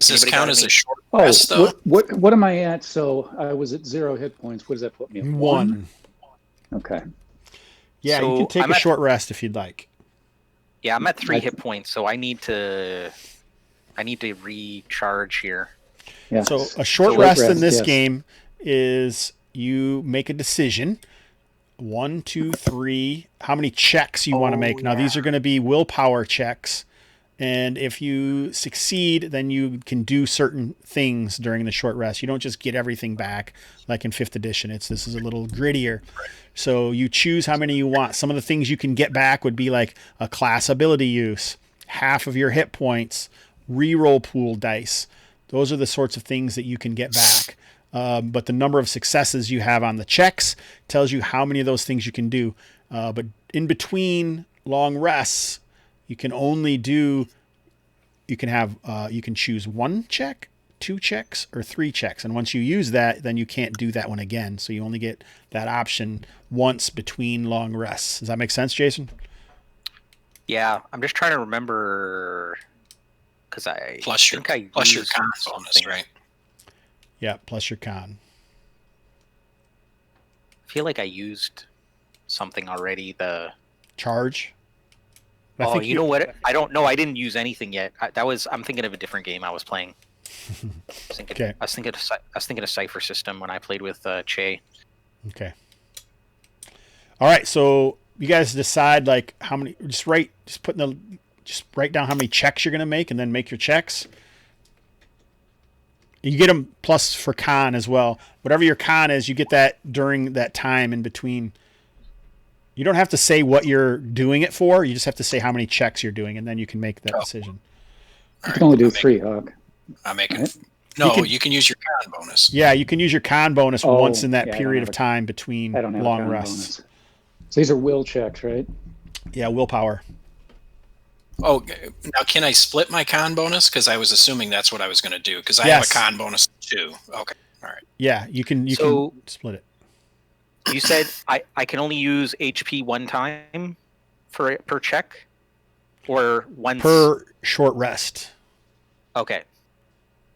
this count as a short rest, though? What am I at? So I was at 0 hit points. What does that put me at? 1. Okay. Yeah, So you can take a short rest if you'd like. Yeah, I'm at 3 hit points, so I need to recharge here. Yeah. So a short rest in this game is you make a decision. 1, 2, 3. How many checks you want to make? Now these are going to be willpower checks, and if you succeed, then you can do certain things during the short rest. You don't just get everything back like in 5th edition. This is a little grittier. So you choose how many you want. Some of the things you can get back would be like a class ability use, half of your hit points, reroll pool dice. Those are the sorts of things that you can get back. But the number of successes you have on the checks tells you how many of those things you can do. But in between long rests, you can choose 1 check, 2 checks, or 3 checks. And once you use that, then you can't do that one again. So you only get that option once between long rests. Does that make sense, Jason? Yeah, I'm just trying to remember because I plus your con bonus, right? Yeah, plus your con. I feel like I used something already. The charge. You know what? I don't know. I didn't use anything yet. I'm thinking of a different game I was playing. I was thinking of Cypher System when I played with Che. Okay. All right. So you guys decide like how many. Just write down how many checks you're gonna make, and then make your checks. You get them plus for con as well. Whatever your con is, you get that during that time in between. You don't have to say what you're doing it for. You just have to say how many checks you're doing, and then you can make that decision. You can only do 3, Hawk. I'm making. Right? No, you can use your con bonus. Yeah, you can use your con bonus once in that period of time between I don't have long a con rests. bonus. So these are will checks, right? Yeah, willpower. Oh, now can I split my con bonus? Because I was assuming that's what I was going to do. Because I have a con bonus too. Okay, all right. Yeah, you can split it. You said I can only use HP 1 time per check, or once per short rest. Okay,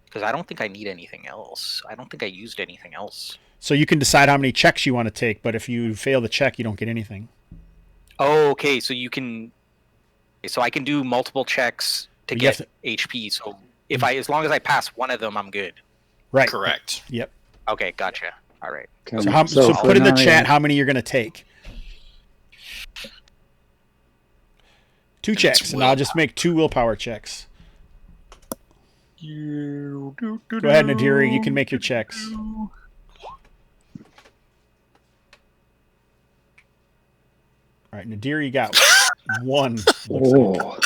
because I don't think I need anything else. I don't think I used anything else. So you can decide how many checks you want to take, but if you fail the check, you don't get anything. Oh, okay. So you can. So I can do multiple checks to get HP. So as long as I pass one of them, I'm good. Right. Correct. Yep. Okay, gotcha. All right. Okay. So put in the chat how many you're going to take. 2 checks, and I'll just make 2 willpower checks. Go ahead, Nadiri. You can make your checks. All right, Nadiri, you got 1. Oh.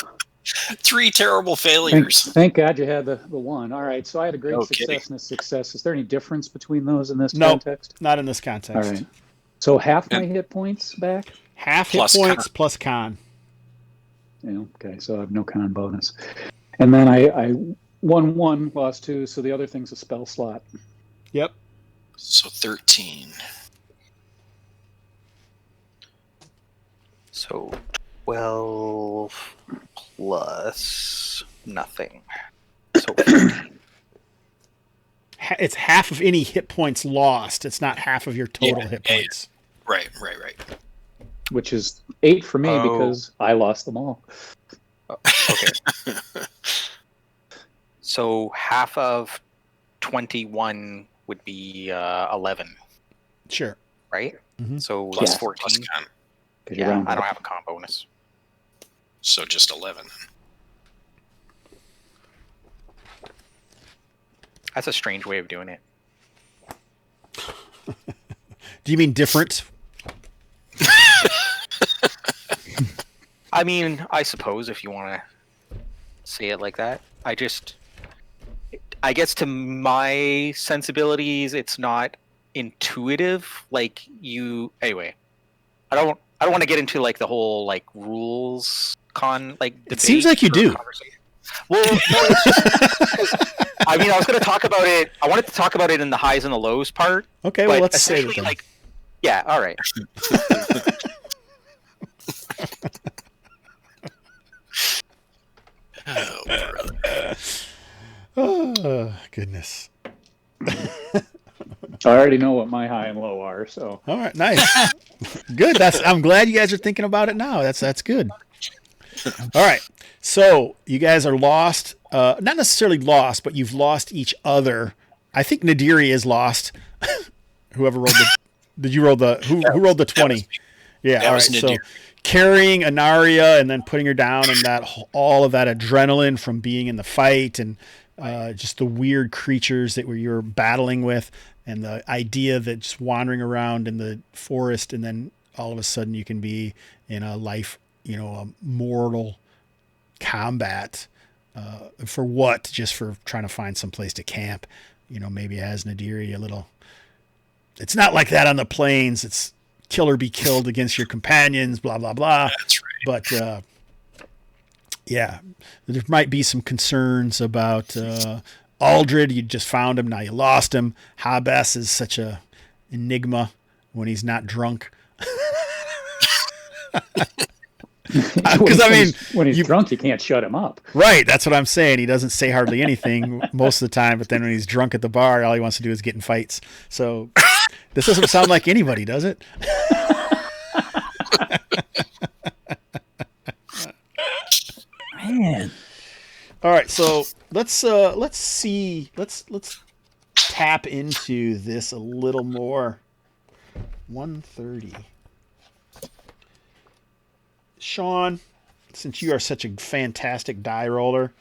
3 terrible failures. Thank God you had the 1. All right, so I had a great success and a success. Is there any difference between those in this context? Not in this context. All right. So half my hit points back? Half hit points plus con. Yeah, okay, so I have no con bonus. And then I won 1, lost 2, so the other thing's a spell slot. Yep. So 13. So 12 plus nothing. So 15. It's half of any hit points lost. It's not half of your total hit points. Right. which is 8 for me Oh. because I lost them all. Okay. So half of 21 would be 11, Sure. right? Mhm. So Plus, that's plus 14. con. 'Cause you Yeah, round I up. don't have a con bonus. So just 11. That's a strange way of doing it. Do you mean different? I mean, I suppose if you want to say it like that. I guess to my sensibilities, it's not intuitive. Like anyway. I don't want to get into like the whole like rules It seems like you do. conversation. Well, no, it's just 'cause, I mean, I was going to talk about it. I wanted to talk about it in the highs and the lows part. Okay, well, but let's say essentially, that then. like, yeah, all right. Oh, brother. Oh, goodness. I already know what my high and low are, so All right, nice. Good. I'm glad you guys are thinking about it now. That's good. All right. So you guys are lost. Not necessarily lost, but you've lost each other. I think Nadiri is lost. Whoever rolled the did you roll the who rolled the 20? Yeah, that all was right. So Nadiri. carrying Anaria and then putting her down and all of that adrenaline from being in the fight and just the weird creatures that you're battling with and the idea that just wandering around in the forest and then all of a sudden you can be in a life, a mortal combat for what? Just for trying to find some place to camp. Maybe it has Nadiri a little. It's not like that on the plains. It's kill or be killed against your companions, blah, blah, blah. That's right. But, yeah, there might be some concerns about Aldred. You just found him. Now you lost him. Hobbs is such a enigma when he's not drunk. Because when he's drunk, you can't shut him up. Right, that's what I'm saying. He doesn't say hardly anything most of the time, but then when he's drunk at the bar, all he wants to do is get in fights. So this doesn't sound like anybody, does it? Man. All right, so let's tap into this a little more. 130. Sean, since you are such a fantastic die roller,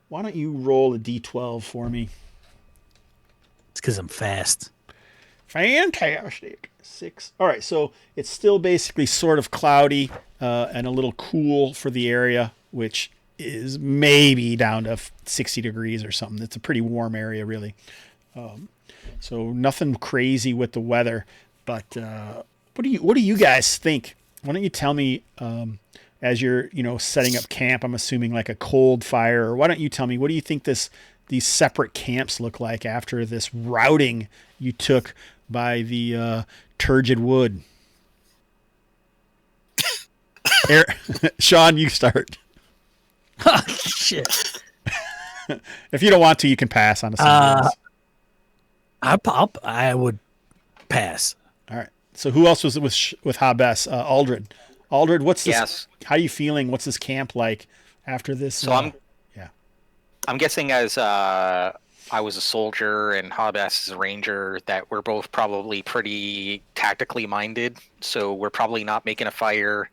why don't you roll a d12 for me? It's because I'm fast. Fantastic. 6. All right, so it's still basically sort of cloudy and a little cool for the area, which is maybe down to 60 degrees or something. It's a pretty warm area, really. So nothing crazy with the weather. But what do you guys think? Why don't you tell me as you're setting up camp? I'm assuming like a cold fire. Or why don't you tell me what do you think these separate camps look like after this routing you took by the turgid wood? Sean, you start. Oh, shit. If you don't want to, you can pass on a I would pass. All right. So who else was with Hobbs? Aldred. Aldred, what's this? Yes. How are you feeling? What's this camp like after this? So I'm guessing as I was a soldier and Hobbs is a ranger that we're both probably pretty tactically minded. So we're probably not making a fire.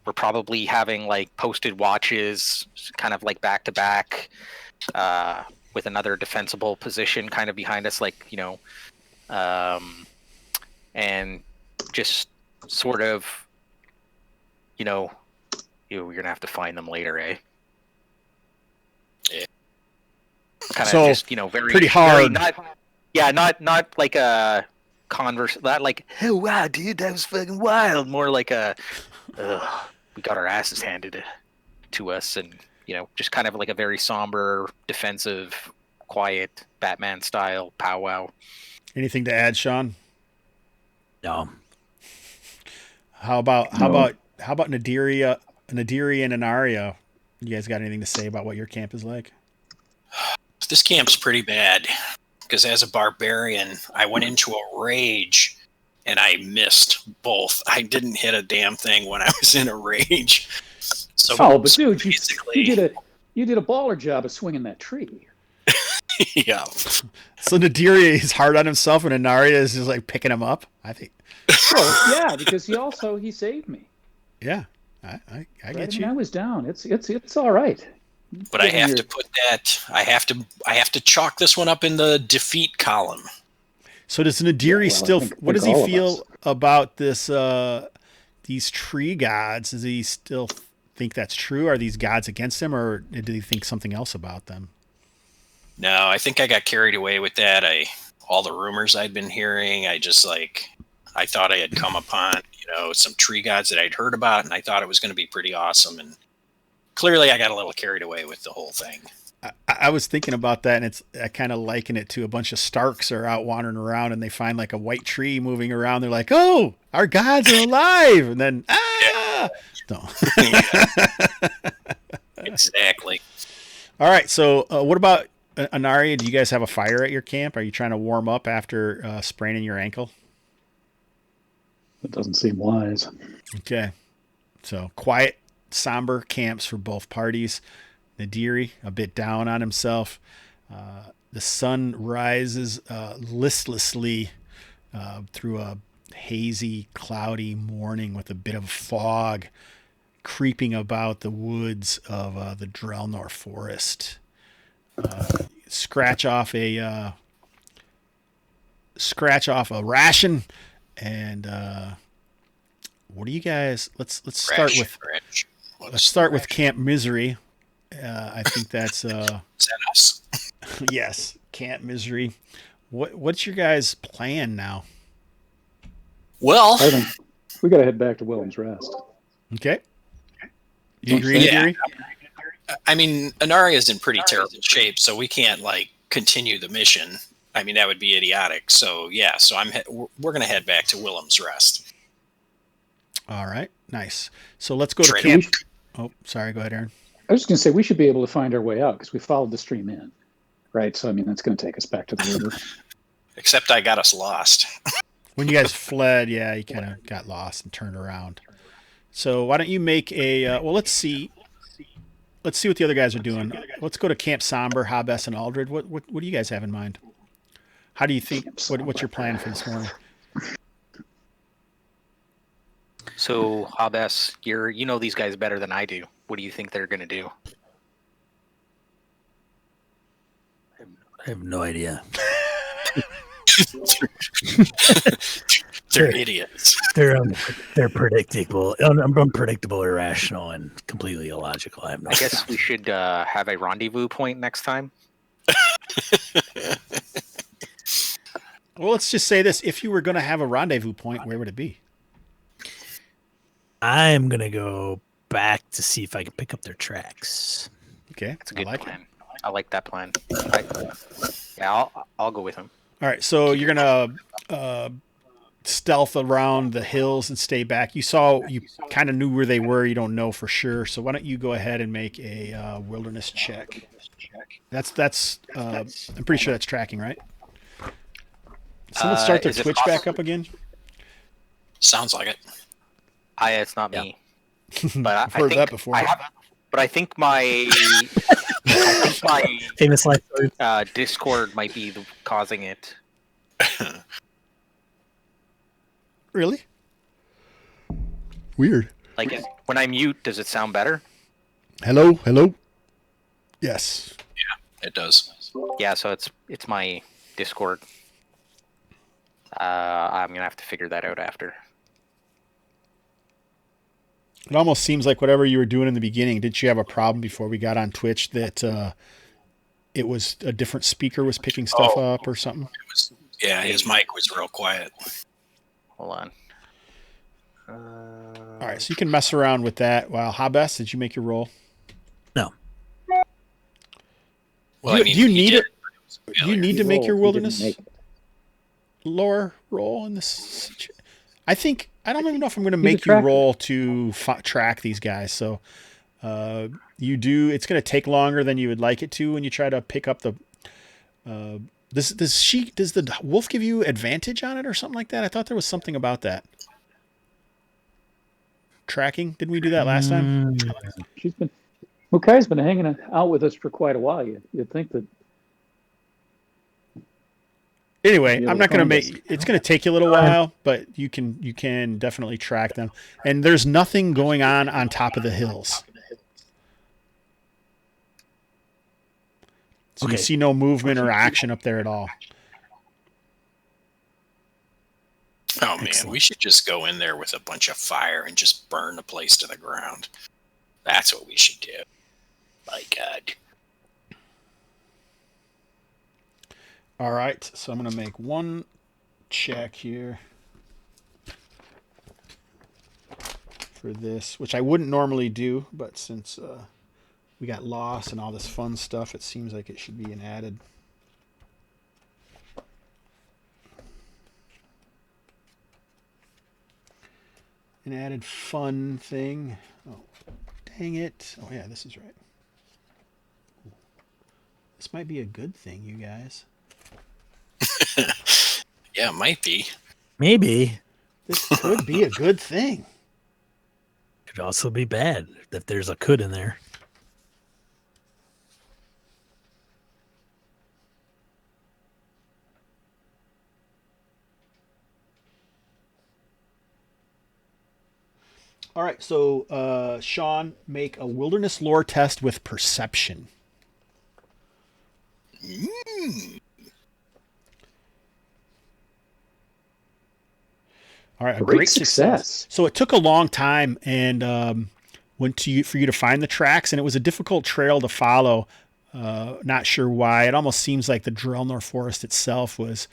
We're probably having like posted watches, kind of like back to back, with another defensible position kind of behind us, like and just sort of, you're gonna have to find them later, eh? Yeah. Kind of just very pretty hard. Not like a converse. Not like, oh wow, dude, that was fucking wild. More like we got our asses handed to us, and just kind of like a very somber, defensive, quiet Batman style powwow. Anything to add, Sean? No. How about Nadiri and Anaria? You guys got anything to say about what your camp is like? This camp's pretty bad because as a barbarian, I went into a rage and I missed both. I didn't hit a damn thing when I was in a rage. So, but dude, you did a baller job of swinging that tree. yeah. So Nadiri is hard on himself, and Anaria is just like picking him up. I think. Well, yeah, because he saved me. Yeah, I Right? get you. I was down. It's all right. But I have to put that. I have to chalk this one up in the defeat column. So does Nadiri still? What does he all of feel us. about this? These tree gods? Does he still think that's true? Are these gods against him, or did he think something else about them? No, I think I got carried away with that. All the rumors I'd been hearing. I thought I had come upon some tree gods that I'd heard about, and I thought it was going to be pretty awesome. And clearly, I got a little carried away with the whole thing. I was thinking about that, and I kind of liken it to a bunch of Starks are out wandering around, and they find like a white tree moving around. They're like, "Oh, our gods are alive!" And then no. Exactly. All right. So, what about Anaria? Do you guys have a fire at your camp? Are you trying to warm up after spraining your ankle? That doesn't seem wise. Okay. So quiet, somber camps for both parties. Nadiri, a bit down on himself. The sun rises listlessly through a hazy, cloudy morning with a bit of fog creeping about the woods of the Drelnor forest. Scratch off a ration, and what do you guys? Let's start with Camp Misery. I think that's Is that us? yes, Camp Misery. What's your guys' plan now? Well, I think we got to head back to Willem's Rest. Okay. You agree, Yeah. Nadiri? I mean, Anaria's in pretty terrible shape, so we can't continue the mission. I mean, that would be idiotic. So yeah, we're gonna head back to Willem's Rest. All right, nice. So let's go to Trade camp. Oh, sorry. Go ahead, Aaron. I was just going to say we should be able to find our way out because we followed the stream in, right? So I mean that's going to take us back to the river. Except I got us lost. When you guys fled, yeah, you kind of got lost and turned around. So why don't you make a? Well, let's see. Let's see what the other guys are doing. Let's go to Camp Somber, Hobbs, and Aldred. What do you guys have in mind? How do you think? What's your plan for this morning? So, Hobbs, you know these guys better than I do. What do you think they're going to do? I have no idea. They're idiots. They're predictable, unpredictable, irrational, and completely illogical. I have no I guess we should have a rendezvous point next time. Well, let's just say this: if you were going to have a rendezvous point, where would it be? I'm gonna go back to see if I can pick up their tracks. Okay, That's a good it. plan. I like that plan. I'll go with him. All right, so you're gonna stealth around the hills and stay back. You kind of knew where they were. You don't know for sure. So why don't you go ahead and make a wilderness check? That's I'm pretty sure that's tracking, right? Someone start their is it Twitch back up again. Sounds like it. It's not me. But I've heard that before. I think my Famous life story. Discord might be causing it. Really? Weird. Like when I mute, does it sound better? Hello? Yes. It does. Yeah, so it's my Discord. I'm gonna have to figure that out after. It almost seems like whatever you were doing in the beginning, didn't you have a problem before we got on Twitch that it was a different speaker was picking stuff up or something? Yeah, his mic was real quiet. Hold on. All right, so you can mess around with that. Well, Hobbs, did you make your roll? No. Well, do you need it? Do you Failure. need to make your He didn't wilderness make it. lore roll in this? I think I don't even know if I'm going to He's a make you tracker. roll to track these guys. So you do. It's going to take longer than you would like it to when you try to pick up the Does the wolf give you advantage on it or something like that? I thought there was something about that. Tracking? Didn't we do that last time? Kai's been hanging out with us for quite a while. You'd think that. Anyway, I'm not going to it's going to take you a little while, but you can definitely track them. And there's nothing going on top of the hills. So you see no movement or action up there at all. Oh man, we should just go in there with a bunch of fire and just burn the place to the ground. That's what we should do. My God. All right, so I'm going to make one check here for this, which I wouldn't normally do, but since we got lost and all this fun stuff, it seems like it should be an added. An added fun thing. Oh, dang it. Oh, yeah, this is right. This might be a good thing, you guys. Yeah, it might be. Maybe. This could be a good thing. Could also be bad if there's a could in there. All right, so Sean, make a wilderness lore test with perception. All right, a great success. So it took a long time and for you to find the tracks, and it was a difficult trail to follow. Not sure why. It almost seems like the Drelnor Forest itself was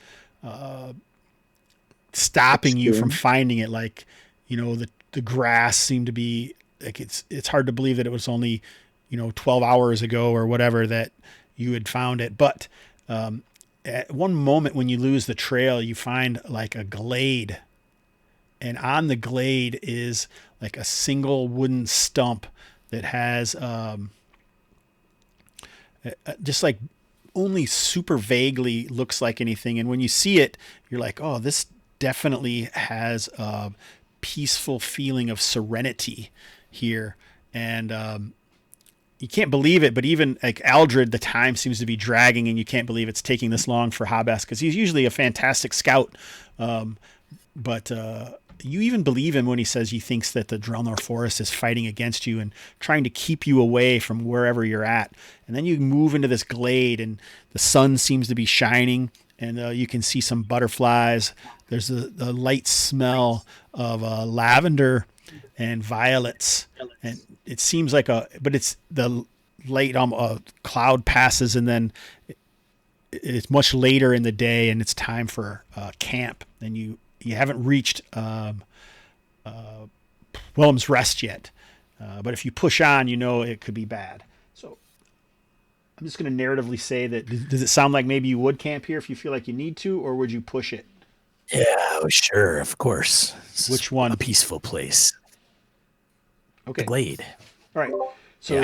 stopping you from finding it. Like, the grass seemed to be like it's hard to believe that it was only 12 hours ago or whatever that you had found it. But at one moment when you lose the trail, you find like a glade. And on the glade is like a single wooden stump that has just like only super vaguely looks like anything. And when you see it, you're like, oh, this definitely has a peaceful feeling of serenity here. And you can't believe it, but even like Aldred, the time seems to be dragging, and you can't believe it's taking this long for Hobbs, because he's usually a fantastic scout. But you even believe him when he says he thinks that the Drelnor Forest is fighting against you and trying to keep you away from wherever you're at. And then you move into this glade, and the sun seems to be shining, and you can see some butterflies. There's the light smell of lavender and violets, and it seems like but it's the late cloud passes, and then it's much later in the day, and it's time for camp, and you haven't reached Willem's Rest yet. But if you push on, it could be bad. So I'm just going to narratively say that, does it sound like maybe you would camp here if you feel like you need to, or would you push it? Yeah, sure, of course. Which one? A peaceful place. Okay. The glade. All right. So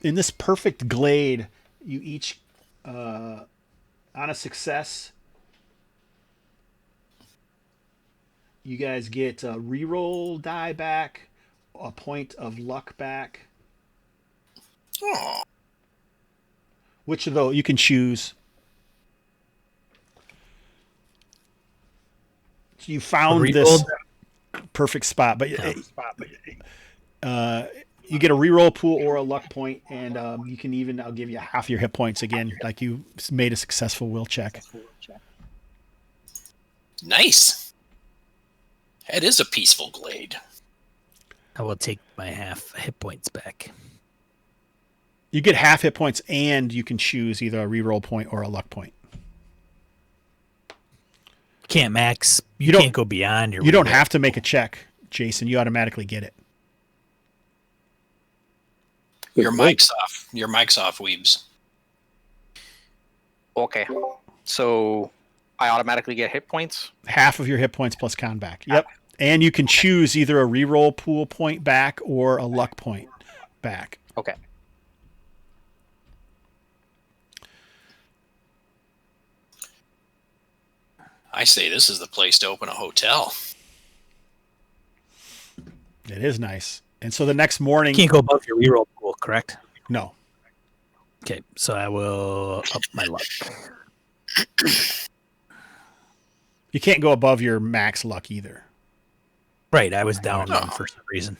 in this perfect glade, you each, on a success, you guys get a reroll die back, a point of luck back. Oh. Which of those you can choose? So you found this perfect spot, but you get a reroll pool or a luck point, and you can I'll give you half your hit points again, like you made a successful will check. Nice. It is a peaceful glade. I will take my half hit points back. You get half hit points, and you can choose either a reroll point or a luck point. Can't max. You can't go beyond your. You don't have to make a check, Jason. You automatically get it. Your mic's off. Your mic's off, Weebs. Okay. So I automatically get hit points? Half of your hit points plus con back. Yep. And you can choose either a reroll pool point back or a luck point back. Okay. I say this is the place to open a hotel. It is nice. And so the next morning, Can't go above your reroll pool, correct? no, Okay, so I will up my luck. you can't go above your max luck either. Right, I was down No. one for some reason.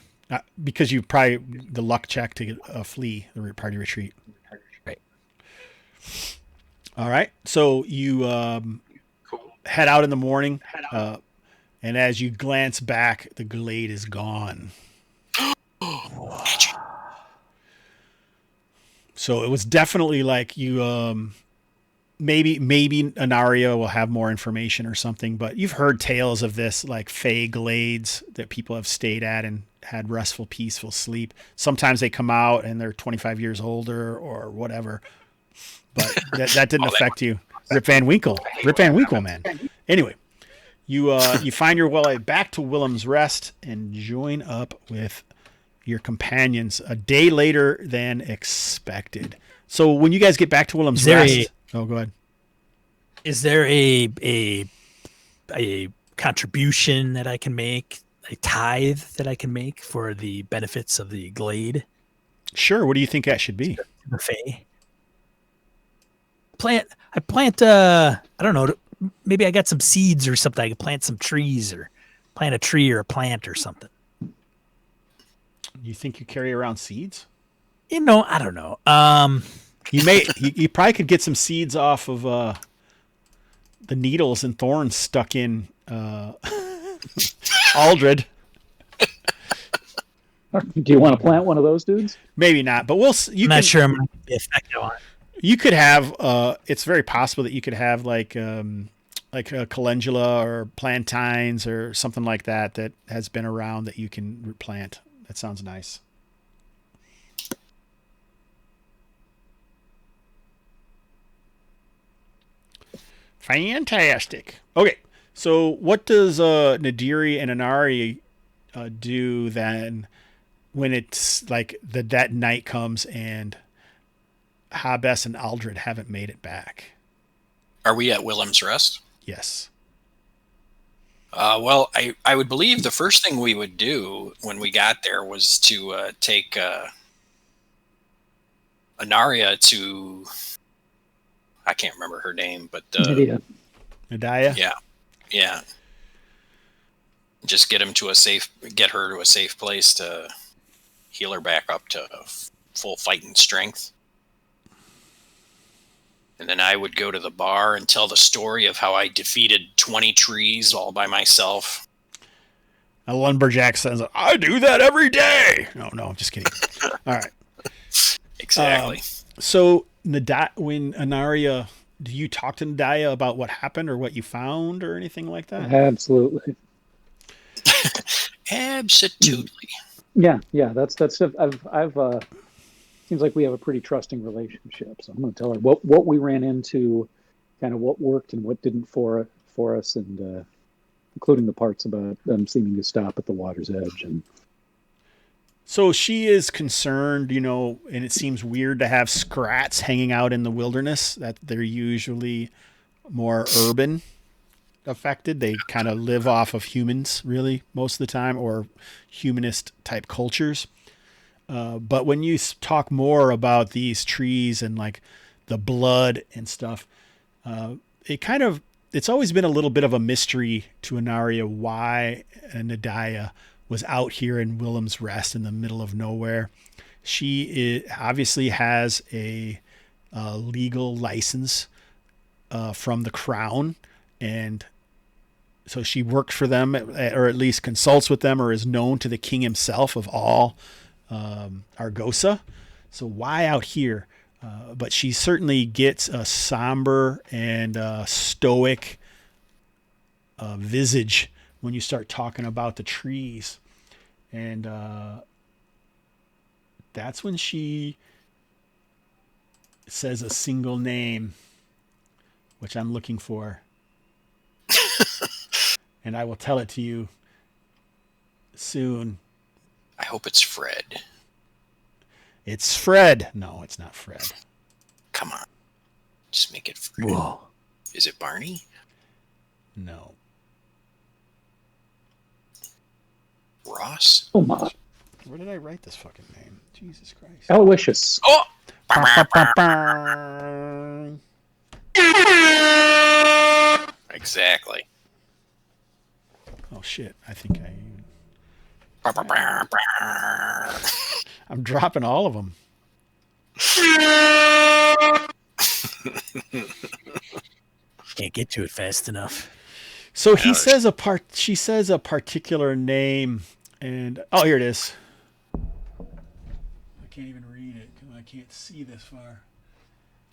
Because you probably the luck check to get a flee the party retreat. Right. All right. So you head out in the morning, and as you glance back, the glade is gone. So it was definitely like you. Maybe Anaria will have more information or something, but you've heard tales of this, like fey glades that people have stayed at and had restful, peaceful sleep. Sometimes they come out and they're 25 years older or whatever, but that didn't affect you. Rip Van Winkle, man. Anyway, you find your way back to Willem's Rest and join up with your companions a day later than expected. So when you guys get back to Willem's Rest, oh, go ahead. Is there a contribution that I can make, a tithe that I can make for the benefits of the glade? Sure. What do you think that should be? The Fae. I plant, I don't know, maybe I got some seeds or something. I could plant some trees or plant a tree or a plant or something. You think you carry around seeds? You know, I don't know. You probably could get some seeds off of the needles and thorns stuck in Aldred. Do you want to plant one of those dudes? Maybe not, but I'm not sure I'm going to be effective on it. You could have. It's very possible that you could have like a calendula or plantains or something like that has been around that you can plant. That sounds nice. Fantastic. Okay, so what does Nadiri and Anari do then when it's like that night comes and Hobbs and Aldred haven't made it back? Are we at Willem's Rest? Yes. Well, I would believe the first thing we would do when we got there was to take Anaria to, I can't remember her name, but Nydia. Nadaya? Yeah. Just get her to a safe place to heal her back up to full fighting strength. And then I would go to the bar and tell the story of how I defeated 20 trees all by myself. A lumberjack says, I do that every day. No, I'm just kidding. All right. Exactly. So when Anaria, do you talk to Nadaya about what happened or what you found or anything like that? Absolutely. Absolutely. Yeah. That's stuff. I've seems like we have a pretty trusting relationship. So I'm going to tell her what we ran into, kind of what worked and what didn't for us, and including the parts about them seeming to stop at the water's edge. And so she is concerned, and it seems weird to have scrats hanging out in the wilderness, that they're usually more urban affected. They kind of live off of humans really most of the time, or humanist type cultures. But when you talk more about these trees and like the blood and stuff, it's always been a little bit of a mystery to Anaria why Nadaya was out here in Willem's Rest in the middle of nowhere. She obviously has a legal license from the crown, and so she worked for them, or at least consults with them, or is known to the king himself of all Argosa. So why out here? But she certainly gets a somber and stoic visage when you start talking about the trees. And that's when she says a single name, which I'm looking for. And I will tell it to you soon. I hope it's Fred. It's Fred. No, it's not Fred. Come on. Just make it Fred. Whoa. Is it Barney? No. Ross? Oh my. Where did I write this fucking name? Jesus Christ. Aloysius. Oh! Exactly. Oh shit! I think I'm dropping all of them. Can't get to it fast enough. So he says she says a particular name, and oh, here it is. I can't even read it because I can't see this far.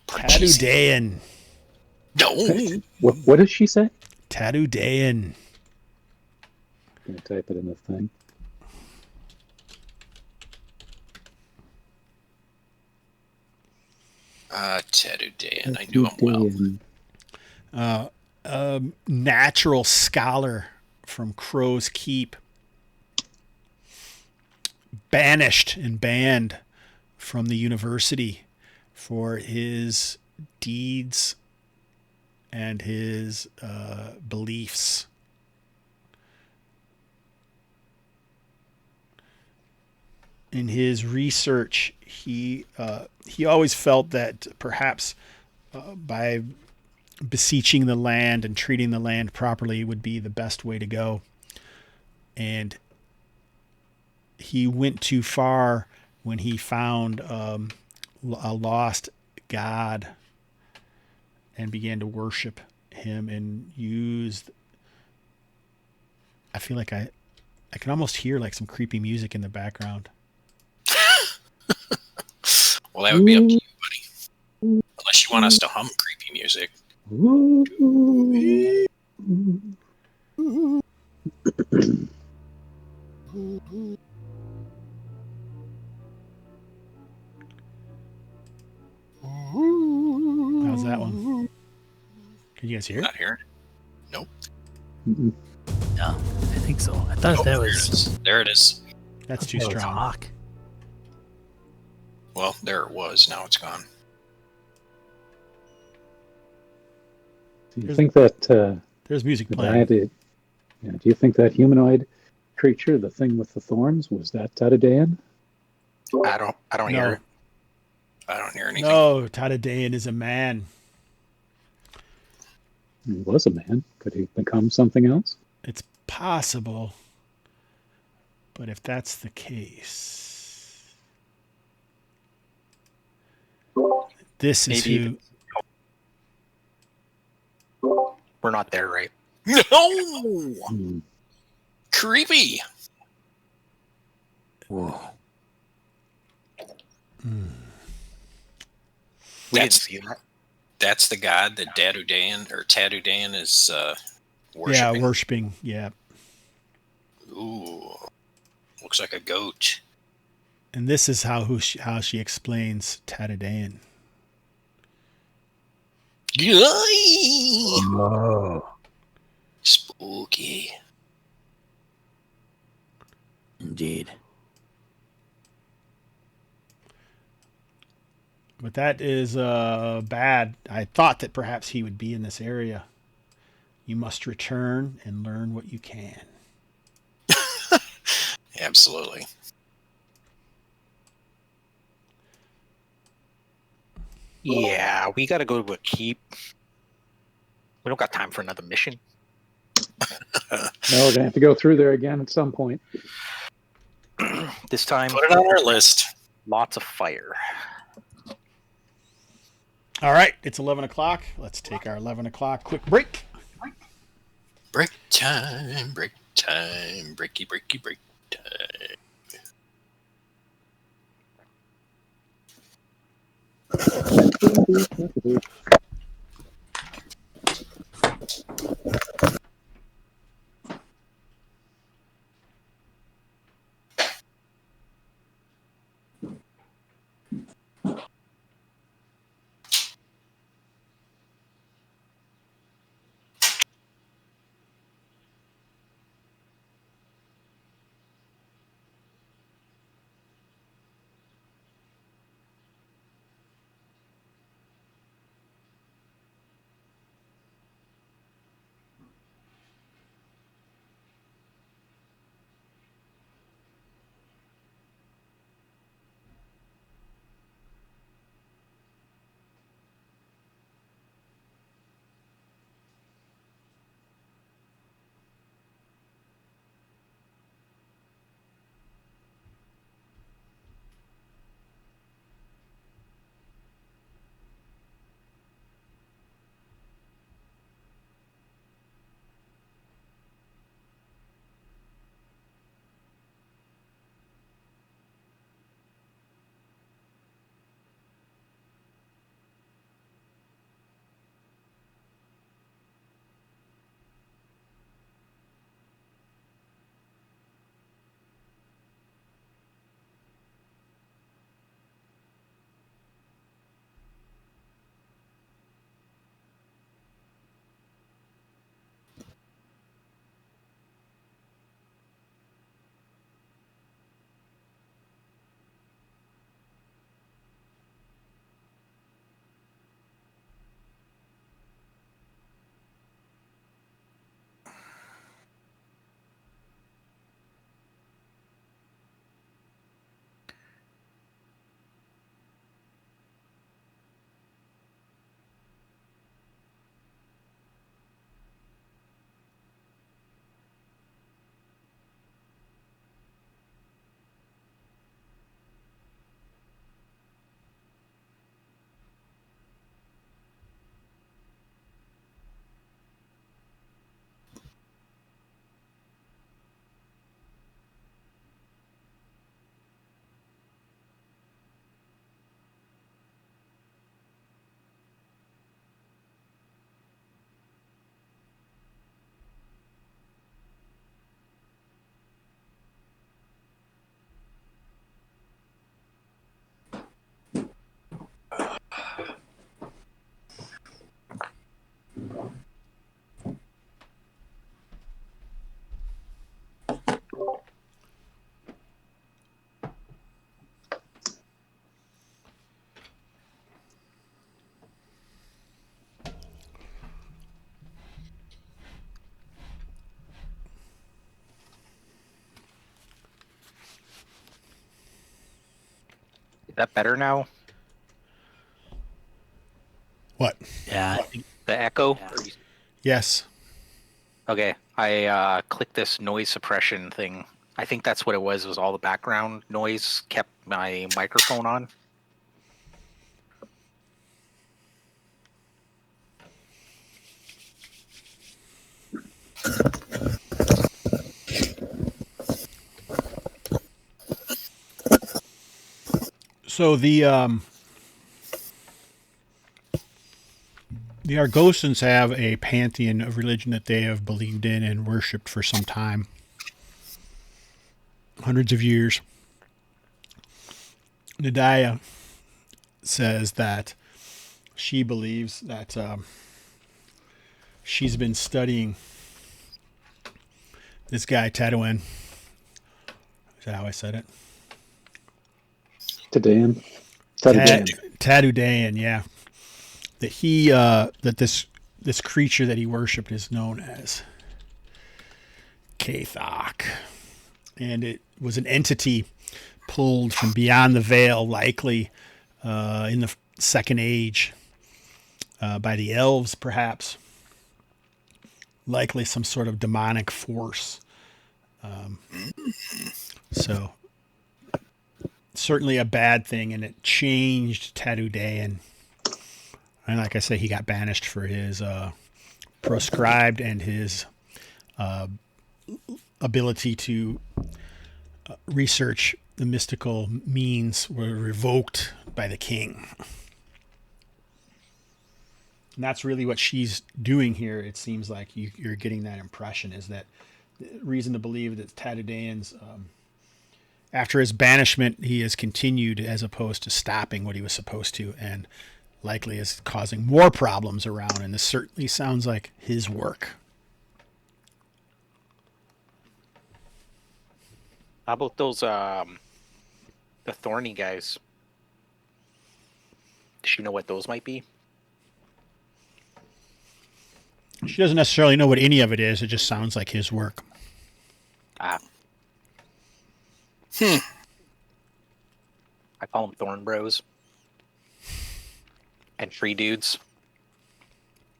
Tattoodayan. No. What does she say? Tattoodayan. I'm gonna type it in the thing. Tattoodayan. I knew him well. Natural scholar from Crow's Keep. Banished and banned from the university for his deeds and his beliefs. In his research, he always felt that perhaps by beseeching the land and treating the land properly would be the best way to go. And he went too far when he found a lost god and began to worship him and used. I feel like I can almost hear like some creepy music in the background. Well, that would be up to you, buddy. Unless you want us to hum creepy music. How's that one? Can you guys hear it? Not hearing it. Nope. Mm-mm. No, I think so. I thought that was. There it is. That's too that was strong. Hawk. Well, there it was. Now it's gone. Do you think that There's music the playing. do you think that humanoid creature, the thing with the thorns, was that Tattoodayan? I don't hear No, it. I don't hear anything. no, Tattoodayan is a man. He was a man. Could he become something else? It's possible, but if that's the case, this is Maybe who. We're not there, right? No! Hmm. Creepy. Whoa. We didn't That's see that. that's the god that Tattoodayan is worshiping. Yeah, worshiping. Yeah, Ooh. Looks like a goat. and this is how she explains Tattoodayan. Oh. Spooky. Indeed. But that is bad. I thought that perhaps he would be in this area. You must return and learn what you can. Absolutely. Yeah, we gotta go to a keep. We don't got time for another mission. No, we're gonna have to go through there again at some point. This time, Put it on our list. lots of fire. All right, it's 11 o'clock. Let's take our 11 o'clock quick break. Break time, breaky, break time. Is that better now? What? Yeah. The echo? Yes. Okay, I clicked this noise suppression thing. I think that's what it was all the background noise kept my microphone on. So the Argosans have a pantheon of religion that they have believed in and worshipped for some time. Hundreds of years. Nadia says that she believes that she's been studying this guy, Tadouin. Is that how I said it? Tadouin. Tadouin, yeah. That he that this creature that he worshipped is known as Kathok. And it was an entity pulled from beyond the veil, likely in the Second Age by the elves, perhaps. Likely some sort of demonic force. So certainly a bad thing, and it changed Tadouin. And like I say, he got banished for his proscribed, and his ability to research the mystical means were revoked by the king. And that's really what she's doing here. It seems like you're getting that impression, is that reason to believe that Tadouin's, after his banishment, he has continued as opposed to stopping what he was supposed to, and likely is causing more problems around. And this certainly sounds like his work. How about those the thorny guys? Does she know what those might be? She doesn't necessarily know what any of it is. It just sounds like his work. I call them thorn bros. And tree dudes.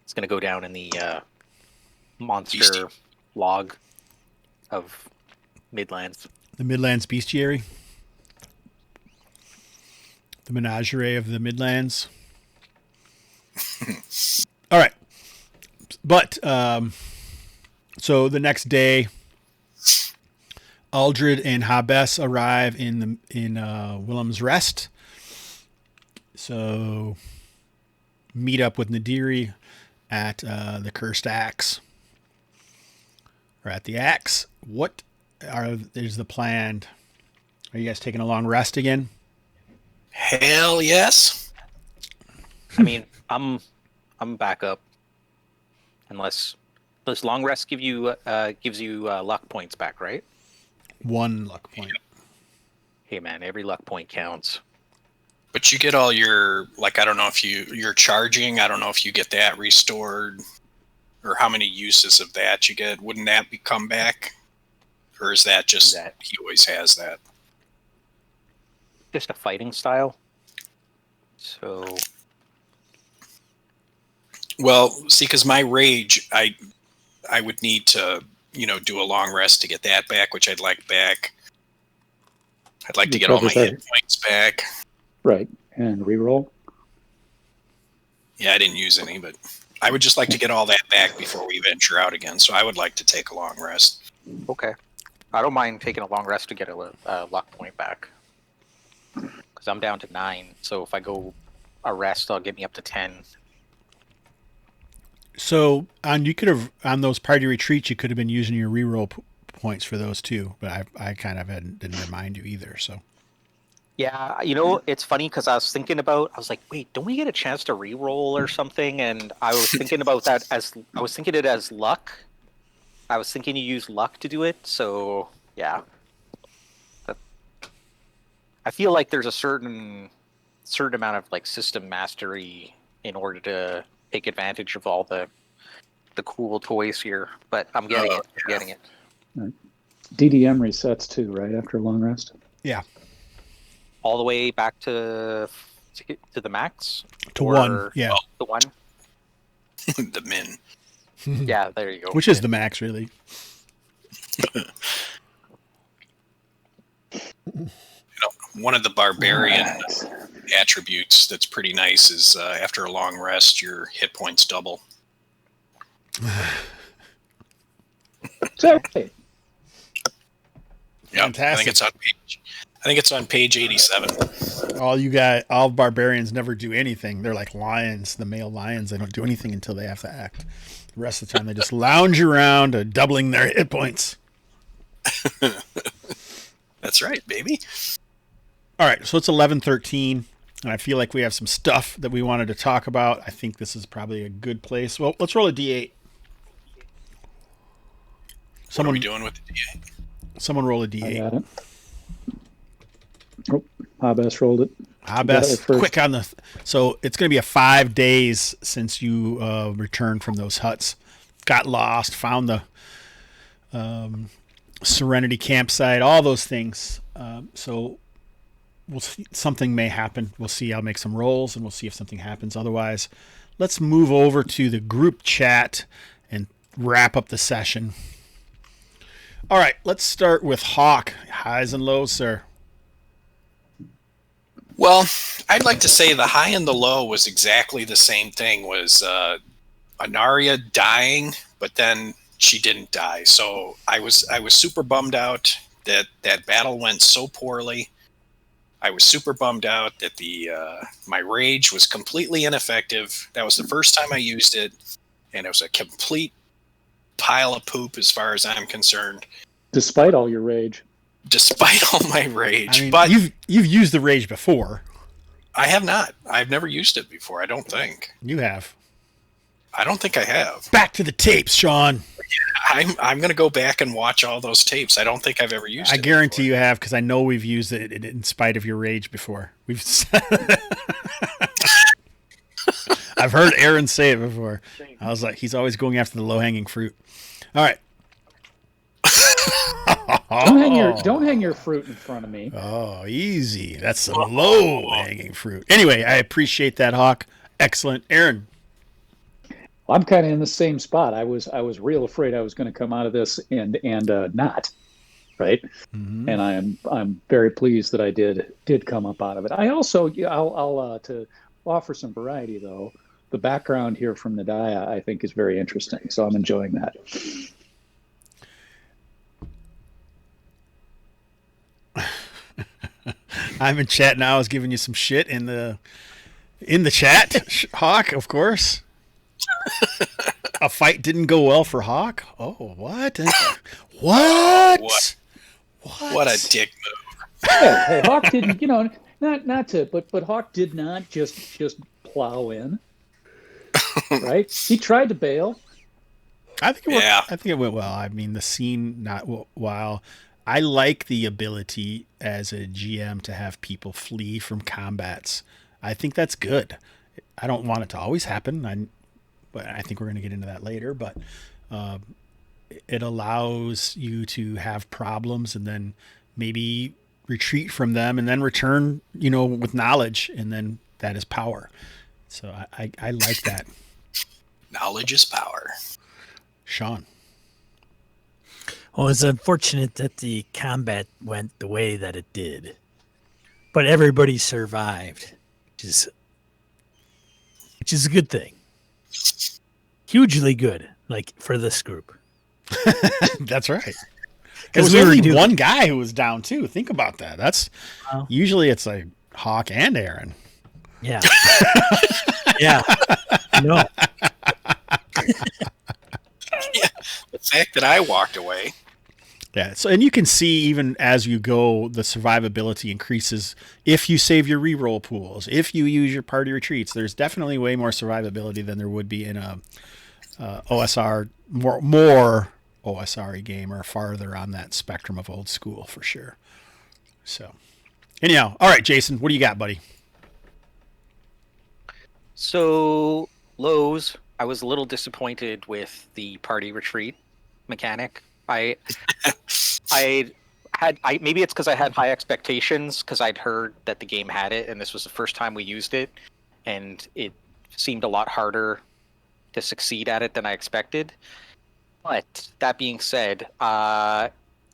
It's gonna go down in the monster log of Midlands. The Midlands Bestiary. The menagerie of the Midlands. All right. But, so the next day, Aldred and Hobbs arrive in Willem's Rest. So meet up with Nadiri at the Cursed Axe. Or at the Axe. What is the plan? Are you guys taking a long rest again? Hell yes. I mean, I'm back up. Unless does long rest gives you luck points back, right? 1 luck point. Hey man, every luck point counts. But you get all your, like, I don't know if you're charging. I don't know if you get that restored or how many uses of that you get. Wouldn't that be come back? Or is that just he always has that? Just a fighting style. So. Well, see, because my rage, I would need to, do a long rest to get that back, which I'd like back. I'd like to get all my hit points back. Right, and reroll. Yeah, I didn't use any, but I would just like to get all that back before we venture out again. So I would like to take a long rest. Okay. I don't mind taking a long rest to get a luck point back. Because I'm down to 9, so if I go a rest, I'll get me up to 10. So on those party retreats, you could have been using your reroll points for those too, but I kind of didn't remind you either. So yeah, it's funny because I was like, wait, don't we get a chance to reroll or something? And I was thinking about that it as luck. I was thinking you use luck to do it. So yeah, I feel like there's a certain amount of like system mastery in order to take advantage of all the cool toys here, but I'm getting it. I'm getting it. Right. DDM resets too, right after a long rest. Yeah. all the way back to the max? To Or one, yeah. The one? The min. Yeah, there you go. Which is the max, really. One of the barbarian Right. attributes that's pretty nice is after a long rest, your hit points double. So, hey, Yeah, Fantastic. I think it's on page 87. All barbarians never do anything. They're like lions, the male lions. They don't do anything until they have to act. The rest of the time, they just lounge around, doubling their hit points. That's right, baby. All right, so it's 11:13, and I feel like we have some stuff that we wanted to talk about. I think this is probably a good place. Well, let's roll a d8. What are we doing with the DA? Someone roll a I d8. got it. Oh, Hobbs rolled it. Best first. quick on the. So it's going to be a 5 days since you returned from those huts. Got lost, found the Serenity campsite, all those things. So we'll see, something may happen. We'll see. I'll make some rolls and we'll see if something happens. Otherwise, let's move over to the group chat and wrap up the session. All right, let's start with Hawk. Highs and lows, sir. Well, I'd like to say the high and the low was exactly the same thing. Was Anaria dying, but then she didn't die. So I was super bummed out that battle went so poorly. I was super bummed out that my rage was completely ineffective. That was the first time I used it, and it was a complete pile of poop as far as I'm concerned. Despite all your rage. Despite all my rage, I mean, but you've used the rage before. I have not. I've never used it before. I don't think. You have. I don't think I have. Back to the tapes, Sean. I'm going to go back and watch all those tapes. I don't think I've ever used it. I guarantee you have, because I know we've used it in spite of your rage before. I've heard Aaron say it before. I was like, he's always going after the low-hanging fruit. All right. Don't hang your fruit in front of me. Oh, easy. That's some low-hanging fruit. Anyway, I appreciate that, Hawk. Excellent. Aaron. I'm kind of in the same spot. I was real afraid I was going to come out of this and not, right? Mm-hmm. And I'm very pleased that I did come up out of it. I also I'll to offer some variety though. The background here from the die I think is very interesting, so I'm enjoying that. I'm in chat now. I was giving you some shit in the chat, Hawk, of course. A fight didn't go well for Hawk. Oh, what? What? What a dick move. Hey, Hawk didn't, but Hawk did not just plow in, right? He tried to bail. I think it went well. I mean, the scene not while I like the ability as a GM to have people flee from combats. I think that's good. I don't want it to always happen. But I think we're going to get into that later. But it allows you to have problems and then maybe retreat from them and then return, with knowledge, and then that is power. So I like that. Knowledge is power. Sean. Well, it's unfortunate that the combat went the way that it did, but everybody survived, which is a good thing. Hugely good, like for this group. That's right. It Because was only one guy who was down too. Think about that. That's usually it's like Hawk and Aaron. Yeah. Yeah. No. Yeah, the fact that I walked away. Yeah. So, and you can see even as you go, the survivability increases if you save your reroll pools, if you use your party retreats. There's definitely way more survivability than there would be in a OSR, more OSR game or farther on that spectrum of old school for sure. So, anyhow, all right, Jason, what do you got, buddy? So, lows, I was a little disappointed with the party retreat mechanic. I maybe it's because I had high expectations because I'd heard that the game had it, and this was the first time we used it, and it seemed a lot harder to succeed at it than I expected. But that being said,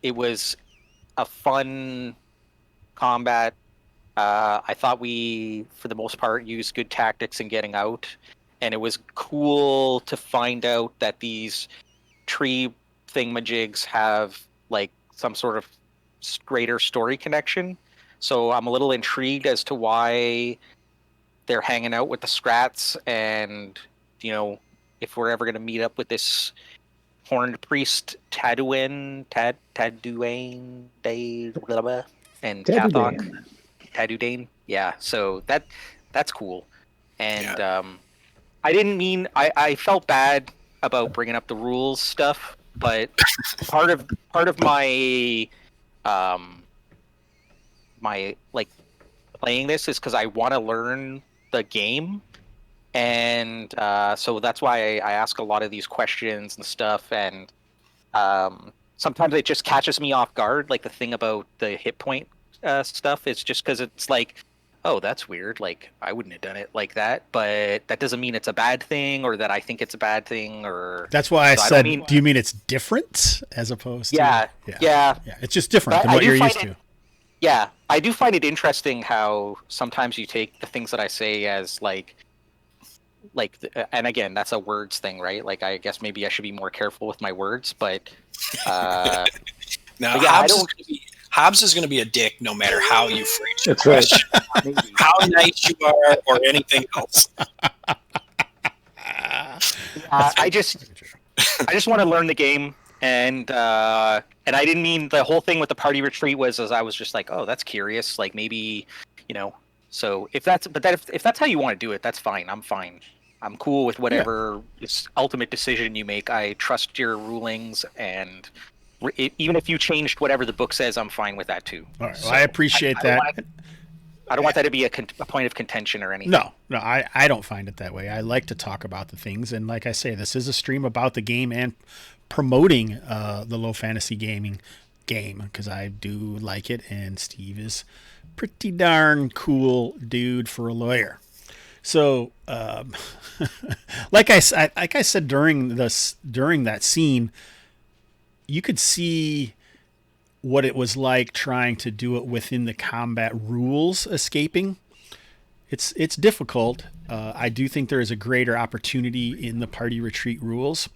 it was a fun combat. I thought we, for the most part, used good tactics in getting out, and it was cool to find out that these tree thingamajigs have like some sort of greater story connection. So I'm a little intrigued as to why they're hanging out with the Scrats, and if we're ever going to meet up with this horned priest Taduane, and Cathok. Taduane. Yeah, so that's cool. And I didn't mean I felt bad about bringing up the rules stuff, but part of my my like playing this is because I want to learn the game, and so that's why I ask a lot of these questions and stuff, and sometimes it just catches me off guard, like the thing about the hit point stuff. It's just because it's like, oh, that's weird, like I wouldn't have done it like that, but that doesn't mean it's a bad thing or that I think it's a bad thing. Or that's why I said, do you mean it's different as opposed to yeah, it's just different than what you're used to. Yeah, I do find it interesting how sometimes you take the things that I say as like, and again, that's a words thing, right? Like, I guess maybe I should be more careful with my words, but now but yeah, Hobbs is going to be a dick no matter how you phrase That's right. how nice you are or anything else. I just want to learn the game, and I didn't mean the whole thing with the party retreat was as I was just like, oh, that's curious, like maybe so if that's how you want to do it, that's fine. I'm fine. I'm cool with whatever ultimate decision you make. I trust your rulings, and even if you changed whatever the book says, I'm fine with that too. All right. Well, I appreciate that. I don't want that to be a point of contention or anything. No, I don't find it that way. I like to talk about the things, and like I say, this is a stream about the game and promoting the low fantasy gaming game because I do like it, and Steve is pretty darn cool dude for a lawyer. So, like I said during that scene, you could see what it was like trying to do it within the combat rules, escaping. It's difficult. I do think there is a greater opportunity in the party retreat rules,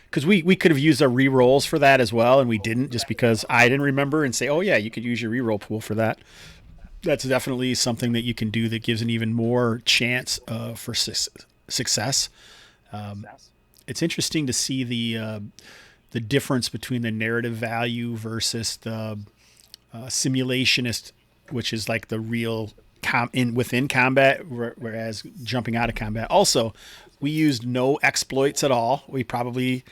because we could have used our re-rolls for that as well, and we didn't, just because I didn't remember and say, oh yeah, you could use your re-roll pool for that. That's definitely something that you can do that gives an even more chance for success. It's interesting to see the difference between the narrative value versus the simulationist, which is like the real within combat, whereas jumping out of combat. Also, we used no exploits at all. We probably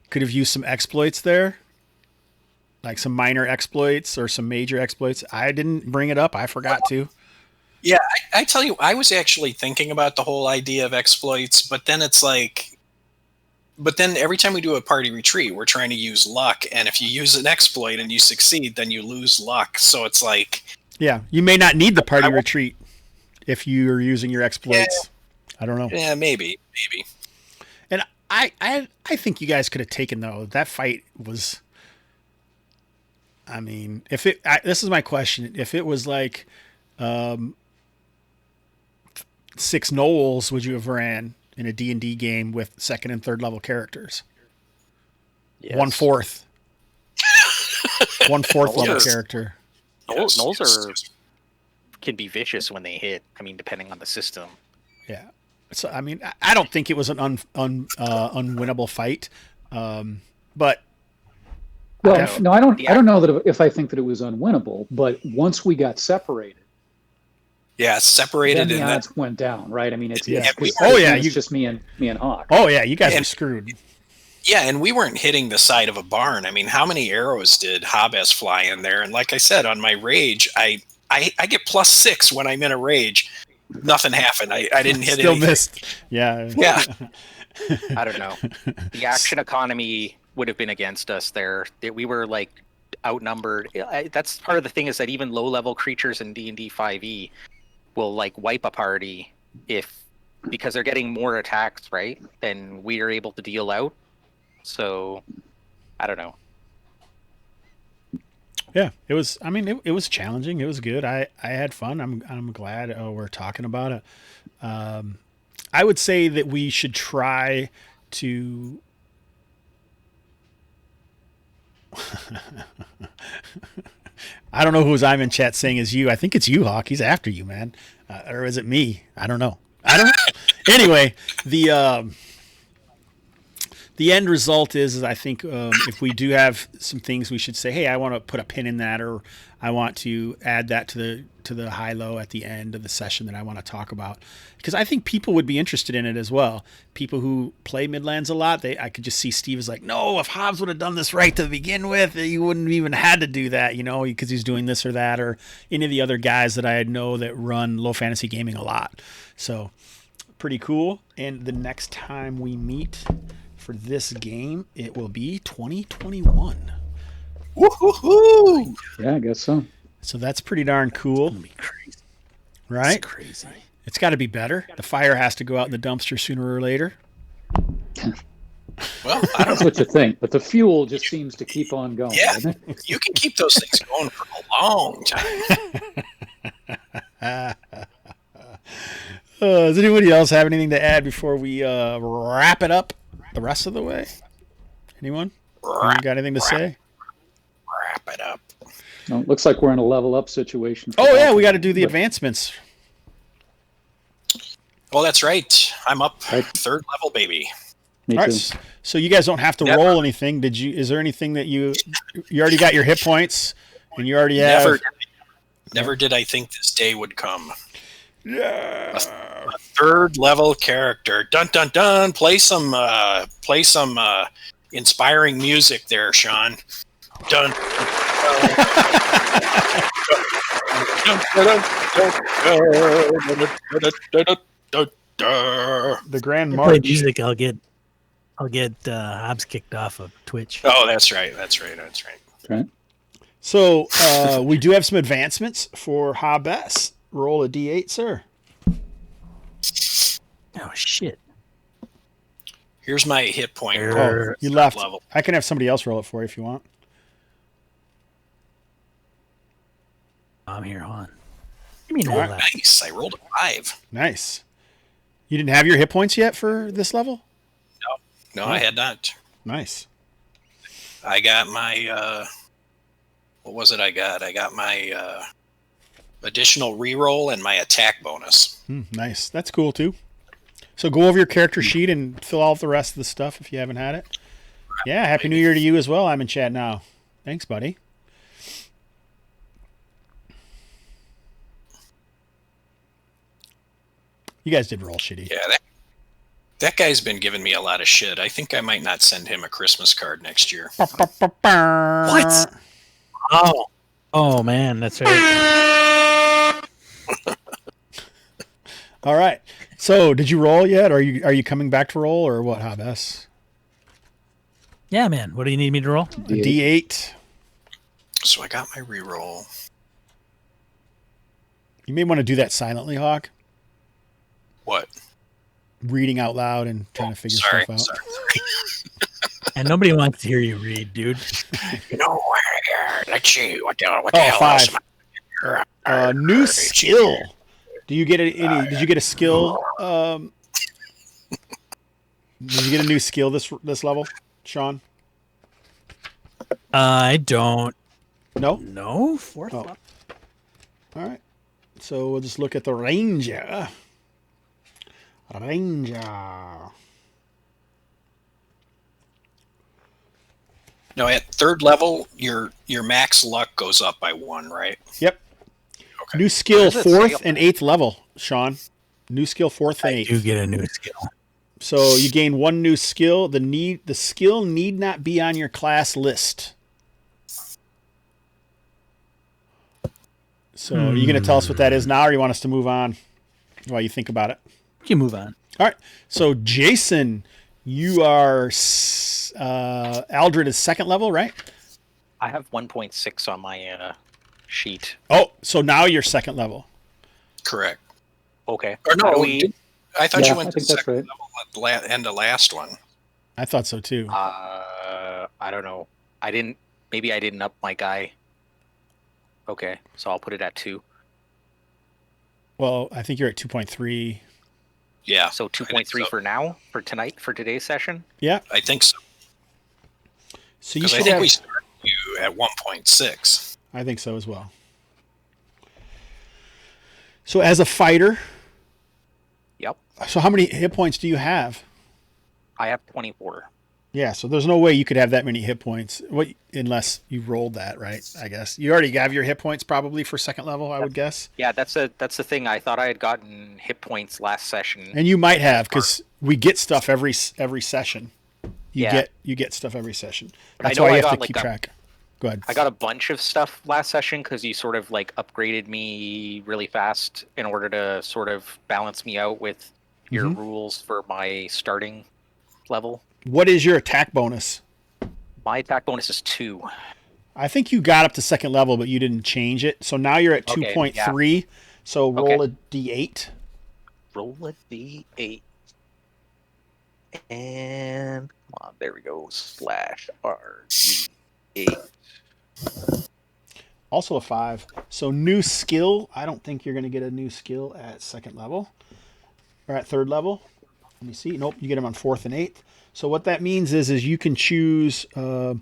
could have used some exploits there, like some minor exploits or some major exploits. I didn't bring it up. I forgot to. Yeah, I tell you, I was actually thinking about the whole idea of exploits, but then it's like, every time we do a party retreat, we're trying to use luck, and if you use an exploit and you succeed, then you lose luck. So it's like, yeah, you may not need the party retreat if you're using your exploits. Yeah, I don't know. Yeah, maybe. And I think you guys could have taken that fight was. I mean, this is my question. If it was like 6 Knowles, would you have ran in a D&D game with second and third level characters? Yes. 1/4. 1/4 level character. Knowles can be vicious when they hit. I mean, depending on the system. Yeah. So I mean, I don't think it was an unwinnable fight, but. Well, no, I don't know that if I think that it was unwinnable, but once we got separated. Yeah, separated, then the odds went down, right? I mean, it's just me and Hawk. Oh yeah, you guys are screwed. Yeah, and we weren't hitting the side of a barn. I mean, how many arrows did Hobbs fly in there? And like I said, on my rage, I get +6 when I'm in a rage. Nothing happened. I didn't hit Still anything. Missed. Yeah. I don't know. The action economy would have been against us there. We were like outnumbered. That's part of the thing, is that even low-level creatures in D&D 5e will like wipe a party because they're getting more attacks, right, than we are able to deal out. So I don't know. Yeah, it was. I mean, it was challenging. It was good. I had fun. I'm glad we're talking about it. I would say that we should try to. I don't know who's I'm in chat saying is you. I think it's you, Hawk. He's after you, man. Or is it me? I don't know. Anyway, the end result is I think if we do have some things, we should say, hey, I want to put a pin in that, or I want to add that to the high-low at the end of the session that I want to talk about. Because I think people would be interested in it as well. People who play Midlands a lot, I could just see Steve is like, no, if Hobbs would have done this right to begin with, you wouldn't even had to do that, because he's doing this or that, or any of the other guys that I know that run low fantasy gaming a lot. So pretty cool. And the next time we meet for this game, it will be 2021. Woohoo! Yeah, I guess so. So that's pretty darn cool. It's gonna be crazy. Right? It's crazy. It's got to be better. The fire has to go out in the dumpster sooner or later. Well, I don't That's what you think, but the fuel just seems to keep on going. Yeah, doesn't it? you can keep those things going for a long time. Does anybody else have anything to add before we wrap it up the rest of the way? Anyone? Anyone got anything to say? Wrap it up. No, it looks like we're in a level up situation. Oh, yeah, we got to do the advancements. Well, that's right. I'm up Right. 3rd level, baby. Me All too. right, so you guys don't have to Never. roll anything. Is there anything that you already got your hit points and you already have? Never did I think this day would come. Yeah. A 3rd level character. Dun dun dun. Play some inspiring music there, Sean. Dun. The Grand Play March. music. I'll get Hobbs kicked off of Twitch. Oh, that's right. Okay. So we do have some advancements for Hobbs. Roll a D8, sir. Oh shit! Here's my hit point. Oh, you left. Level. I can have somebody else roll it for you if you want. I'm here. Hold on. Give me All that right. left. Nice. I rolled a 5. Nice. You didn't have your hit points yet for this level? No, I had not. Nice. I got my what was it I got? I got my additional reroll and my attack bonus. Nice. That's cool too. So go over your character sheet and fill out the rest of the stuff if you haven't had it. Yeah, Happy New Year to you as well. I'm in chat now. Thanks, buddy. You guys did roll shitty. Yeah, that guy's been giving me a lot of shit. I think I might not send him a Christmas card next year. What? Oh man, that's right. All right. So did you roll yet? Or are you coming back to roll or what, Hobbs? Yeah, man. What do you need me to roll? A D8. So I got my reroll. You may want to do that silently, Hawk. What? Reading out loud and trying to figure stuff out. Sorry. And nobody wants to hear you read, dude. No, let's see. What the Oh, hell 5. else am I- New skill. Do you get any? Did you get a skill? Did you get a new skill this level, Sean? I don't No. know. Fourth. Oh. All right. So we'll just look at the ranger. No, at 3rd level, your max luck goes up by 1, right? Yep. Okay. New skill, Where does it 4th say? and 8th level, Sean. New skill, 4th and I 8th. do get a new skill. So you gain 1 new skill. The skill need not be on your class list. So are you going to tell us what that is now, or you want us to move on while you think about it? You can move on. All right. So Jason, you are Aldred is 2nd level, right? I have 1.6 on my sheet. Oh, so now you're second level. Correct. Okay. Or How do no, we? I thought Yeah, you went I to think that's second right. level at the end of last one. I thought so too. I don't know. I didn't. Maybe I didn't up my guy. Okay, so I'll put it at 2. Well, I think you're at 2.3. Yeah. So I think 2.3 so. for now, for today's session. Yeah. I think so. So you Because I should think have. we started you at 1.6. I think so as well. So as a fighter, Yep. so how many hit points do you have? I have 24. Yeah, so there's no way you could have that many hit points unless you rolled that, right? I guess. You already have your hit points probably for second level, I would guess. Yeah, that's the thing. I thought I had gotten hit points last session. And you might have cuz we get stuff every session. You get stuff every session. That's know why I you have got, to like, keep track. Go ahead. I got a bunch of stuff last session because you sort of like upgraded me really fast in order to sort of balance me out with your rules for my starting level. What is your attack bonus? My attack bonus is 2. I think you got up to second level, but you didn't change it. So now you're at Okay, 2.3. So roll a d8. Roll a d8. And come on, there we go. /RD8. Also a 5. So new skill. I don't think you're going to get a new skill at second level or at third level. Let me see. Nope, you get them on 4th and 8th. So what that means is you can choose your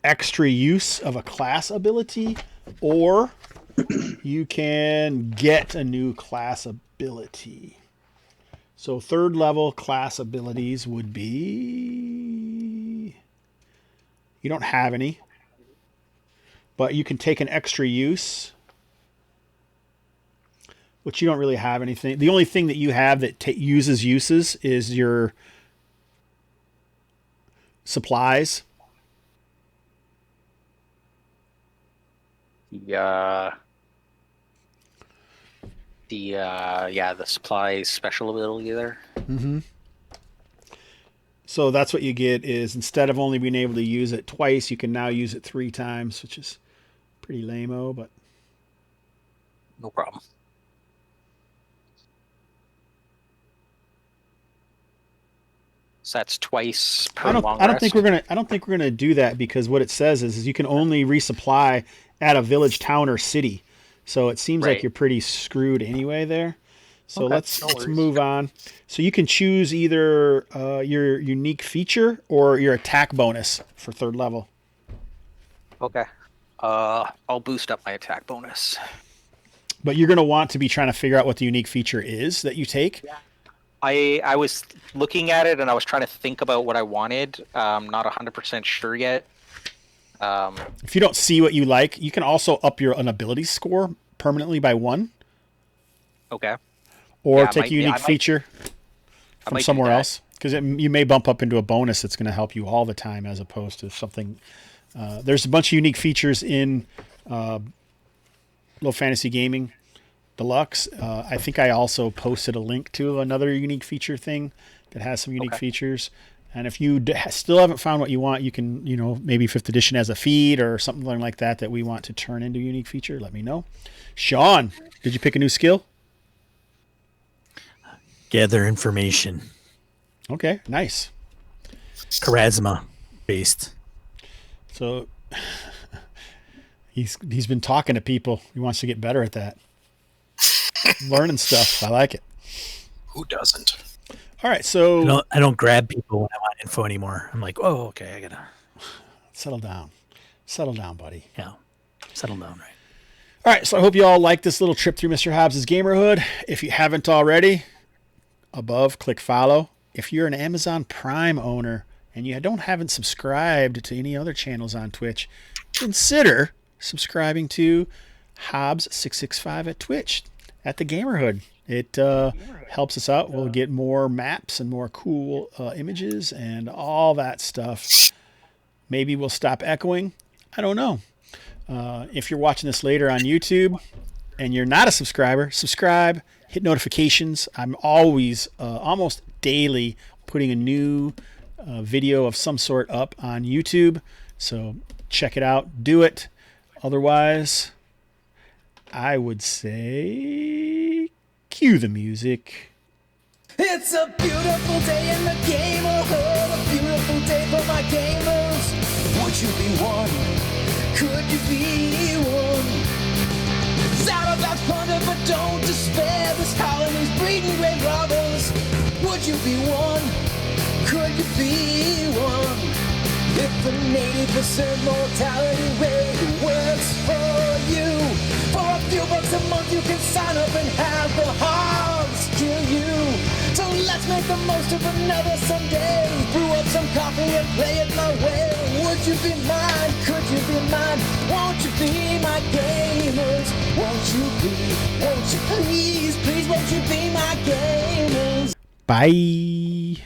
extra use of a class ability, or you can get a new class ability. So third level class abilities would be, you don't have any, but you can take an extra use, which you don't really have anything. The only thing that you have that uses uses is your supplies. The supplies special ability there. Mm-hmm. So that's what you get is instead of only being able to use it twice, you can now use it 3 times, which is pretty lame-o, but No problem. So that's twice per long rest. I don't think we're gonna do that because what it says is you can only resupply at a village, town, or city. So it seems like Right. you're pretty screwed anyway there. So Okay, let's no worries. move on. So you can choose either your unique feature or your attack bonus for third level. Okay. I'll boost up my attack bonus. But you're going to want to be trying to figure out what the unique feature is that you take. I was looking at it and I was trying to think about what I wanted. Not 100% sure yet. If you don't see what you like, you can also up an ability score permanently by 1. Okay. Or Yeah, I take might- a unique I might- feature I from might do somewhere that. else. Because you may bump up into a bonus that's going to help you all the time as opposed to something. There's a bunch of unique features in Low Fantasy Gaming Deluxe. I think I also posted a link to another unique feature thing that has some unique Okay. features. And if you still haven't found what you want, you can, maybe 5th edition as a feed or something like that we want to turn into a unique feature. Let me know. Sean, did you pick a new skill? Gather information. Okay, nice. Charisma based. So he's been talking to people. He wants to get better at that. Learning stuff. I like it. Who doesn't? All right, so I don't grab people when I want info anymore. I'm like, oh, okay, I gotta settle down. Settle down, buddy. settle down, right? All right, so I hope you all like this little trip through Mr. Hobbs' Gamerhood. If you haven't already, above, click follow. If you're an Amazon Prime owner and you haven't subscribed to any other channels on Twitch, consider subscribing to Hobbs665 at Twitch at the Gamerhood. It helps us out. We'll get more maps and more cool images and all that stuff. Maybe we'll stop echoing. I don't know. If you're watching this later on YouTube and you're not a subscriber, subscribe, hit notifications. I'm always, almost daily, putting a new video of some sort up on YouTube. So check it out. Do it. Otherwise, I would say cue the music. It's a beautiful day in the gamerhood, a beautiful day for my gamers. Would you be one? Could you be one? It's out about plunder, but don't despair. This colony's breeding great robbers. Would you be one? Could you be one? If the 80% mortality rate works for you, for a few bucks a month you can sign up and have the Hobbs kill you. So let's make the most of another Sunday. Brew up some coffee and play it my way. Would you be mine? Could you be mine? Won't you be my gamers? Won't you please, please won't you be my gamers? Bye.